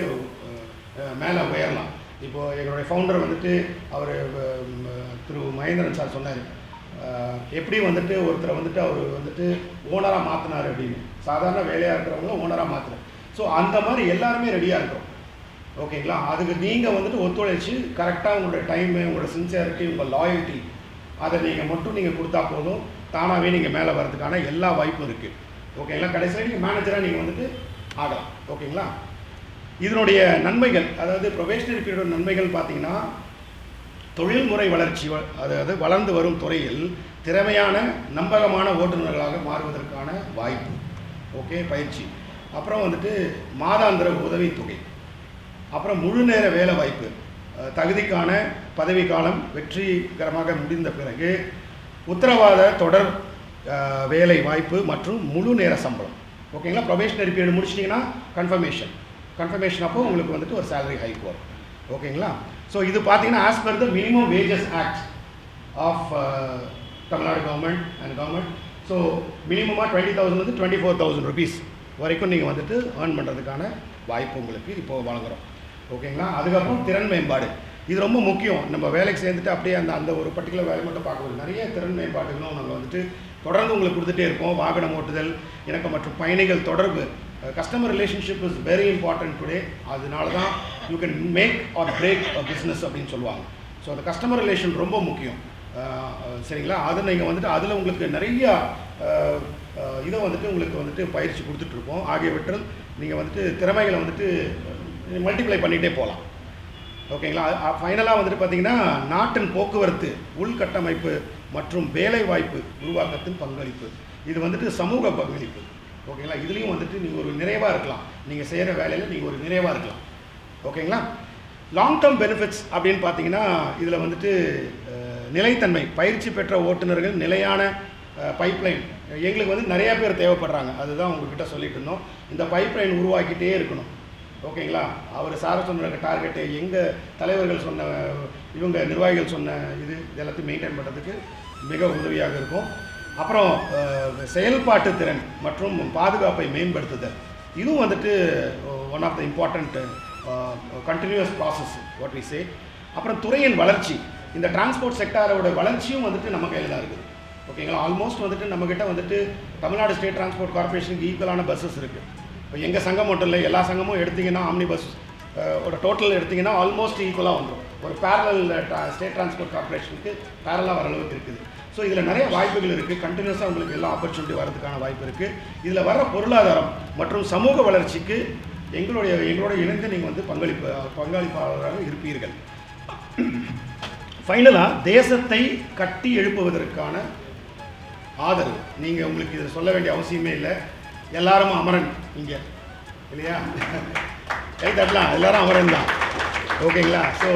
மேலே உயரலாம். இப்போது எங்களுடைய ஃபவுண்டர் வந்துட்டு அவர் திரு மகேந்திரன் சார் சொன்னார், எப்படி வந்துட்டு ஒருத்தரை வந்துட்டு அவர் வந்துட்டு ஓனராக மாற்றினார் அப்படின்னு. சாதாரண வேலையாக இருக்கிறவங்களும் ஓனராக மாற்றினார். ஸோ அந்த மாதிரி எல்லாருமே ரெடியாக இருக்கிறோம். ஓகேங்களா? அதுக்கு நீங்கள் வந்துட்டு ஒத்துழைச்சி கரெக்டாக உங்களோட டைமு, உங்களோட சின்சியாரிட்டி, உங்கள் லாயல்ட்டி அதை நீங்கள் மட்டும் நீங்கள் கொடுத்தா போதும், தானாகவே நீங்கள் மேலே வர்றதுக்கான எல்லா வாய்ப்பும் இருக்குது. ஓகேங்களா? கடைசியில் நீங்கள் மேனேஜராக நீங்கள் வந்துட்டு ஆகலாம். ஓகேங்களா? இதனுடைய நன்மைகள், அதாவது ப்ரொபேஷனரி பீரியட் நன்மைகள் பார்த்தீங்கன்னா தொழில்முறை வளர்ச்சி, அதாவது வளர்ந்து வரும் துறையில் திறமையான நம்பகமான ஓட்டுநர்களாக மாறுவதற்கான வாய்ப்பு. ஓகே, பயிற்சி. அப்புறம் வந்துட்டு மாதாந்திர உதவித்தொகை, அப்புறம் முழு நேர வேலை வாய்ப்பு, தகுதிக்கான பதவி காலம் வெற்றிகரமாக முடிந்த பிறகு உத்தரவாத தொடர் வேலை வாய்ப்பு மற்றும் முழு நேர சம்பளம். ஓகேங்களா? ப்ரொபேஷனரி பீரியட் முடிச்சிட்டிங்கன்னா கன்ஃபர்மேஷன் அப்போ உங்களுக்கு வந்துட்டு ஒரு சேலரி ஹைக் வரும். ஓகேங்களா? ஸோ இது பார்த்தீங்கன்னா as per the minimum wages act of Tamil Nadu government and government. So மினிமமாக 20,000 வந்து 24,000 rupees வரைக்கும் நீங்கள் வந்துட்டு ஏர்ன் பண்ணுறதுக்கான வாய்ப்பு உங்களுக்கு இப்போது வழங்குகிறோம். ஓகேங்களா? அதுக்கப்புறம் திறன் மேம்பாடு, இது ரொம்ப முக்கியம். நம்ம வேலைக்கு சேர்ந்துட்டு அப்படியே அந்த ஒரு பர்டிகுலர் வேலை மட்டும் பார்க்கறது, நிறைய திறன் மேம்பாடுகளும் நம்ம வந்துட்டு தொடர்ந்து உங்களுக்கு கொடுத்துட்டே இருப்போம். வாகனம் ஓட்டுதல், இணக்கம் மற்றும் பயணிகள் தொடர்பு, customer relationship is very important today. அதனால தான் you can make or break a business அப்படின்னு சொல்லுவாங்க. ஸோ அந்த கஸ்டமர் ரிலேஷன் ரொம்ப முக்கியம். சரிங்களா? அதை நீங்கள் வந்துட்டு அதில் உங்களுக்கு நிறையா இதை வந்துட்டு உங்களுக்கு வந்துட்டு பயிற்சி கொடுத்துட்ருக்கோம். ஆகியவற்றில் நீங்கள் வந்துட்டு திறமைகளை வந்துட்டு மல்டிப்ளை பண்ணிகிட்டே போகலாம். ஓகேங்களா? ஃபைனலாக வந்துட்டு பார்த்தீங்கன்னா நாட்டின் போக்குவரத்து, உள்கட்டமைப்பு மற்றும் வேலை வாய்ப்பு உருவாக்கத்தின் பங்களிப்பு, இது வந்துட்டு சமூக பங்களிப்பு. ஓகேங்களா? இதுலேயும் வந்துட்டு நீங்கள் ஒரு நிறைவாக இருக்கலாம், நீங்கள் செய்கிற வேலையில் நீங்கள் ஒரு நிறைவாக இருக்கலாம். ஓகேங்களா? லாங் டேர்ம் பெனிஃபிட்ஸ் அப்படின்னு பார்த்தீங்கன்னா இதில் வந்துட்டு நிலைத்தன்மை, பயிற்சி பெற்ற ஓட்டுநர்கள், நிலையான பைப்லைன். எங்களுக்கு வந்து நிறையா பேர் தேவைப்படுறாங்க, அதுதான் உங்கள்கிட்ட சொல்லிட்டு இருந்தோம். இந்த பைப்லைன் உருவாக்கிட்டே இருக்கணும். ஓகேங்களா? அவர் சார சொன்ன டார்கெட்டு, எங்கள் தலைவர்கள் சொன்ன, இவங்க நிர்வாகிகள் சொன்ன இது எல்லாத்தையும் மெயின்டைன் பண்ணுறதுக்கு மிக உதவியாக இருக்கும். அப்புறம் செயல்பாட்டு திறன் மற்றும் பாதுகாப்பை மேம்படுத்துதல், இதுவும் வந்துட்டு one of the important continuous process what we say. அப்புறம் துறையின் வளர்ச்சி, இந்த டிரான்ஸ்போர்ட் செக்டாரோட வளர்ச்சியும் வந்துட்டு நம்ம கையில் தான் இருக்குது. ஓகேங்களா? ஆல்மோஸ்ட் வந்துட்டு நம்மக்கிட்ட வந்துட்டு தமிழ்நாடு ஸ்டேட் டிரான்ஸ்போர்ட் கார்பரேஷனுக்கு ஈக்குவலான பஸ்ஸஸ் இருக்குது. இப்போ எங்கள் சங்கம் மட்டும் இல்லை, எல்லா சங்கமும் எடுத்திங்கன்னா ஆம்னி பஸ் ஒரு டோட்டல் எடுத்திங்கன்னா ஆல்மோஸ்ட் ஈக்குவலாக வந்துடும். ஒரு பேரலல் ஸ்டேட் டிரான்ஸ்போர்ட் கார்பரேஷனுக்கு பேரலாக வர அளவுக்கு இருக்குது. ஸோ இதில் நிறைய வாய்ப்புகள் இருக்குது. கண்டினியூஸாக உங்களுக்கு எல்லா ஆப்பர்ச்சுனிட்டி வரதுக்கான வாய்ப்பு இருக்குது. இதில் வர பொருளாதாரம் மற்றும் சமூக வளர்ச்சிக்கு எங்களோட இணைந்து நீங்கள் வந்து பங்களிப்பாளராக இருப்பீர்கள். ஃபைனலாக தேசத்தை கட்டி எழுப்புவதற்கான ஆதரவு, நீங்கள் உங்களுக்கு இதை சொல்ல வேண்டிய அவசியமே இல்லை. எல்லாரும் அமரன் இங்கே இல்லையா? தட்டலாம், எல்லாரும் அமரன் தான். ஓகேங்களா? ஸோ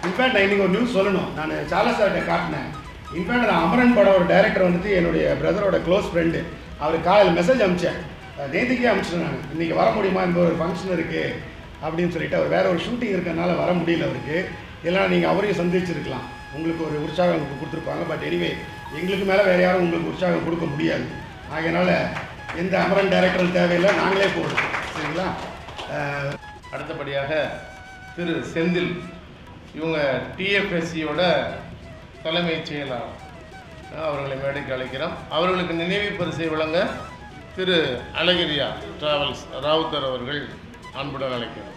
இன்ஃபேக்ட் நான் இன்றைக்கி ஒரு நியூஸ் சொல்லணும். நான் சார்லஸ் சார்கிட்ட காட்டினேன். இன்ஃபேக்ட் நான் அமரன் படம் ஒரு டைரக்டர் வந்துட்டு என்னுடைய பிரதரோட க்ளோஸ் ஃப்ரெண்டு, அவருக்கு காலையில் மெசேஜ் அனுப்பிச்சேன், நேற்றுக்கே அனுப்பிச்சிட்டேன் நான், இன்றைக்கி வர முடியுமா, இந்த ஒரு ஃபங்க்ஷன் இருக்குது அப்படின்னு சொல்லிட்டு. அவர் வேறு ஒரு ஷூட்டிங் இருக்கிறதுனால வர முடியல அவருக்கு. இல்லைனா நீங்கள் அவரையும் சந்திச்சிருக்கலாம், உங்களுக்கு ஒரு உற்சாகம் கொடுத்துருப்பாங்க. பட் எனிவே எங்களுக்கு மேலே வேறு யாரும் உங்களுக்கு உற்சாகம் கொடுக்க முடியாது. ஆகையினால எந்த அமரன் டைரக்டரும் தேவையில்லை, நாங்களே போடுறோம். சரிங்களா? அடுத்தபடியாக திரு செந்தில், இவங்க டிஎஃப்எஸ்சியோட தலைமைச் செயலாளர், அவர்களை மேடைக்கு அழைக்கிறோம். அவர்களுக்கு நினைவு பரிசை வழங்க திரு அழகிரியா டிராவல்ஸ் ராவுத்தர் அவர்கள் அன்புடன் அழைக்கிறோம்.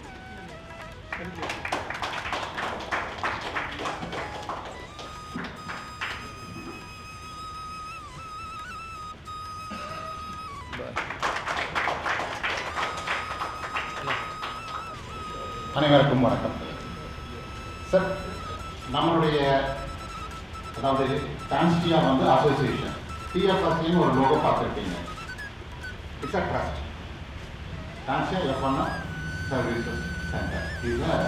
அனைவருக்கும் வணக்கம் சார். நம்மளுடைய அதாவது டான்ஸ்டியா வந்து அசோசியேஷன், டிஎஃப்எஸ்சின்னு ஒரு லோகோ பார்த்துருக்கீங்க. It's a trust. டான்ஸ்டியா எஃப்என்னா சர்வீசஸ் சென்டர், இதுதான்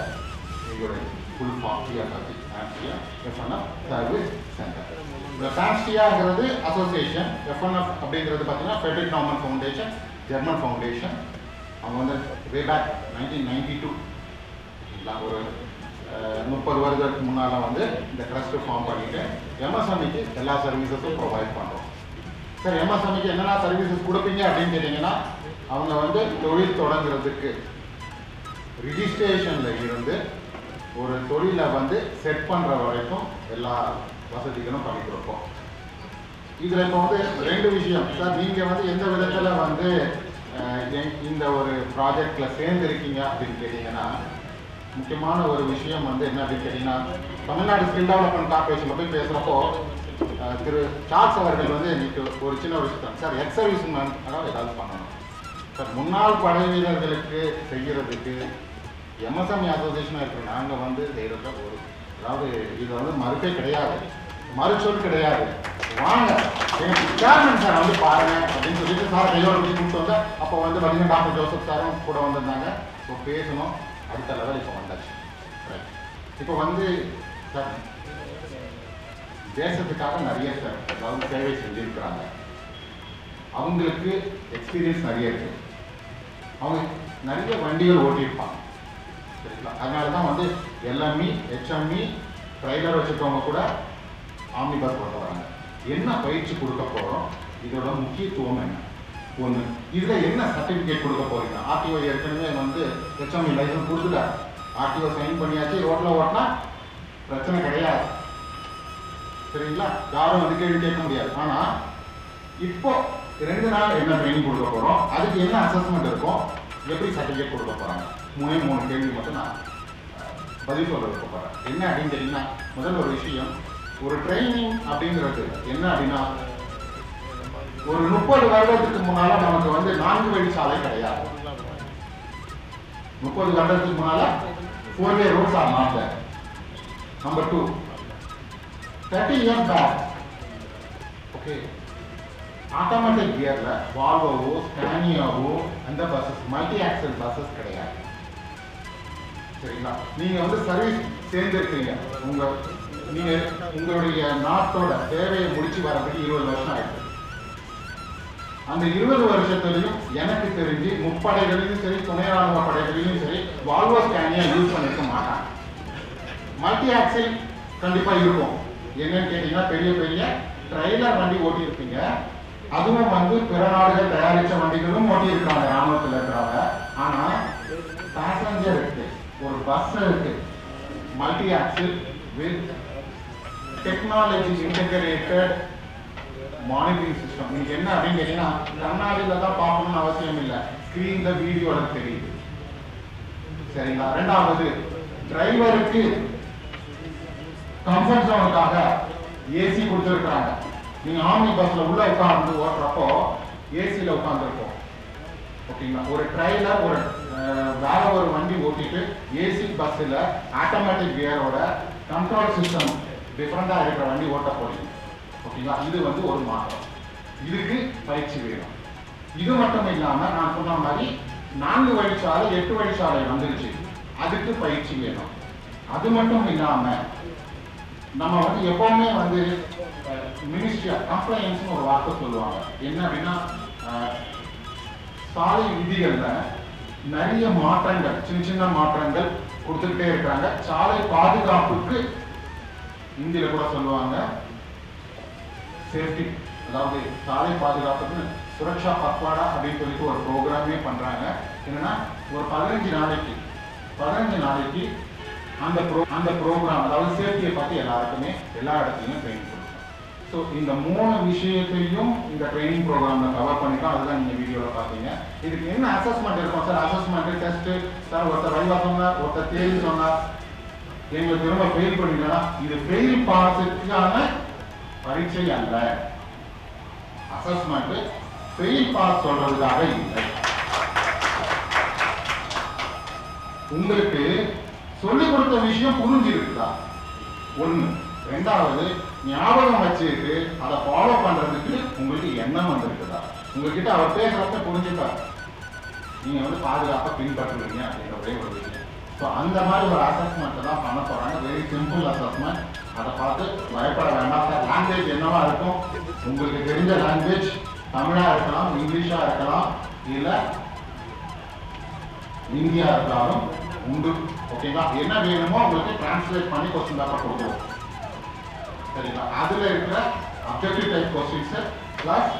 எங்களுடைய ஃபுல் ஃபார்ம். டிஎஃப்எஸ்சி டான்ஸ்டியா எஃப்என்னா சர்வீஸ் சென்டர். இந்த டான்ஸ்டியாங்கிறது அசோசியேஷன், எஃப்என்எஃப் அப்படிங்கிறது பார்த்தீங்கன்னா ஃபெட்ரிக் நார்மன் ஃபவுண்டேஷன், ஜெர்மன் ஃபவுண்டேஷன். அவங்க வந்து வே பேக் 1992 ஒரு 30 வருடத்துக்கு முன்னால் வந்து இந்த ட்ரஸ்ட்டு ஃபார்ம் பண்ணிவிட்டு எம்எஸ்எம்இக்கு எல்லா சர்வீசஸும் ப்ரொவைட் பண்ணுறோம். சார், எம்எஸ்எம்இக்கு என்னென்ன சர்வீசஸ் கொடுப்பீங்க அப்படின்னு கேட்டிங்கன்னா, அவங்க வந்து தொழில் தொடங்குறதுக்கு ரிஜிஸ்ட்ரேஷனில் இருந்து ஒரு தொழிலை வந்து செட் பண்ணுற வரைக்கும் எல்லா வசதிகளும் பண்ணி கொடுப்போம். இதில் இப்போ வந்து 2 விஷயம் சார். நீங்கள் வந்து எந்த விதத்தில் வந்து இந்த ஒரு ப்ராஜெக்டில் சேர்ந்துருக்கீங்க அப்படின்னு கேட்டிங்கன்னா, முக்கியமான ஒரு விஷயம் வந்து என்ன அப்படின்னு கேட்டிங்கன்னா, தமிழ்நாடு ஸ்கில் டெவலப்மெண்ட் கார்பரேஷனில் போய் பேசுகிறப்போ திரு சார்ஸ் அவர்கள் வந்து இன்னைக்கு ஒரு சின்ன விஷயம் சார், எக்ஸ் சர்வீஸ் மேன் ஏதாவது பண்ணணும் சார். முன்னாள் படை வீரர்களுக்கு செய்கிறதுக்கு எம்எஸ்எம்இ அசோசியேஷனாக இருக்கிற நாங்கள் வந்து செய்கிறத ஒரு அதாவது இது வந்து மறுப்பே கிடையாது, மறுச்சொல் கிடையாது. வாங்க எனக்கு சேர்மன் சார் வந்து பாருங்க அப்படின்னு சொல்லிட்டு சார் கையோட போய் கூப்பிட்டு வந்தேன். அப்போ வந்து பார்த்தீங்கன்னா டாக்டர் ஜோசப் சாரும் கூட வந்திருந்தாங்க. ஸோ பேசணும், அடுத்த லெவல் இப்போ வந்தாச்சு. இப்போ வந்து சார் தேசத்துக்காக நிறைய சார் அதாவது சேவை செஞ்சுருக்கிறாங்க. அவங்களுக்கு எக்ஸ்பீரியன்ஸ் நிறைய இருக்கு, அவங்க நிறைய வண்டிகள் ஓட்டியிருப்பாங்க. சரிங்களா? அதனால தான் வந்து எல்எம்இ ஹெச்எம்இ ட்ரைலர் வச்சுருக்கவங்க கூட ஆம்னி பஸ் ஓட்ட வராங்க. என்ன பயிற்சி கொடுக்க போகிறோம், இதோட முக்கியத்துவம் என்ன, ஒன்று இதில் என்ன சர்டிஃபிகேட் கொடுக்க போகிறீங்க. ஆர்டிஓ ஏற்கனவே வந்து ஹெச்எம்இ லைசன்ஸ் கொடுத்துட்டார், ஆர்டிஓ சைன் பண்ணியாச்சு, ரோட்டில் ஓட்டினா பிரச்சனை கிடையாது. சரிங்களா? யாரும் வந்து கேள்வி கேட்க முடியாது. ஆனால் இப்போ 2 நாள் என்ன ட்ரைனிங் கொடுக்க போகிறோம், அதுக்கு என்ன அசஸ்மெண்ட் இருக்கும், எப்படி சர்டிஃபிகேட் கொடுக்க போகிறாங்க, 3 கேள்வி மட்டும் நான் பதில் சொல்ல வைக்க போகிறேன். என்ன அப்படின்னு கேட்டிங்கன்னா, முதல் ஒரு விஷயம், ஒரு ட்ரைனிங் அப்படிங்கிறது என்ன அப்படின்னா, ஒரு 30 வருடத்துக்கு முன்னால நமக்கு வந்து 4 வழி சாலை கிடையாது. 30 வருடத்துக்கு முன்னால 4-way roads are not there. Number 2, 30 years back, okay, automatic கியர்ல வால்வோவோ ஸ்கானியாவோ அந்த பஸ்ஸஸ் மல்டி ஆக்சல் பஸ்ஸஸ் கிடையாது. சரிங்களா? நீங்க வந்து சர்வீஸ் சேர்ந்துருக்கீங்க, நீங்க உங்களுடைய நாட்டோட தேவையை முடிச்சு வரதுக்கு 20 வருஷம் ஆயிடுச்சு. அந்த 20 வருஷத்துலையும் எனக்கு தெரிஞ்சு முப்படைகளிலும் சரி துணை ராணுவ படைகளிலும் சரி வால்வோ ஸ்கேனியா யூஸ் பண்ணிருக்க மாட்டாங்க. மல்டி ஆக்சில் கண்டிப்பா இருக்கும். என்னன்னு கேட்டீங்கன்னா, பெரிய பெரிய ட்ரெய்லர் வண்டி ஓட்டி இருப்பீங்க, அதுவும் வந்து பிற நாடுகள் தயாரிச்ச வண்டிகளும் ஓட்டி இருக்காங்க ராணுவத்தில் இருக்கிறாங்க. ஆனா பேசஞ்சர் இருக்கு, ஒரு பஸ் இருக்கு, multi axial with technology integrated monitoring system. நீங்க என்ன அப்படின்னு கேட்டீங்கன்னா, கண்ணாடியில தான் பார்க்கணும்னு அவசியம் இல்லை, ஸ்கிரீன்ல வீடியோல தெரியுது. சரிங்களா? 2வது, டிரைவருக்கு கம்ஃபர்ட் ஜோனுக்காக ஏசி கொடுத்துருக்காங்க. நீங்க ஆம்னி பஸ்ல உள்ள உட்கார்ந்து ஓட்டுறப்போ ஏசியில உட்கார்ந்துருப்போம். ஓகேங்களா? ஒரு ட்ரைலர் ஒரு வேற ஒரு வண்டி ஓட்டிட்டு ஏசி பஸ்ல ஆட்டோமேட்டிக் கியரோட கண்ட்ரோல் சிஸ்டம் டிஃபரெண்டா இருக்கிற வண்டி ஓட்ட போறீங்க. ஓகேங்களா? இது வந்து ஒரு மாற்றம். இதுக்கு பயிற்சி வேணும். இது மட்டும் இல்லாம நான் சொன்ன மாதிரி 4 வழிச்சாலை 8 வழிச்சாலை வந்துருச்சு, அதுக்கு பயிற்சி வேணும். அது மட்டும் இல்லாம நம்ம வந்து எப்பவுமே வந்து மினிஸ்ட்ரி ஆஃப் கம்ப்ளைன்ஸ்னு ஒரு வார்த்தை சொல்லுவாங்க. என்ன அப்படின்னா சாலை விதிகள்ல நிறைய மாற்றங்கள், சின்ன சின்ன மாற்றங்கள் கொடுத்துக்கிட்டே இருக்காங்க. சாலை பாதுகாப்புக்கு இந்தியில கூட சொல்லுவாங்க சேஃப்டி, அதாவது சாலை பாதுகாப்புக்கு சுரக்ஷா பக்வாடா அப்படின்னு சொல்லிட்டு ஒரு ப்ரோக்ராமே பண்றாங்க. என்னன்னா ஒரு 15 நாளைக்கு அந்த ப்ரோக்ராம், அதாவது சேஃப்டியை பத்தி எல்லாருக்குமே எல்லா இடத்துலையும் ட்ரைனிங் கொடுக்கும். ஸோ இந்த 3 விஷயத்தையும் இந்த ட்ரைனிங் ப்ரோக்ராம்ல கவர் பண்ணிட்டோம். அதுதான் நீங்க வீடியோல பாத்தீங்க. இதுக்கு என்ன அசஸ்மெண்ட் இருக்கும் சார்? அசஸ்மெண்ட் டெஸ்ட் சார், ஒருத்தர் வைவா சொன்னார், ஒருத்தர் தேர்வு சொன்னார், எங்களுக்கு திரும்ப ஃபெயில் பண்ணிட்டா, இது ஃபெயில் பாஸுக்கான பரீட்சை அல்ல. அசஸ்மெண்ட் ஃபெயில் பாஸ் சொல்றதுக்காக இல்லை. உங்களுக்கு சொல்லிக் கொடுத்த விஷயம் புரிஞ்சிருக்குதா? ஒண்ணு. ரெண்டாவது, ஞாபகம் வச்சுட்டு அதை ஃபாலோ பண்றதுக்கு உங்களுக்கு எண்ணம் வந்திருக்குதா? உங்ககிட்ட அவர் பேசுறத புரிஞ்சுட்டா நீங்க வந்து பாதுகாப்பா பின்பற்றுவீங்க அப்படின்ற ஒரே ஒரு விஷயம். ஸோ அந்த மாதிரி ஒரு அசஸ்மெண்ட் தான் பண்ண போறாங்க. Very simple assessment. அதை பார்த்து பயப்பட வேண்டாம் சார். லாங்குவேஜ் என்னவா இருக்கும்? உங்களுக்கு தெரிஞ்ச லாங்குவேஜ் தமிழா இருக்கலாம், இங்கிலீஷா இருக்கலாம், இல்ல இந்தியா இருந்தாலும் உண்டு. ஓகேங்களா? என்ன வேணுமோ உங்களுக்கு டிரான்ஸ்லேட் பண்ணி கொஸ்டின் பேப்பர் கொடுக்குறோம். சரிங்களா? அதுல இருக்கிற அப்ஜெக்டிவ் டைப் கொஸ்டின்ஸ் பிளஸ்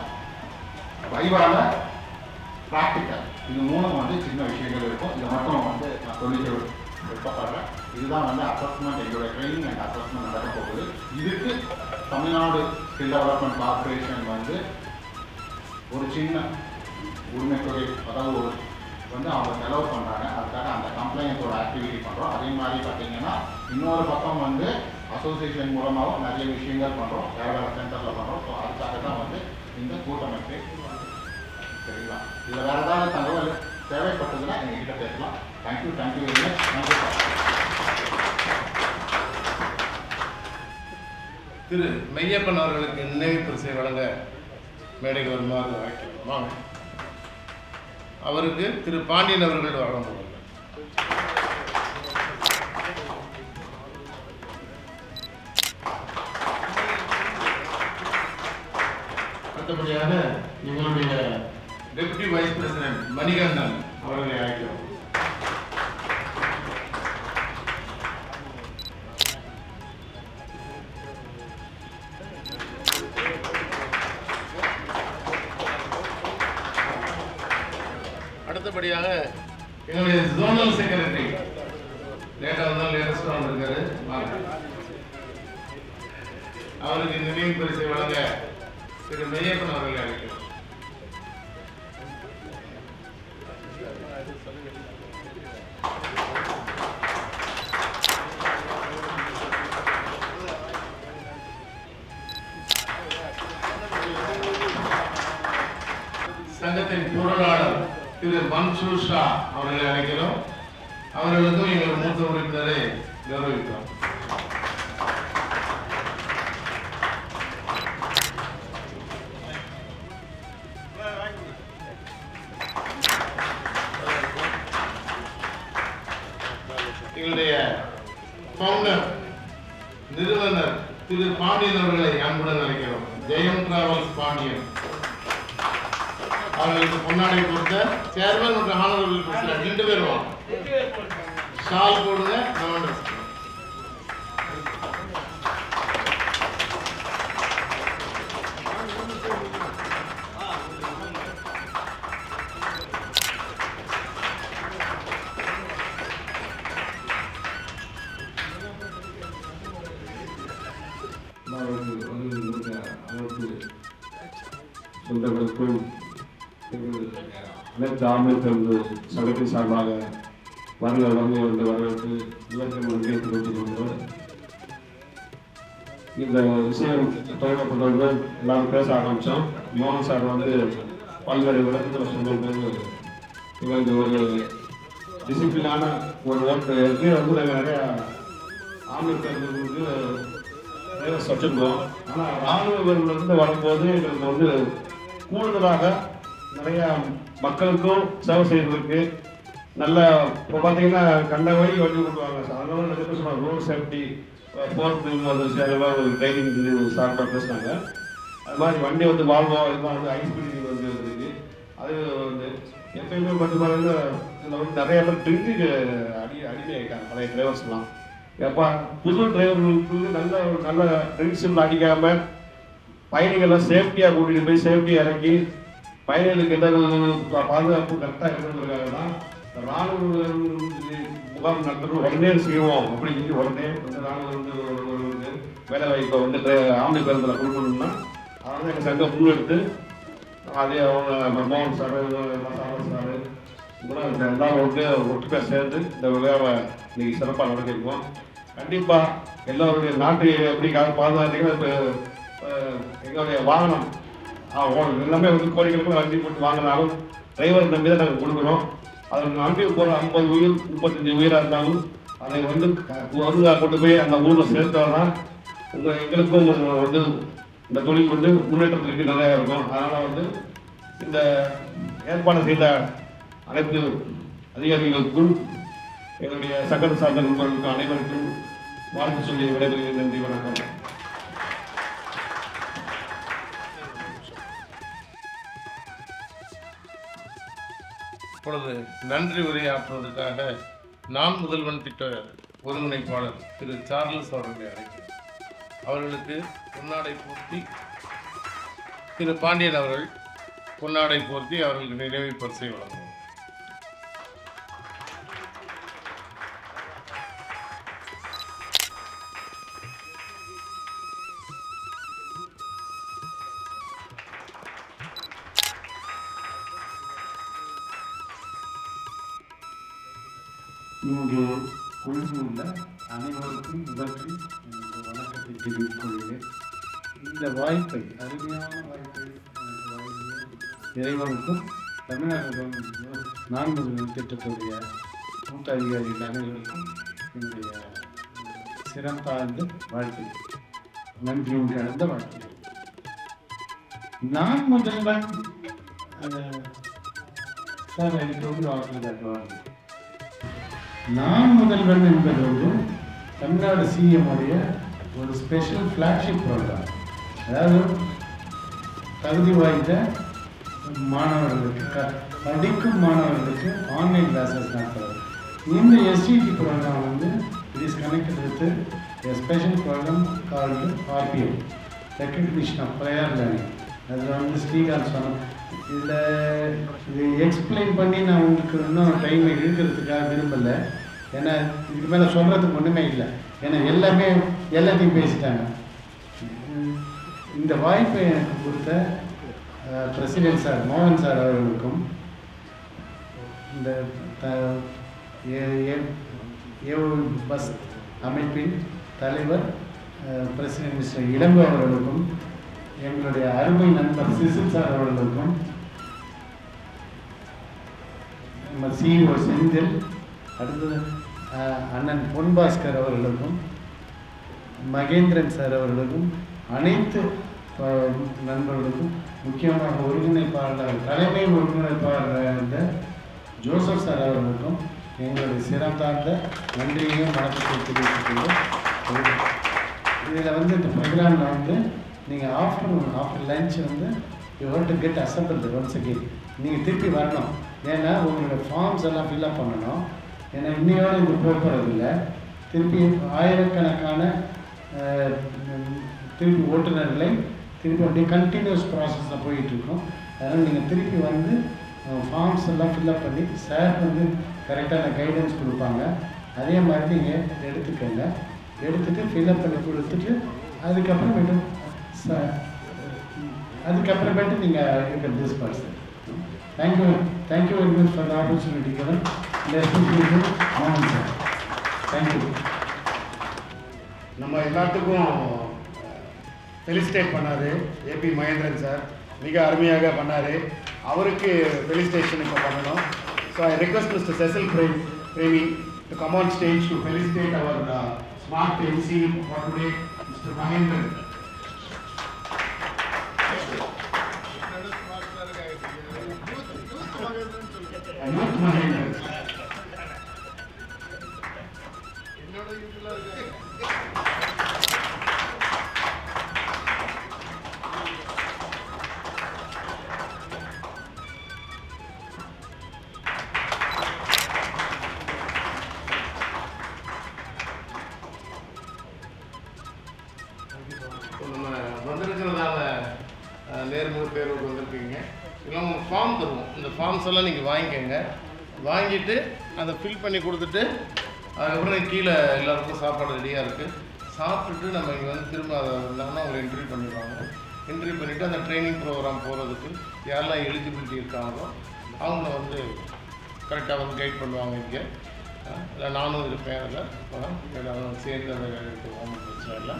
வைவால பிராக்டிக்கல், இது 3 வந்து சின்ன விஷயங்கள் இருக்கும். இதை மட்டும் வந்து நான் சொல்லிக்க விருப்பப்படுறேன். இதுதான் வந்து அசஸ்மெண்ட், எங்களோட ட்ரைனிங் அண்ட் அசஸ்மெண்ட் நடக்க போகுது. இதுக்கு தமிழ்நாடு ஸ்கில் டெவலப்மெண்ட் கார்பரேஷன் வந்து ஒரு சின்ன உரிமைத்துறை, அதாவது ஒரு வந்து அவங்க செலவு பண்றாங்க. அதுக்காக அந்த கம்ப்ளைண்ட்ஸோட ஆக்டிவிட்டி பண்றோம். அதே மாதிரி பார்த்தீங்கன்னா இன்னொரு பக்கம் வந்து அசோசியேஷன் மூலமாகவும் நிறைய விஷயங்கள் பண்றோம், வேற வேற சென்டர்ல பண்றோம். ஸோ அதுக்காக தான் வந்து இந்த கூட்டமைப்பு. சரிங்களா? இதுல வேற ஏதாவது தகவல் தேவைப்பட்டதுன்னா எங்ககிட்ட பேசலாம். Thank you very much. நன்றி. திரு மெய்யப்பன் அவர்களுக்கு நினைவு பரிசை வழங்க மேடைக்கு வருமாறு அழைக்கிறோம். அவருக்கு திரு பாண்டியன் அவர்கள் வழங்குவார்கள். அடுத்தபடியாக எங்களுடைய டெப்யூட்டி வைஸ் பிரசிடென்ட் மணிகண்டன் அவர்களை அழைக்கிறோம். அடுத்தபடியாக எங்களுடைய ஜோனல் செக்ரட்டரி, லேட்டாக வந்தால் லேட்டஸ்டாக வந்திருக்காரு, அவருக்கு நினைவு பரிசை வழங்க திரு மெய்யப்பன் அவர்களை அழைக்கிறோம். சங்கத்தின் பொருளாளர் திரு மன்சூர் ஷா அவர்களை அழைக்கிறோம். அவர்களுக்கும் எங்கள் மூத்த உறுப்பினரை கௌரவிக்கிறோம். எங்களுடைய ஃபவுண்டர் நிறுவனர் திரு பாண்டியன் அவர்களை அன்புடன் அழைக்கிறோம். ஜெயம் டிராவல்ஸ் பாண்டியன் அவர்களுக்கு பொன்னாடை கொடுத்த சேர்மன் மற்றும் ஆனவர்கள் பிரசிடென்ட் 2 பேர் வாங்க. ஷால் போடுங்க. சொந்தங்களுக்கும் அனைத்து ஆம்பளைத்தரப்பு சங்கத்தின் சார்பாக வருக என்று வரவேற்று இலக்கியம் கேட்டுக் கொண்டிருக்கிறோம். இந்த விஷயம் தொடங்கப்பட்டவர்கள் எல்லாரும் பேச ஆரம்பித்தோம். மோகன் சார் வந்து பல்வேறு விளக்கத்தில் சொல்லும்போது எங்களுக்கு ஒரு டிசிப்ளினான ஒரு ஓட்டு இருக்குது. வந்து நாங்கள் நிறையா ஆம்பளைத்தரப்புக்கு நிறைய வச்சுருக்கோம். ஆனால் ராணுவ வரும்போது எங்களுக்கு வந்து கூடுதலாக நிறைய மக்களுக்கும் சேவை செய்வதற்கு நல்ல இப்போ பார்த்தீங்கன்னா கண்ட வழி வண்டி கொண்டுவாங்க. அதனால நிறைய பேர் சொன்னாங்க ரோட் சேஃப்டி போகிறது வந்துருச்சு, அதெல்லாம் ஒரு ட்ரைனிங் சார்பாக பேசுனாங்க. அது மாதிரி வண்டி வந்து வால்வோ இதெல்லாம் வந்து ஹைஸ்பீட் வந்து இருக்குது. அது வந்து எப்பயுமே வந்து பார்த்தீங்கன்னா இதில் வந்து நிறைய பேர் ட்ரிங்க்கு அடிமை ஆகிட்டாங்க பழைய டிரைவர்ஸ்லாம். எப்போ புது டிரைவர்களுக்கு நல்ல ட்ரிங்க்ஸ் அடிக்காமல் பயணிகளை சேஃப்டியாக கூட்டிகிட்டு போய் சேஃப்டியாக இறக்கி பயணிகளுக்கு எந்த பாதுகாப்பு கரெக்டாக இருக்கிறதுக்காக தான் ராணுவ முகாம் நடத்துறது உடனே செய்வோம் அப்படின்னு சொல்லி உடனே வந்து ராணுவ வந்து வேலை வாய்ப்பை வந்து ஆம்பளை பேருந்தில் கொடுக்கணும்னா அதனால எங்கள் சங்கம் முன்னெடுத்து அதே அவங்க மோகன் சார் மசாலா சார் கூட எல்லாரும் வந்து ஒட்டுக்காக சேர்ந்து இந்த விழாவை இன்னைக்கு சிறப்பாக நடத்திருக்கோம். கண்டிப்பாக எல்லோருடைய நாட்டு எப்படி பாதுகாத்தீங்கன்னா இப்போ எங்களுடைய வாகனம் எல்லாமே வந்து கோடிக்கணக்கில் வண்டி போட்டு வாங்கினாலும் டிரைவர் நம்பி தான் நாங்கள் கொடுக்குறோம். அதில் நம்பி போகிற 50 உயிர் 35 உயிராக இருந்தாலும் அதை வந்து ஒழுங்காக கொண்டு போய் அந்த ஊரில் சேர்த்தால் தான் எங்களுக்கும் வந்து இந்த தொழில் வந்து முன்னேற்றத்திற்கு நிறையா இருக்கும். அதனால் வந்து இந்த ஏற்பாடு செய்த அனைத்து அதிகாரிகளுக்கும் எங்களுடைய சங்கத்தை சார்ந்த நண்பர்களுக்கும் அனைவருக்கும் வாழ்த்து சொல்லி விடைபெறுகிறேன். நன்றி, வணக்கம். இப்பொழுது நன்றி உரையாற்றுவதற்காக நான் முதல்வன் திட்ட ஒருங்கிணைப்பாளர் திரு சார்லஸ் அவர்களை அழைக்கிறேன். அவர்களுக்கு பொன்னாடை போர்த்தி திரு பாண்டியன் அவர்கள் பொன்னாடை போர்த்தி அவர்களுக்கு நினைவு பரிசை வழங்குவோம். இங்கு குழுமியுள்ள அனைவருக்கும் முதலில் எனது வணக்கத்தை தெரிவித்துக் கொள்கிறேன். இந்த வாய்ப்பை அருமையான வாய்ப்பை இறைவனுக்கும் தமிழ்நாடு நான் முதல்வர் திட்டத்துடைய மூத்த அதிகாரிகள் அனைவருக்கும் என்னுடைய சிறப்பார்ந்த வாழ்க்கை நன்றியும் கலந்த வாழ்க்கை. நான் முதல்வன் சார் எனக்கு ஒரு ஆசிரியர் நான் முதல்வன் என்பதோடு தமிழ்நாடு சிஎம் உடைய ஒரு ஸ்பெஷல் ஃப்ளாக்ஷிப் ப்ரோக்ராம். அதாவது தகுதி வாய்ந்த மாணவர்களுக்கு படிக்கும் மாணவர்களுக்கு ஆன்லைன் கிளாஸஸ் நடத்துறது. இந்த எஸ்டிடி ப்ரோக்ராம் வந்து it is connected with a special program called RPO, recognition of prior learning. அதில் வந்து ஸ்ரீகாந்த் சொன்னோம். இதில் இது எக்ஸ்பிளைன் பண்ணி நான் உங்களுக்கு இன்னும் டைமை இழுக்கிறதுக்காக விரும்பலை. ஏன்னா இதுக்கு மேலே சொல்கிறதுக்கு ஒன்றுமே இல்லை. ஏன்னா எல்லாத்தையும் பேசிட்டாங்க. இந்த வாய்ப்பை எனக்கு கொடுத்த பிரசிடென்ட் சார் மோகன் சார் அவர்களுக்கும் இந்த பஸ் அமைப்பின் தலைவர் பிரசிடென்ட் மிஸ்டர் இளங்கோ அவர்களுக்கும் எங்களுடைய அருமை நண்பர் சிசில் சார் அவர்களுக்கும் நம்ம CEO செந்தில், அடுத்தது அண்ணன் பொன்பாஸ்கர் அவர்களுக்கும் மகேந்திரன் சார் அவர்களுக்கும் அனைத்து நண்பர்களுக்கும் முக்கியமாக ஒருங்கிணைப்பாளர் தலைமை ஒருங்கிணைப்பாளர் ஜோசப் சார் அவர்களுக்கும் எங்களுடைய சிறந்தார்ந்த நன்றியையும் வணக்கத்தை தெரிவித்துக்கொள்வோம். இதில் வந்து இந்த ப்ரோக்ராமில் வந்து நீங்கள் ஆஃப்டர் லஞ்ச் வந்து you have to get assembled once again. நீங்கள் திருப்பி வரணும். ஏன்னா உங்களோட ஃபார்ம்ஸ் எல்லாம் ஃபில்அப் பண்ணணும். ஏன்னா இன்னையோட இது போகிறதில்லை. திருப்பி ஆயிரக்கணக்கான திருப்பி ஓட்டுநர்களை திருப்பி அப்படியே கண்டினியூஸ் ப்ராசஸில் போயிட்டுருக்கோம். அதனால் நீங்கள் திருப்பி வந்து ஃபார்ம்ஸ் எல்லாம் ஃபில்அப் பண்ணி சார் வந்து கரெக்டான கைடன்ஸ் கொடுப்பாங்க. அதே மாதிரி நீங்கள் எடுத்துக்கோங்க. எடுத்துகிட்டு ஃபில்அப் பண்ணி கொடுத்துட்டு அதுக்கப்புறமேட்டு நீங்கள் you can disburse. Thank you very much for the opportunity given. ஆமாம் சார், தேங்க்யூ. நம்ம எல்லாத்துக்கும் ஃபெலிசிட்டேட் பண்ணார் ஏபி மகேந்திரன் சார். மிக அருமையாக பண்ணார். அவருக்கு ஃபெலிசிட்டேஷன் இப்போ பண்ணணும். So I request mister Cecil Premi to come on stage to felicitate our smart MC for today, Mr. Mahendran. Youth Mahendran. So நம்ம வந்திருக்கிறதால நேர்முக தேர்வுக்கு வந்திருக்கீங்க. இல்லை உங்களுக்கு ஃபார்ம் தருவோம். இந்த ஃபார்ம்ஸ் எல்லாம் நீங்கள் வாங்கிக்கோங்க. வாங்கிட்டு அதை ஃபில் பண்ணி கொடுத்துட்டு அதுக்கப்புறம் கீழே எல்லாருக்கும் சாப்பாடு ரெடியாக இருக்குது. சாப்பிட்டுட்டு நம்ம இங்கே வந்து திரும்ப அதை இல்லாமல் அவங்க இன்டர்வியூ பண்ணிடுவாங்க. இன்டர்வியூ பண்ணிவிட்டு அந்த ட்ரைனிங் ப்ரோக்ராம் போகிறதுக்கு யாரெல்லாம் எலிஜிபிலிட்டி இருக்காங்களோ அவங்கள வந்து கரெக்டாக வந்து கைட் பண்ணுவாங்க. இங்கே இல்லை நானும் இருப்பேன். அதில் எல்லாம் சேர்ந்து அந்த எடுத்துவோம், பிரச்சனை இல்லை.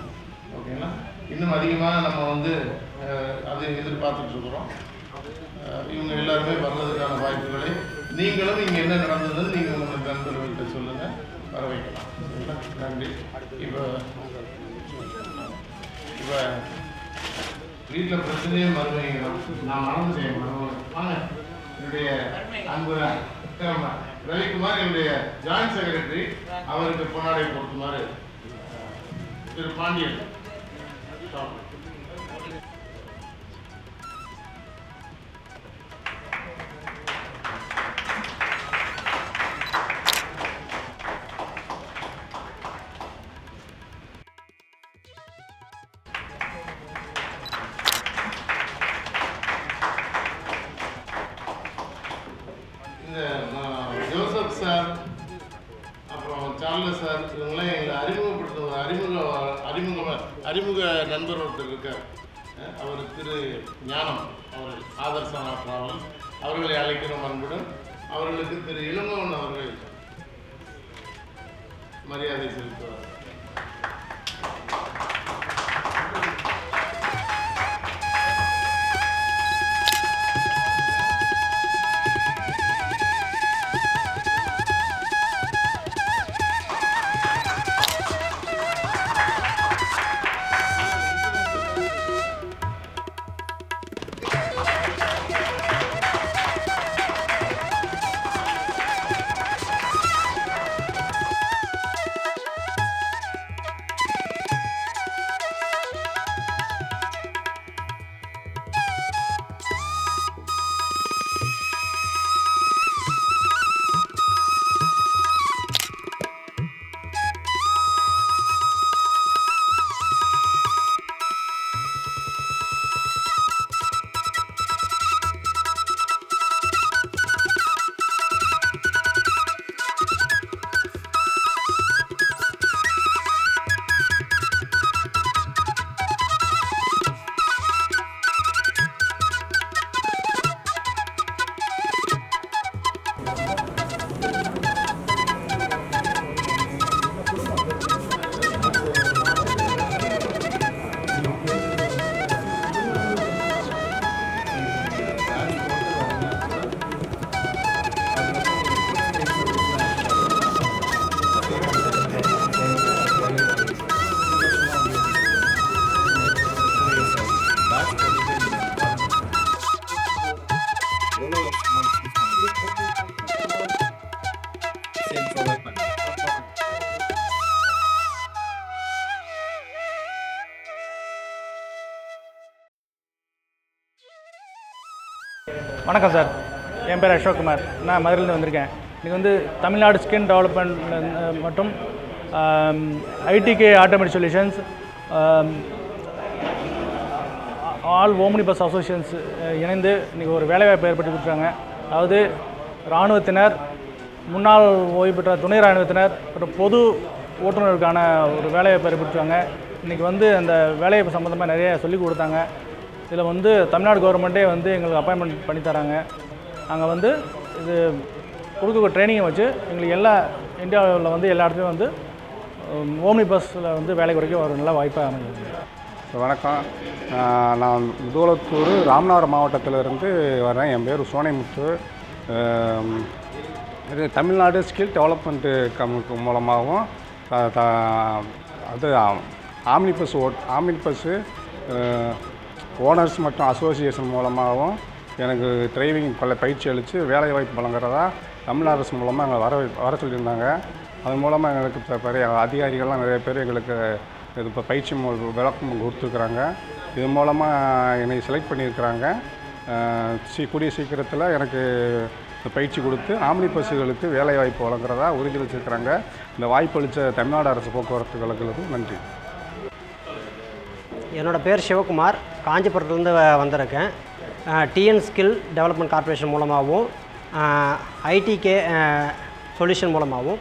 ஓகேங்களா? இன்னும் அதிகமாக நம்ம வந்து அது எதிர்பார்த்துட்ருக்குறோம். இவங்க எல்லாருமே வர்றதுக்கான வாய்ப்புகளை நீங்களும் இங்கே என்ன நடந்ததுன்னு நீங்கள் உங்களுக்கு நண்பர்கள்கிட்ட சொல்லுங்கள், வர வைக்கலாம். சரிங்களா? நன்றி. இப்போ வீட்டில் பிரச்சனையே மறுவைங்க. நான் மறந்துட்டேன். வாங்க, என்னுடைய அன்பு ரவிக்குமார் என்னுடைய ஜாயின்ட் செக்ரட்டரி, அவருக்கு பொன்னாடை கொடுக்குமாறு திரு பாண்டியன். ஜோசப் சார், அப்புறம் சார்லஸ் சார், இவங்களாம் எங்களை அறிமுக நண்பர் ஒருத்தர் இருக்கார். அவர் திரு ஞானம், அவர் ஆதர்சனா டிராவல், அவர்களை அழைக்கிறோம் அன்புடன். அவர்களுக்கு திரு இளங்கோவன் அவர்கள் மரியாதை செலுத்துவார். வணக்கம் சார், என் பேர் அசோக்குமார். நான் மதுரையிலேருந்து வந்திருக்கேன். இன்றைக்கி வந்து தமிழ்நாடு ஸ்கில் டெவலப்மெண்ட் மற்றும் IDK automatic solutions, all omni bus associations இணைந்து இன்றைக்கி ஒரு வேலைவாய்ப்பு ஏற்படுத்தி கொடுத்துருக்காங்க. அதாவது இராணுவத்தினர், முன்னாள் ஓய்வு பெற்ற துணை இராணுவத்தினர் மற்றும் பொது ஓட்டுநருக்கான ஒரு வேலைவாய்ப்பு ஏற்படுத்துவாங்க. இன்றைக்கி வந்து அந்த வேலைவாய்ப்பு சம்மந்தமாக நிறைய சொல்லிக் கொடுத்தாங்க. இதில் வந்து தமிழ்நாடு கவர்மெண்ட்டே வந்து எங்களுக்கு அப்பாயின்மெண்ட் பண்ணி தராங்க. அங்கே வந்து இது கொடுக்க ட்ரைனிங்கை வச்சு எங்களுக்கு எல்லா இந்தியாவில் வந்து எல்லா இடத்துலையும் வந்து ஓம்னி பஸ்ஸில் வந்து வேலை குறைக்க ஒரு நல்ல வாய்ப்பாக அமைஞ்சிருக்கு. வணக்கம், நான் முதுகுளத்தூர் ராமநாதபுரம் மாவட்டத்திலிருந்து வரேன். என் பேர் சோனைமுத்து. இது தமிழ்நாடு ஸ்கில் டெவலப்மெண்ட்டு மூலமாகவும் அது ஆம்னி பஸ்ஸு ஓனர்ஸ் மற்றும் அசோசியேஷன் மூலமாகவும் எனக்கு டிரைவிங் பயிற்சி அளித்து வேலைவாய்ப்பு வழங்குறதா தமிழ் அரசு மூலமாக எங்களை வர சொல்லியிருந்தாங்க. அது மூலமாக எங்களுக்கு பெரிய அதிகாரிகள்லாம் நிறைய பேர் எங்களுக்கு இது இப்போ பயிற்சி விளக்கம் கொடுத்துருக்குறாங்க. இது மூலமாக என்னை செலக்ட் பண்ணியிருக்கிறாங்க. கூடிய சீக்கிரத்தில் எனக்கு பயிற்சி கொடுத்து ஆம்னி பஸ்ஸுகளுக்கு வேலைவாய்ப்பு வழங்குறதா உறுதியளிச்சிருக்கிறாங்க. இந்த வாய்ப்பு அளித்த தமிழ்நாடு அரசு போக்குவரத்து கழகங்களுக்கு நன்றி. என்னோடய பேர் சிவகுமார், காஞ்சிபுரத்துலேருந்து வந்திருக்கேன். டிஎன் ஸ்கில் டெவலப்மெண்ட் கார்ப்பரேஷன் மூலமாகவும் ஐடிகே சொல்யூஷன் மூலமாகவும்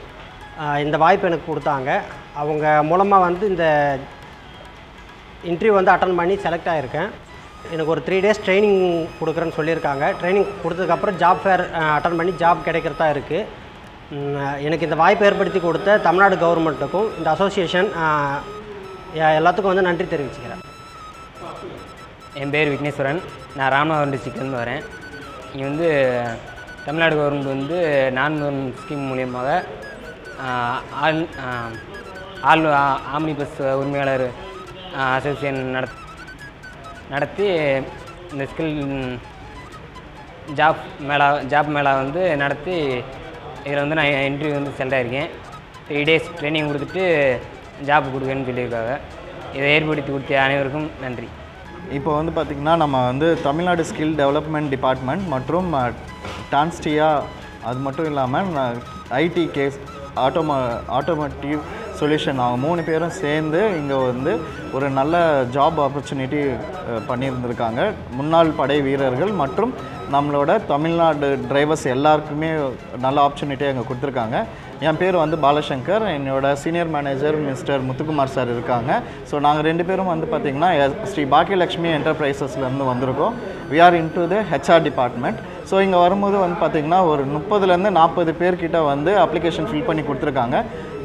இந்த வாய்ப்பு எனக்கு கொடுத்தாங்க. அவங்க மூலமாக வந்து இந்த இன்டர்வியூ வந்து அட்டன் பண்ணி செலக்ட் ஆகியிருக்கேன். எனக்கு ஒரு 3 days ட்ரைனிங் கொடுக்குறேன்னு சொல்லியிருக்காங்க. ட்ரைனிங் கொடுத்ததுக்கப்புறம் ஜாப் ஃபேர் அட்டன் பண்ணி ஜாப் கிடைக்கிறதா இருக்குது. எனக்கு இந்த வாய்ப்பு ஏற்படுத்தி கொடுத்த தமிழ்நாடு கவர்மெண்ட்டுக்கும் இந்த அசோசியேஷன் எல்லாத்துக்கும் வந்து நன்றி தெரிவிச்சுக்கிறேன். என் பேர் விக்னேஸ்வரன். நான் ராமநாதபுரம் டிஸ்ட்ரிக்ட்லேருந்து வரேன். இங்கே வந்து தமிழ்நாடு கவர்மெண்ட் வந்து நான் ஸ்கீம் மூலியமாக ஆல் ஆம்னி பஸ் உரிமையாளர் அசோசியேஷன் நடத்தி இந்த ஸ்கில் ஜாப் மேளா வந்து நடத்தி இதில் வந்து நான் இன்டர்வியூ வந்து செலக்ட் ஆகியிருக்கேன். 3 days ட்ரைனிங் கொடுத்துட்டு ஜாப் கொடுக்கணும்னு சொல்லியிருக்காங்க. இதை ஏற்படுத்தி கொடுத்த அனைவருக்கும் நன்றி. இப்போ வந்து பார்த்திங்கன்னா நம்ம வந்து தமிழ்நாடு ஸ்கில் டெவலப்மெண்ட் டிபார்ட்மெண்ட் மற்றும் டான்ஸ்டியா, அது மட்டும் இல்லாமல் ஐடிகே ஆட்டோமேட்டிவ் சொல்யூஷன், அவங்க 3 பேரும் சேர்ந்து இங்கே வந்து ஒரு நல்ல ஜாப் ஆப்பர்ச்சுனிட்டி பண்ணியிருந்திருக்காங்க. முன்னாள் படை வீரர்கள் மற்றும் நம்மளோட தமிழ்நாடு டிரைவர்ஸ் எல்லாருக்குமே நல்ல ஆப்பர்ச்சுனிட்டியாக இங்கே கொடுத்துருக்காங்க. என் பேர் வந்து பாலசங்கர், என்னோட senior manager mister Muthukumar sir இருக்காங்க. ஸோ நாங்கள் 2 பேரும் வந்து பார்த்திங்கன்னா ஸ்ரீ பாக்கியலக்ஷ்மி என்டர்பிரைசஸ்லேருந்து வந்திருக்கோம். We are in to the HR department. So இங்கே வரும்போது வந்து பார்த்திங்கன்னா ஒரு 30லேருந்து 40 பேர்கிட்ட வந்து அப்ளிகேஷன் ஃபில் பண்ணி கொடுத்துருக்காங்க.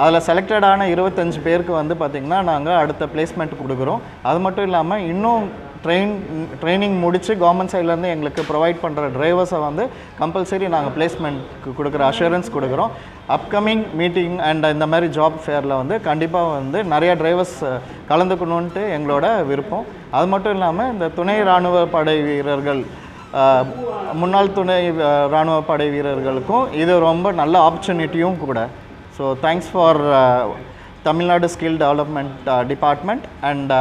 அதில் செலக்டடான 25 பேருக்கு வந்து பார்த்திங்கன்னா நாங்கள் அடுத்த பிளேஸ்மெண்ட் கொடுக்குறோம். அது மட்டும் இல்லாமல் இன்னும் ட்ரைனிங் முடித்து கவர்மெண்ட் சைட்லேருந்து எங்களுக்கு ப்ரொவைட் பண்ணுற டிரைவர்ஸை வந்து கம்பல்சரி நாங்கள் பிளேஸ்மெண்ட்க்கு கொடுக்குற அஷூரன்ஸ் கொடுக்குறோம். அப்கமிங் மீட்டிங் அண்ட் இந்த மாதிரி ஜாப் ஃபேரில் வந்து கண்டிப்பாக வந்து நிறையா டிரைவர்ஸ் கலந்துக்கணுன்ட்டு எங்களோட விருப்பம். அது மட்டும் இல்லாமல் இந்த துணை இராணுவ படை வீரர்கள், முன்னாள் துணை இராணுவ படை வீரர்களுக்கும் இது ரொம்ப நல்ல ஆப்பர்ச்சுனிட்டியும் கூட. So thanks for Tamil Nadu skill development department and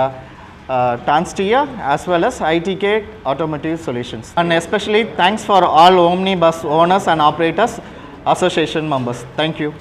Tanstia as well as ITK Automotive Solutions. And especially thanks for all Omnibus owners and operators association members. Thank you.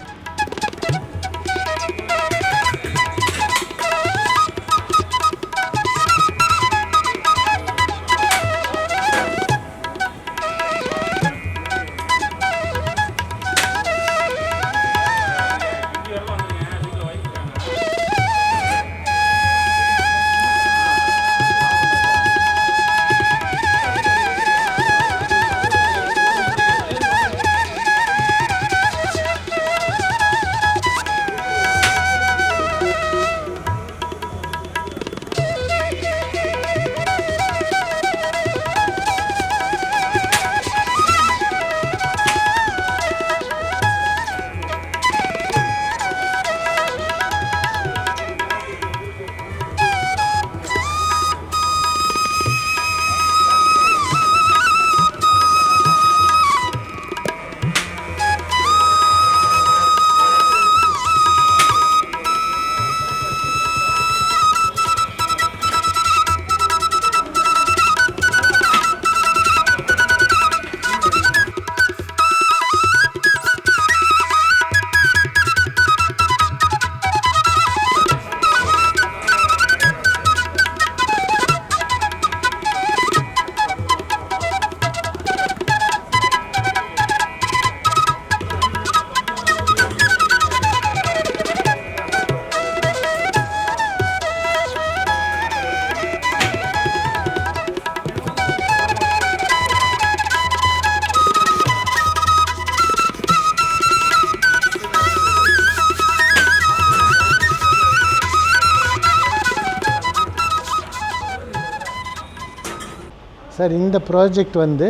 Sir, இந்த ப்ராஜெக்ட் வந்து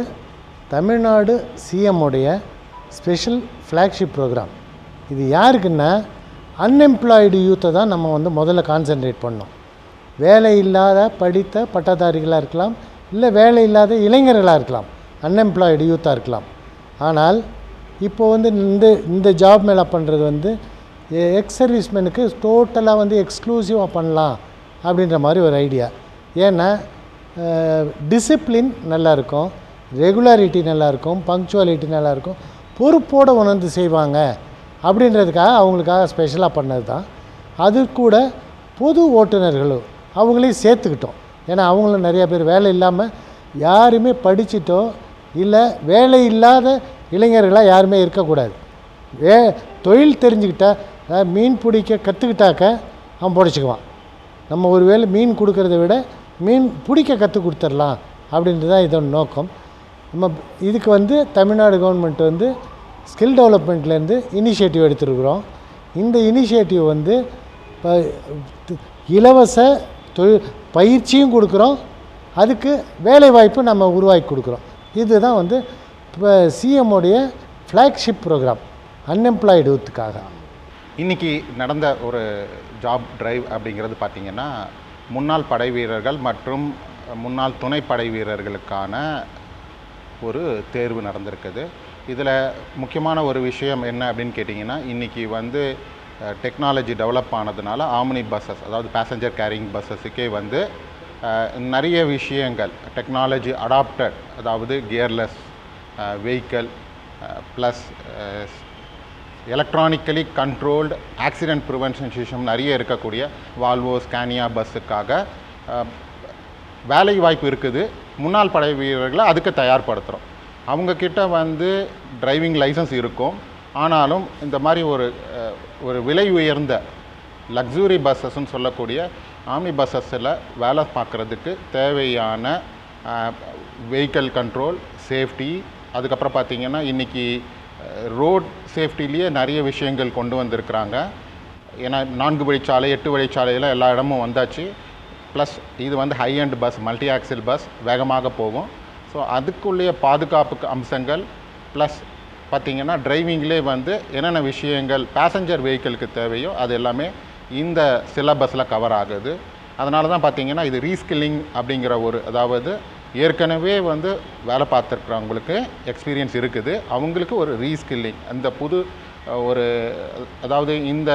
தமிழ்நாடு சிஎம் உடைய ஸ்பெஷல் ஃப்ளாக்ஷிப் ப்ரோக்ராம். இது யாருக்குன்னா unemployed யூத்தை தான் நம்ம வந்து முதல்ல concentrate பண்ணோம். வேலை இல்லாத படித்த பட்டதாரிகளாக இருக்கலாம், இல்லை வேலை இல்லாத இளைஞர்களாக இருக்கலாம், அன்எம்ப்ளாய்டு யூத்தாக இருக்கலாம். ஆனால் இப்போது வந்து இந்த ஜாப் மேலே பண்ணுறது வந்து எக்ஸ் சர்வீஸ்மேனுக்கு டோட்டலாக வந்து எக்ஸ்க்ளூசிவாக பண்ணலாம் அப்படின்ற மாதிரி ஒரு ஐடியா. ஏன்னா டிசிப்ளின் நல்லாயிருக்கும், ரெகுலாரிட்டி நல்லாயிருக்கும், பங்க்சுவாலிட்டி நல்லாயிருக்கும், பொறுப்போடு உணர்ந்து செய்வாங்க அப்படின்றதுக்காக அவங்களுக்காக ஸ்பெஷலாக பண்ணது தான். அது கூட பொது ஓட்டுநர்களும் அவங்களையும் சேர்த்துக்கிட்டோம். ஏன்னா அவங்களும் நிறையா பேர் வேலை இல்லாமல், யாருமே படிச்சுட்டோ இல்லை வேலை இல்லாத இளைஞர்களாக யாருமே இருக்கக்கூடாது. தொழில் தெரிஞ்சுக்கிட்டா, மீன் பிடிக்க கற்றுக்கிட்டாக்க அவன் பிடிச்சிக்குவான். நம்ம ஒரு வேளை மீன் கொடுக்கறத விட மீன் பிடிக்க கற்றுக் கொடுத்துடலாம் அப்படின்றது தான் இதோட நோக்கம். நம்ம இதுக்கு வந்து தமிழ்நாடு கவர்மெண்ட் வந்து ஸ்கில் டெவலப்மெண்ட்லேருந்து இனிஷியேட்டிவ் எடுத்துருக்குறோம். இந்த இனிஷியேட்டிவ் வந்து இப்போ இலவச பயிற்சியும் கொடுக்குறோம், அதுக்கு வேலைவாய்ப்பு நம்ம உருவாக்கி கொடுக்குறோம். இதுதான் வந்து இப்போ சிஎம்முடைய ஃப்ளாக்ஷிப் ப்ரோக்ராம் அன்எம்ப்ளாய்டு யூத்துக்காக. இன்றைக்கி நடந்த ஒரு ஜாப் டிரைவ் அப்படிங்கிறது பார்த்திங்கன்னா, முன்னாள் படை வீரர்கள் மற்றும் முன்னாள் துணை படை வீரர்களுக்கான ஒரு தேர்வு நடந்திருக்குது. இதில் முக்கியமான ஒரு விஷயம் என்ன அப்படின்னு கேட்டிங்கன்னா, இன்றைக்கி வந்து டெக்னாலஜி டெவலப் ஆனதுனால ஆம்னி பஸ்ஸஸ், அதாவது பேசஞ்சர் கேரிங் பஸ்ஸஸுக்கே வந்து நிறைய விஷயங்கள் டெக்னாலஜி அடாப்டட், அதாவது கியர்லெஸ் vehicle plus electronically controlled accident prevention system நிறைய இருக்கக்கூடிய வால்வோ ஸ்கேனியா பஸ்ஸுக்காக வேலை வாய்ப்பு இருக்குது. முன்னாள் படை வீரர்களை அதுக்கு தயார்படுத்துகிறோம். அவங்கக்கிட்ட வந்து டிரைவிங் லைசன்ஸ் இருக்கும், ஆனாலும் இந்த மாதிரி ஒரு விலை உயர்ந்த லக்ஸுரி பஸ்ஸஸ்ன்னு சொல்லக்கூடிய ஆம்னி பஸ்ஸஸில் வேலை பார்க்குறதுக்கு தேவையான வெஹிக்கிள் கண்ட்ரோல், சேஃப்டி, அதுக்கப்புறம் பார்த்திங்கன்னா இன்றைக்கி ரோட் சேஃப்டிலேயே நிறைய விஷயங்கள் கொண்டு வந்திருக்கிறாங்க. ஏன்னா 4 வழிச்சாலை 8 வழிச்சாலையில் எல்லா இடமும் வந்தாச்சு. ப்ளஸ் இது வந்து high and bus, multi axial bus, வேகமாக போகும். ஸோ அதுக்குள்ளேயே பாதுகாப்பு அம்சங்கள் ப்ளஸ் பார்த்திங்கன்னா டிரைவிங்லேயே வந்து என்னென்ன விஷயங்கள் பேசஞ்சர் வெஹிக்கிளுக்கு தேவையோ அது எல்லாமே இந்த சிலபஸில் கவர் ஆகுது. அதனால தான் பார்த்திங்கன்னா இது ரீஸ்கில்லிங் அப்படிங்கிற அதாவது ஏற்கனவே வந்து வேலை பார்த்துருக்குறவங்களுக்கு எக்ஸ்பீரியன்ஸ் இருக்குது, அவங்களுக்கு ஒரு ரீஸ்கில்லிங், அந்த புது அதாவது இந்த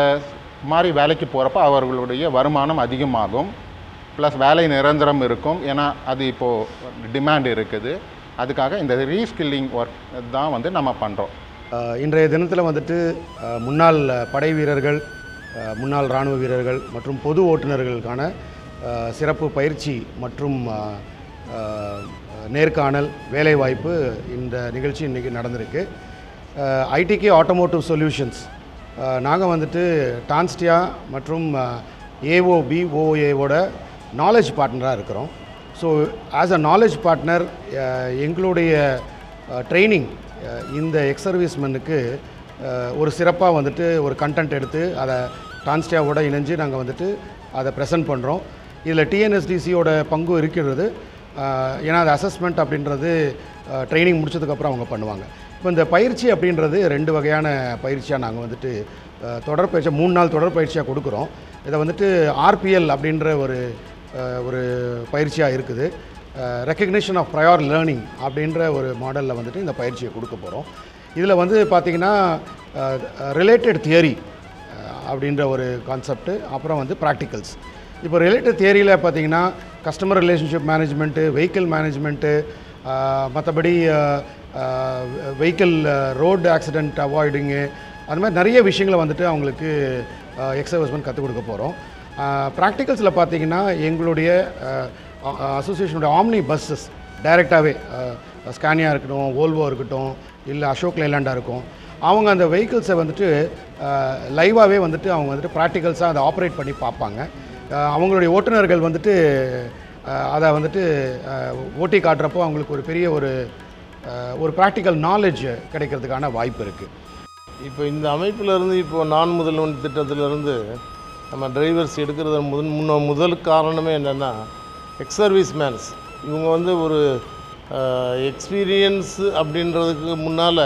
மாதிரி வேலைக்கு போகிறப்ப அவர்களுடைய வருமானம் அதிகமாகும், ப்ளஸ் வேலை நிரந்தரம் இருக்கும். ஏன்னா அது இப்போது டிமாண்ட் இருக்குது. அதுக்காக இந்த ரீஸ்கில்லிங் ஒர்க் தான் வந்து நம்ம பண்ணுறோம். இன்றைய தினத்தில் வந்துட்டு முன்னாள் படை வீரர்கள், முன்னாள் இராணுவ வீரர்கள் மற்றும் பொது ஓட்டுநர்களுக்கான சிறப்பு பயிற்சி மற்றும் நேர்காணல் வேலைவாய்ப்பு இந்த நிகழ்ச்சி இன்றைக்கி நடந்திருக்கு. ஐடிகே ஆட்டோமோட்டிவ் சொல்யூஷன்ஸ் நாங்கள் வந்துட்டு டான்ஸ்டியா மற்றும் ஏஓபிஓஏவோட நாலேஜ் பார்ட்னராக இருக்கிறோம். So as a knowledge partner எங்களுடைய ட்ரைனிங் இந்த எக்ஸ் சர்வீஸ்மென்னுக்கு ஒரு சிறப்பாக வந்துட்டு ஒரு கண்டென்ட் எடுத்து அதை டான்ஸ்டியாவோட இணைஞ்சு நாங்கள் வந்துட்டு அதை ப்ரெசென்ட் பண்ணுறோம். இதில் டிஎன்எஸ்டிசியோட பங்கு இருக்கிறது. ஏன்னா அது அசஸ்மெண்ட் அப்படின்றது ட்ரைனிங் முடிச்சதுக்கப்புறம் அவங்க பண்ணுவாங்க. இப்போ இந்த பயிற்சி அப்படின்றது 2 வகையான பயிற்சியாக நாங்கள் வந்துட்டு தொடர்பயிற்சியாக 3 நாள் தொடர்பயிற்சியாக கொடுக்குறோம். இதை வந்துட்டு ஆர்பிஎல் அப்படின்ற ஒரு பயிற்சியாக இருக்குது. ரெக்கக்னிஷன் ஆஃப் ப்ரையர் லேர்னிங் அப்படின்ற ஒரு மாடலில் வந்துட்டு இந்த பயிற்சியை கொடுக்க போகிறோம். இதில் வந்து பார்த்திங்கன்னா ரிலேட்டட் தியரி அப்படின்ற ஒரு கான்செப்ட்டு, அப்புறம் வந்து ப்ராக்டிகல்ஸ். இப்போ ரிலேட்டட் தியரியில் பார்த்திங்கன்னா customer relationship management, vehicle management, மற்றபடி வெஹிக்கிள் ரோடு ஆக்சிடெண்ட் அவாய்டிங்கு, அது மாதிரி நிறைய விஷயங்களை வந்துட்டு அவங்களுக்கு எக்ஸ் சர்வீஸ்மென் கற்றுக் கொடுக்க போகிறோம். ப்ராக்டிகல்ஸில் பார்த்திங்கன்னா எங்களுடைய அசோசியேஷனுடைய ஆம்னி பஸ்ஸஸ் டைரெக்டாகவே ஸ்கேனியா இருக்கட்டும், வோல்வோ இருக்கட்டும், இல்லை அசோக் லேலாண்டாக இருக்கும், அவங்க அந்த வெஹிக்கிள்ஸை வந்துட்டு லைவாகவே வந்துட்டு அவங்க வந்துட்டு ப்ராக்டிகல்ஸாக அதை ஆப்ரேட் பண்ணி பார்ப்பாங்க. அவங்களுடைய ஓட்டுநர்கள் வந்துட்டு அதை வந்துட்டு ஓட்டி காட்டுறப்போ அவங்களுக்கு ஒரு பெரிய ஒரு ப்ராக்டிக்கல் நாலேஜ் கிடைக்கிறதுக்கான வாய்ப்பு இருக்குது. இப்போ இந்த அமைப்பிலிருந்து இப்போ நான் முதல்வன் திட்டத்திலிருந்து நம்ம டிரைவர்ஸ் எடுக்கிறது முதல் காரணமே என்னென்னா எக்ஸ் சர்வீஸ் மேன்ஸ் இவங்க வந்து ஒரு எக்ஸ்பீரியன்ஸ் அப்படின்றதுக்கு முன்னால்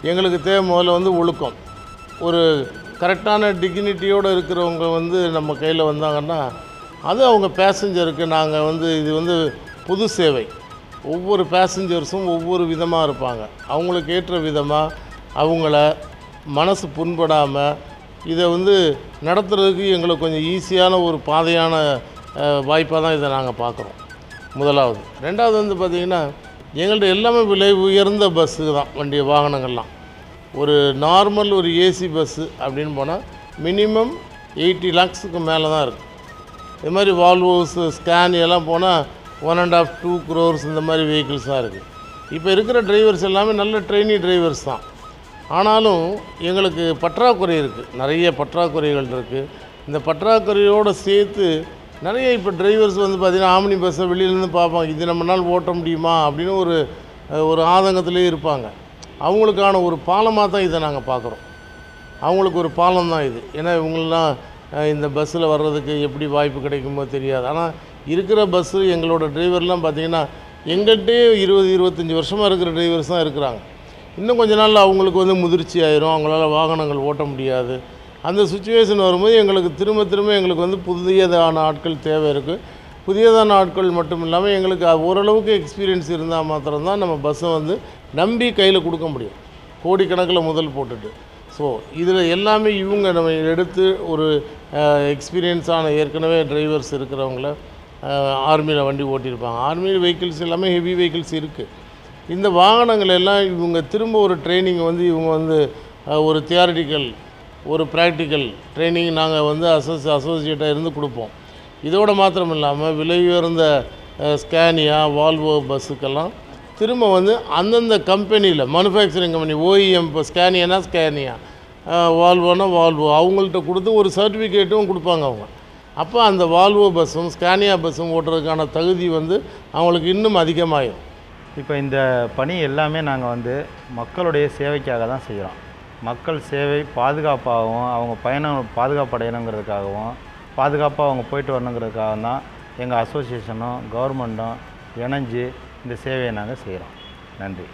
எங்களுக்கு தேவை முதல்ல வந்து ஒழுக்கம். ஒரு கரெக்டான டிக்னிட்டியோடு இருக்கிறவங்க வந்து நம்ம கையில் வந்தாங்கன்னா அது அவங்க பேசஞ்சருக்கு நாங்கள் வந்து இது வந்து பொது சேவை. ஒவ்வொரு பேசஞ்சர்ஸும் ஒவ்வொரு விதமாக இருப்பாங்க. அவங்களுக்கு ஏற்ற விதமாக அவங்கள மனசு புண்படாமல் இதை வந்து நடத்துறதுக்கு எங்களுக்கு கொஞ்சம் ஈஸியான ஒரு பாதையான வாய்ப்பாக தான் இதை நாங்கள் பார்க்குறோம். முதலாவது. ரெண்டாவது வந்து பார்த்திங்கன்னா எங்கள்கிட்ட எல்லாமே விலை உயர்ந்த பஸ்ஸு தான், வண்டி வாகனங்கள்லாம். ஒரு நார்மல் ஒரு ஏசி பஸ்ஸு அப்படின்னு போனால் மினிமம் 80 lakhsக்கு மேலே தான் இருக்குது. இது மாதிரி வால்வோஸ் ஸ்கேன் எல்லாம் போனால் 1.5 2 crores இந்த மாதிரி வெஹிக்கிள்ஸ் தான் இருக்குது. இப்போ இருக்கிற டிரைவர்ஸ் எல்லாமே நல்ல ட்ரெயினி டிரைவர்ஸ் தான். ஆனாலும் எங்களுக்கு பற்றாக்குறை இருக்குது, நிறைய பற்றாக்குறைகள் இருக்குது. இந்த பற்றாக்குறையோடு சேர்த்து நிறைய இப்போ டிரைவர்ஸ் வந்து பார்த்திங்கன்னா ஆம்னி பஸ்ஸை வெளியிலேருந்து பார்ப்பாங்க, இது நம்மளால் ஓட்ட முடியுமா அப்படின்னு ஒரு ஆதங்கத்திலே இருப்பாங்க. அவங்களுக்கான ஒரு பாலமாக தான் இதை நாங்கள் பார்க்குறோம். அவங்களுக்கு ஒரு பாலம் தான் இது. ஏன்னா இவங்களெலாம் இந்த பஸ்ஸில் வர்றதுக்கு எப்படி வாய்ப்பு கிடைக்குமோ தெரியாது. ஆனால் இருக்கிற பஸ்ஸு எங்களோட டிரைவர்லாம் பார்த்திங்கன்னா எங்கள்கிட்டே 20-25 வருஷமாக இருக்கிற டிரைவர்ஸ் தான் இருக்கிறாங்க. இன்னும் கொஞ்ச நாளில் அவங்களுக்கு வந்து முதிர்ச்சி ஆயிரும், அவங்களால வாகனங்கள் ஓட்ட முடியாது. அந்த சுச்சுவேஷன் வரும்போது எங்களுக்கு திரும்ப எங்களுக்கு வந்து புதியதான ஆட்கள் தேவை இருக்குது. புதியதான ஆட்கள் மட்டும் இல்லாமல் எங்களுக்கு ஓரளவுக்கு எக்ஸ்பீரியன்ஸ் இருந்தால் மாத்திரம்தான் நம்ம பஸ்ஸை வந்து நம்பி கையில் கொடுக்க முடியும், கோடிக்கணக்கில் முதல் போட்டுட்டு. ஸோ இதில் எல்லாமே இவங்க நம்ம எடுத்து ஒரு எக்ஸ்பீரியன்ஸான ஏற்கனவே டிரைவர்ஸ் இருக்கிறவங்கள ஆர்மியில் வண்டி ஓட்டியிருப்பாங்க. ஆர்மியில் வெஹிக்கிள்ஸ் எல்லாமே ஹெவி வெஹிக்கிள்ஸ் இருக்குது. இந்த வாகனங்கள் எல்லாம் இவங்க திரும்ப ஒரு ட்ரைனிங் வந்து இவங்க வந்து ஒரு தியாரிட்டிக்கல் ஒரு ப்ராக்டிக்கல் ட்ரைனிங் நாங்கள் வந்து அசோசியேட்டாக இருந்து கொடுப்போம். இதோடு மாத்திரம் இல்லாமல் விலை உயர்ந்த ஸ்கேனியா வால்வோ பஸ்ஸுக்கெல்லாம் திரும்ப வந்து அந்தந்த கம்பெனியில் மேனுஃபேக்சரிங் கம்பெனி OEM, இப்போ ஸ்கேனியா வால்வோனா வால்வோ அவங்கள்ட்ட கொடுத்து ஒரு சர்டிஃபிகேட்டும் கொடுப்பாங்க அவங்க. அப்போ அந்த வால்வோ பஸ்ஸும் ஸ்கேனியா பஸ்ஸும் ஓட்டுறதுக்கான தகுதி வந்து அவங்களுக்கு இன்னும் அதிகமாகும். இப்போ இந்த பணி எல்லாமே நாங்கள் வந்து மக்களுடைய சேவைக்காக தான் செய்கிறோம். மக்கள் சேவை பாதுகாப்பாகவும் அவங்க பயணம் பாதுகாப்படையணுங்கிறதுக்காகவும் பாதுகாப்பாக அவங்க போயிட்டு வரணுங்கிறதுக்காக தான் எங்கள் அசோசியேஷனும் கவர்மெண்ட்டும் இணைஞ்சு இந்த சேவையை நாங்கள் செய்கிறோம். நன்றி.